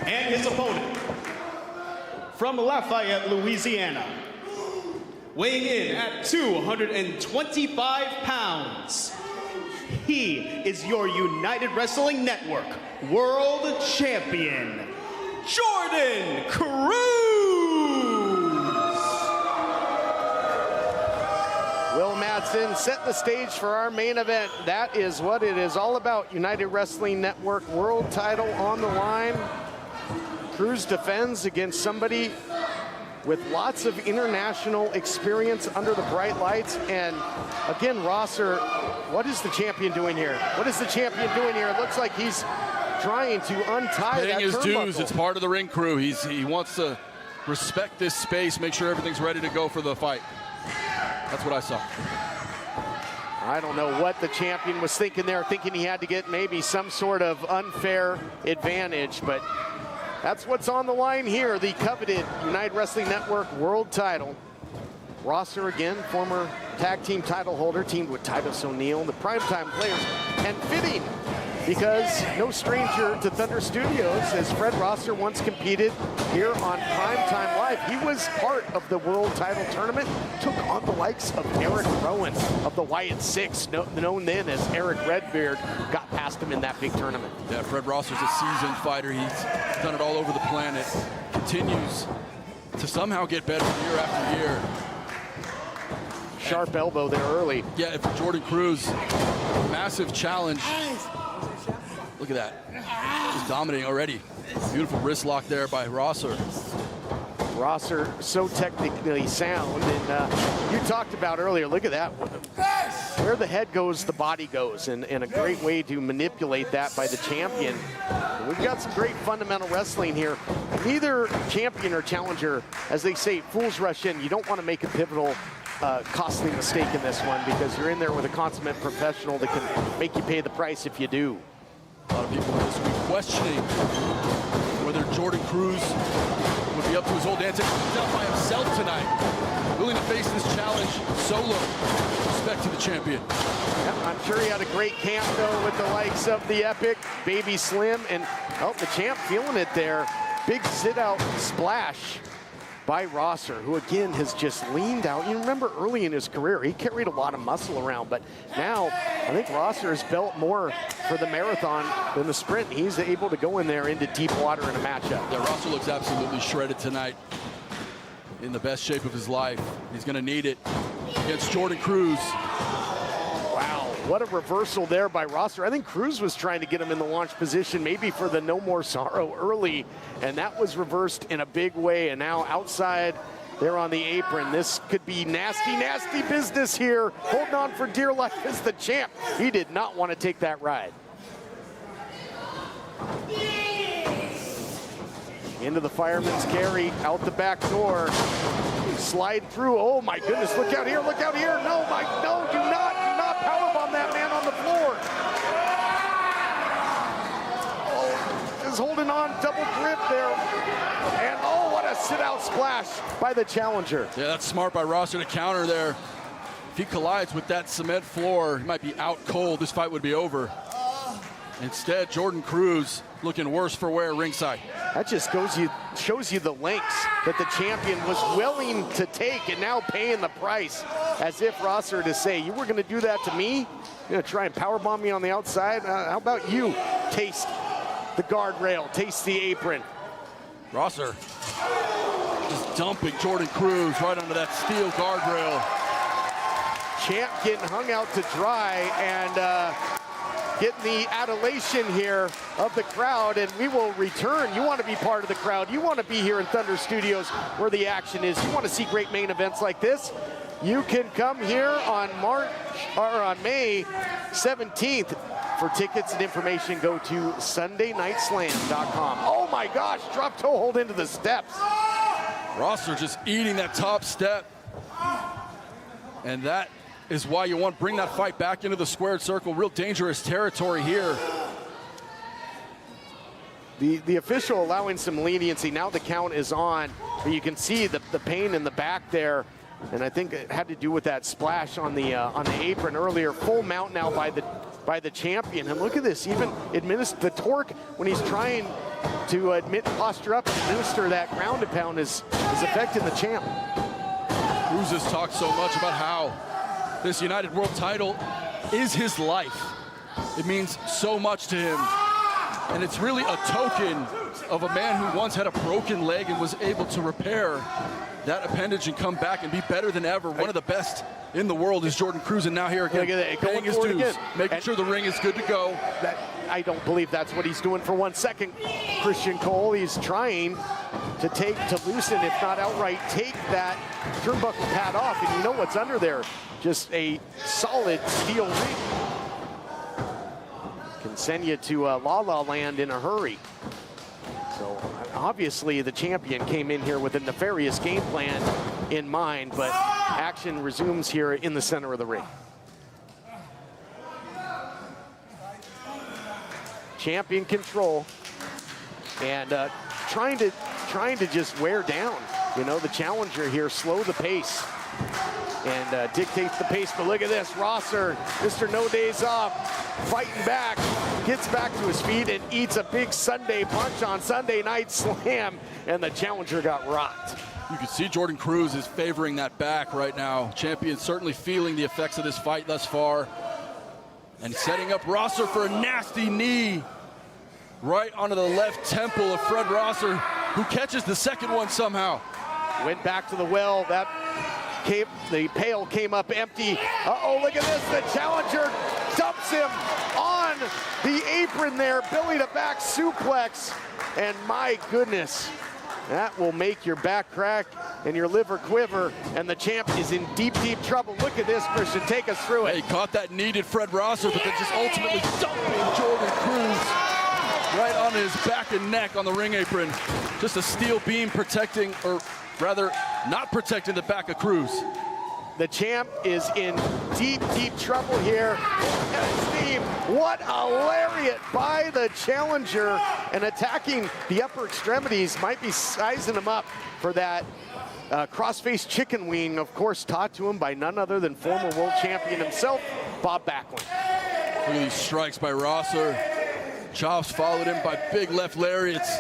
Speaker 3: And his opponent, from Lafayette, Louisiana, weighing in at 225 pounds, he is your United Wrestling Network World Champion, Jordan Cruz.
Speaker 1: Will Matt and set the stage for our main event. That is what it is all about. United Wrestling Network world title on the line. Cruz defends against somebody with lots of international experience under the bright lights. And again, Rosser, what is the champion doing here? What is the champion doing here? It looks like he's trying to untie that
Speaker 2: his
Speaker 1: turnbuckle.
Speaker 2: dues. It's part of the ring crew. He wants to respect this space, make sure everything's ready to go for the fight. That's what I saw.
Speaker 1: I don't know what the champion was thinking there, thinking he had to get maybe some sort of unfair advantage, but that's what's on the line here. The coveted United Wrestling Network world title. Rosser again, former tag team title holder, teamed with Titus O'Neil, the primetime players, and fitting because no stranger to Thunder Studios, as Fred Rosser once competed here on Primetime Live. He was part of the world title tournament, took on the likes of Eric Rowan of the Wyatt Six, known then as Eric Redbeard, got past him in that big tournament.
Speaker 2: Yeah, Fred Rosser's a seasoned fighter. He's done it all over the planet, continues to somehow get better year after year.
Speaker 1: Sharp elbow there early.
Speaker 2: Yeah, for Jordan Cruz, massive challenge. Look at that. He's dominating already. Beautiful wrist lock there by Rosser.
Speaker 1: Rosser so technically sound, and you talked about earlier, look at that. Where the head goes, the body goes, and a great way to manipulate that by the champion. And we've got some great fundamental wrestling here. Neither champion or challenger, as they say, fools rush in. You don't want to make a pivotal costly mistake in this one because you're in there with a consummate professional that can make you pay the price if you do.
Speaker 2: A lot of people this week questioning whether Jordan Cruz would be up to his old antics. He's out by himself tonight, willing to face this challenge solo. Respect to the champion.
Speaker 1: Yep, I'm sure he had a great camp though with the likes of the Epic, Baby Slim, and the champ feeling it there. Big sit-out splash by Rosser, who again has just leaned out. You remember early in his career, he carried a lot of muscle around, but now I think Rosser has built more for the marathon than the sprint. He's able to go in there into deep water in a matchup.
Speaker 2: Yeah, Rosser looks absolutely shredded tonight. In the best shape of his life. He's gonna need it against Jordan Cruz.
Speaker 1: Wow, what a reversal there by Rosser. I think Cruz was trying to get him in the launch position, maybe for the No More Sorrow early, and that was reversed in a big way. And now outside there on the apron, this could be nasty, nasty business here. Holding on for dear life as the champ. He did not want to take that ride. Into the fireman's carry, out the back door. Slide through. Oh my goodness, look out here, look out here. No, do not powerbomb that man on the floor. Oh, is holding on, double grip there. And oh, what a sit-out splash by the challenger.
Speaker 2: Yeah, that's smart by Rosser to counter there. If he collides with that cement floor, he might be out cold. This fight would be over. Instead, Jordan Cruz looking worse for wear ringside.
Speaker 1: That just shows you the lengths that the champion was willing to take and now paying the price. As if Rosser to say, you were gonna do that to me? You're gonna try and powerbomb me on the outside? How about you taste the guardrail, taste the apron?
Speaker 2: Rosser just dumping Jordan Cruz right under that steel guardrail.
Speaker 1: Champ getting hung out to dry and getting the adulation here of the crowd, and we will return. You want to be part of the crowd. You want to be here in Thunder Studios where the action is. You want to see great main events like this. You can come here on May 17th. For tickets and information, go to SundayNightSlam.com. Oh my gosh, drop toe hold into the steps.
Speaker 2: Rosser just eating that top step. And that is why you want to bring that fight back into the squared circle. Real dangerous territory here.
Speaker 1: The official allowing some leniency. Now the count is on, but you can see the pain in the back there. And I think it had to do with that splash on the apron earlier. Full mount now by the champion. And look at this, even administer the torque when he's trying to posture up and administer that ground and pound is affecting the champ.
Speaker 2: Cruz has talked so much about how this United World title is his life. It means so much to him. And it's really a token of a man who once had a broken leg and was able to repair that appendage and come back and be better than ever. One of the best in the world is Jordan Cruz, and now here again, paying his dues, making sure the ring is good to go.
Speaker 1: I don't believe that's what he's doing for 1 second, Christian Cole. He's trying to loosen, if not outright take that turnbuckle pad off, and you know what's under there. Just a solid steel ring. Can send you to La La Land in a hurry. So obviously the champion came in here with a nefarious game plan in mind, but action resumes here in the center of the ring. Champion control, and trying to just wear down, you know, the challenger here, slow the pace, and dictates the pace. But look at this, Rosser, Mr. No Days Off, fighting back, gets back to his feet and eats a big Sunday punch on Sunday Night Slam, and the challenger got rocked.
Speaker 2: You can see Jordan Cruz is favoring that back right now. Champion certainly feeling the effects of this fight thus far. And setting up Rosser for a nasty knee right onto the left temple of Fred Rosser, who catches the second one somehow.
Speaker 1: Went back to the well. The pail came up empty. Uh-oh, look at this. The challenger dumps him on the apron there. Belly to back suplex. And my goodness, that will make your back crack and your liver quiver, and the champ is in deep, deep trouble. Look at this, Christian. Take us through it.
Speaker 2: He caught that needed Fred Rosser, but then just ultimately dumping Jordan Cruz right on his back and neck on the ring apron. Just a steel beam protecting, or rather, not protecting the back of Cruz.
Speaker 1: The champ is in deep, deep trouble here. Steve, what a lariat by the challenger, and attacking the upper extremities. Might be sizing him up for that cross-face chicken wing, of course, taught to him by none other than former world champion himself, Bob Backlund.
Speaker 2: Look at these strikes by Rosser. Chops followed him by big left lariats.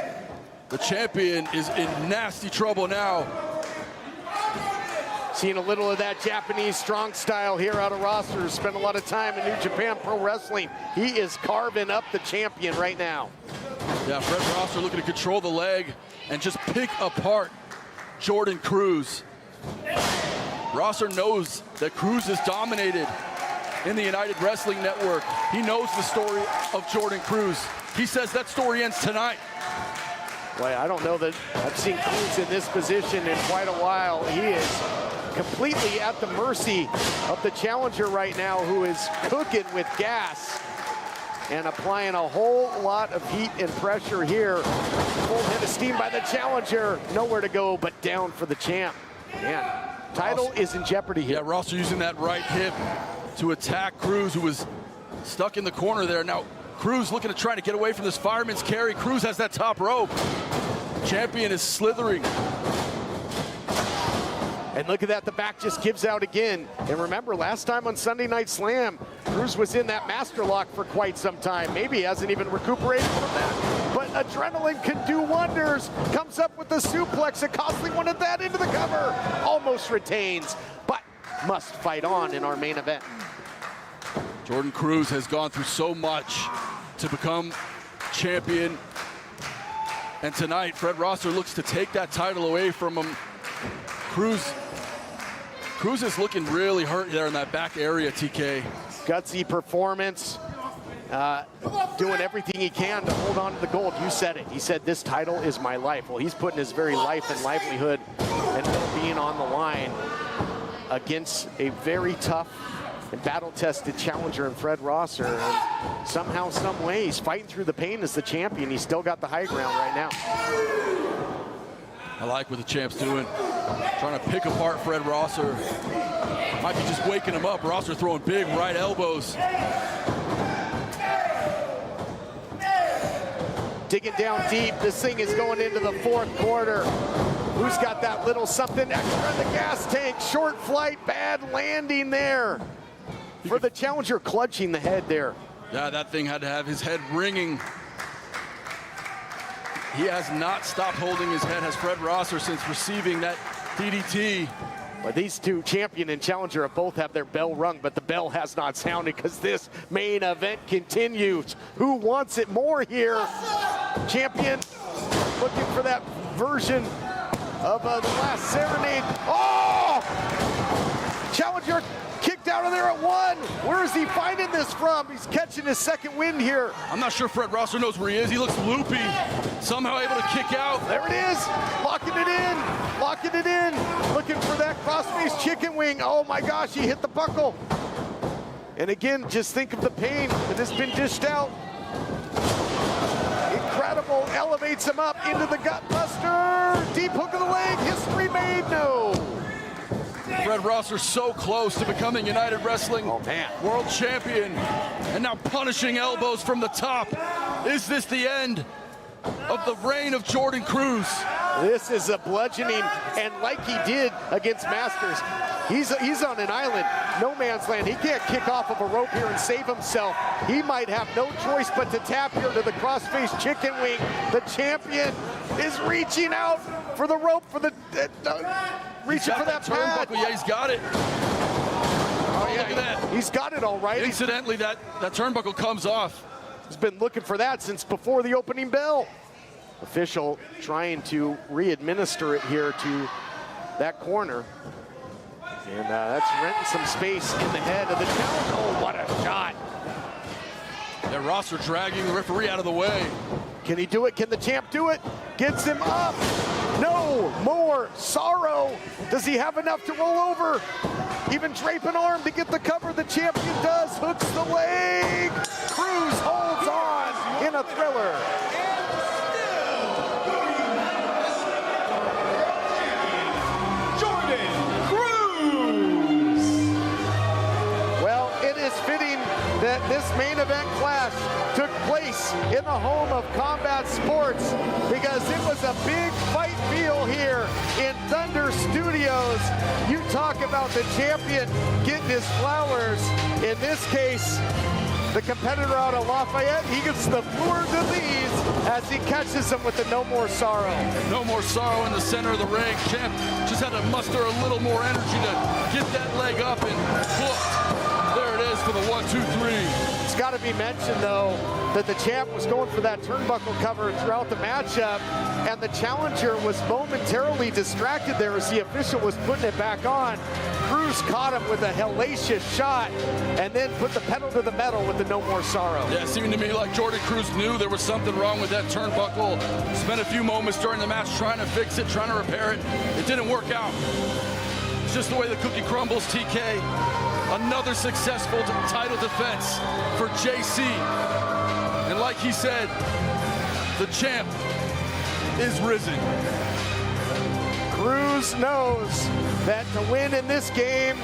Speaker 2: The champion is in nasty trouble now.
Speaker 1: Seeing a little of that Japanese strong style here out of Rosser. Spent a lot of time in New Japan Pro Wrestling. He is carving up the champion right now.
Speaker 2: Yeah, Fred Rosser looking to control the leg and just pick apart Jordan Cruz. Rosser knows that Cruz is dominated in the United Wrestling Network. He knows the story of Jordan Cruz. He says that story ends tonight.
Speaker 1: Well, I don't know that I've seen Cruz in this position in quite a while. He is completely at the mercy of the challenger right now, who is cooking with gas and applying a whole lot of heat and pressure here. Full head of steam by the challenger. Nowhere to go but down for the champ. Man, title is in jeopardy here.
Speaker 2: Yeah, Rosser using that right hip to attack Cruz, who was stuck in the corner there. Now, Cruz looking to try to get away from this fireman's carry. Cruz has that top rope. Champion is slithering.
Speaker 1: And look at that, the back just gives out again. And remember, last time on Sunday Night Slam, Cruz was in that master lock for quite some time. Maybe he hasn't even recuperated from that. But adrenaline can do wonders. Comes up with the suplex, a costly one at that, into the cover. Almost retains, but must fight on in our main event.
Speaker 2: Jordan Cruz has gone through so much to become champion. And tonight, Fred Rosser looks to take that title away from him. Cruz is looking really hurt there in that back area, TK.
Speaker 1: Gutsy performance, doing everything he can to hold on to the gold. You said it. He said, this title is my life. Well, he's putting his very life and livelihood and well-being on the line against a very tough and battle-tested challenger in Fred Rosser. And somehow, some way, he's fighting through the pain as the champion. He's still got the high ground right now.
Speaker 2: I like what the champ's doing. Trying to pick apart Fred Rosser. Might be just waking him up. Rosser throwing big right elbows.
Speaker 1: Digging down deep. This thing is going into the fourth quarter. Who's got that little something extra in the gas tank? Short flight, bad landing there. For the challenger, clutching the head there.
Speaker 2: Yeah, that thing had to have his head ringing. He has not stopped holding his head, has Fred Rosser, since receiving that DDT.
Speaker 1: But these two, champion and challenger, both have their bell rung, but the bell has not sounded because this main event continues. Who wants it more here? Champion looking for that version of the last serenade. Oh! Challenger kicked out of there at 1. Where is he finding this from? He's catching his second wind here.
Speaker 2: I'm not sure Fred Rosser knows where he is. He looks loopy. Somehow able to kick out.
Speaker 1: There it is. Locking it in. Locking it in. Looking for that crossface chicken wing. Oh my gosh, he hit the buckle. And again, just think of the pain that has been dished out. Incredible. Elevates him up into the gut buster. Deep hook of the leg. History made. No.
Speaker 2: Fred Rosser so close to becoming United Wrestling World Champion, and now punishing elbows from the top. Is this the end of the reign of Jordan Cruz?
Speaker 1: This is a bludgeoning, and like he did against Masters, he's on an island, no man's land. He can't kick off of a rope here and save himself. He might have no choice but to tap here to the crossface chicken wing. The champion is reaching out for the rope, for the reaching for that pad.
Speaker 2: Yeah, he's got it.
Speaker 1: Oh, yeah, look at that. He's got it all right.
Speaker 2: Incidentally, that turnbuckle comes off.
Speaker 1: He's been looking for that since before the opening bell. Official trying to re-administer it here to that corner. And that's renting some space in the head of the challenger. Oh, what a shot.
Speaker 2: Yeah, Rosser dragging the referee out of the way.
Speaker 1: Can he do it? Can the champ do it? Gets him up. No more sorrow. Does he have enough to roll over? Even drape an arm to get the cover. The champion does. Hooks the leg. Cruz holds on in a thriller.
Speaker 3: Jordan Cruz.
Speaker 1: Well, it is fitting that this main event clash took place in the home of combat sports because it was a big fight feel here in Thunder Studios. You talk about the champion getting his flowers. In this case, the competitor out of Lafayette, he gets the fleur de lis as he catches him with the No More Sorrow.
Speaker 2: No More Sorrow in the center of the ring. Champ just had to muster a little more energy to get that leg up and hooked. There it is for the 1, 2, 3.
Speaker 1: It's got to be mentioned, though, that the champ was going for that turnbuckle cover throughout the matchup, and the challenger was momentarily distracted there as the official was putting it back on. Cruz caught him with a hellacious shot, and then put the pedal to the metal with the No More Sorrow.
Speaker 2: Yeah, it seemed to me like Jordan Cruz knew there was something wrong with that turnbuckle. Spent a few moments during the match trying to fix it, trying to repair it. It didn't work out. It's just the way the cookie crumbles, TK. Another successful title defense for JC. And like he said, the champ is risen.
Speaker 1: Cruz knows that to win in this game,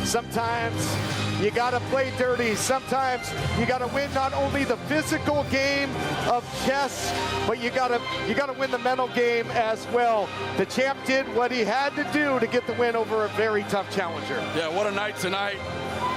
Speaker 1: sometimes you gotta play dirty. Sometimes you gotta win not only the physical game of chess, but you gotta win the mental game as well. The champ did what he had to do to get the win over a very tough challenger.
Speaker 2: Yeah, what a night tonight.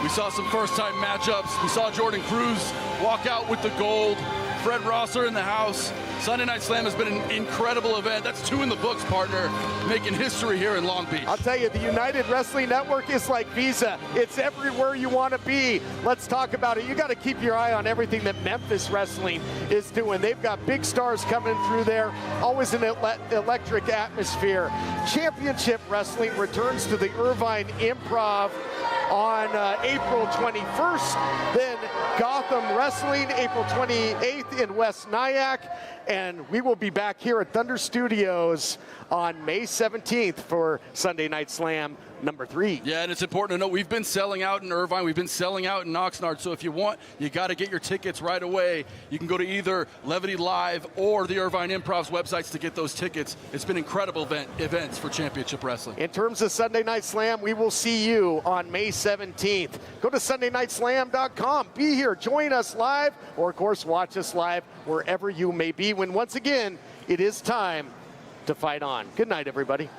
Speaker 2: We saw some first-time matchups. We saw Jordan Cruz walk out with the gold. Fred Rosser in the house. Sunday Night Slam has been an incredible event. That's 2 in the books, partner, making history here in Long Beach.
Speaker 1: I'll tell you, the United Wrestling Network is like Visa. It's everywhere you want to be. Let's talk about it. You got to keep your eye on everything that Memphis Wrestling is doing. They've got big stars coming through there, always an electric atmosphere. Championship Wrestling returns to the Irvine Improv on April 21st. Then Gotham Wrestling, April 28th in West Nyack. And we will be back here at Thunder Studios on May 17th for Sunday Night Slam number 3.
Speaker 2: Yeah, and it's important to know we've been selling out in Irvine. We've been selling out in Oxnard. So if you want, you got to get your tickets right away. You can go to either Levity Live or the Irvine Improv's websites to get those tickets. It's been incredible events for Championship Wrestling.
Speaker 1: In terms of Sunday Night Slam, we will see you on May 17th. Go to SundayNightSlam.com. Be here. Join us live, or of course, watch us live wherever you may be when once again, it is time to fight on. Good night, everybody.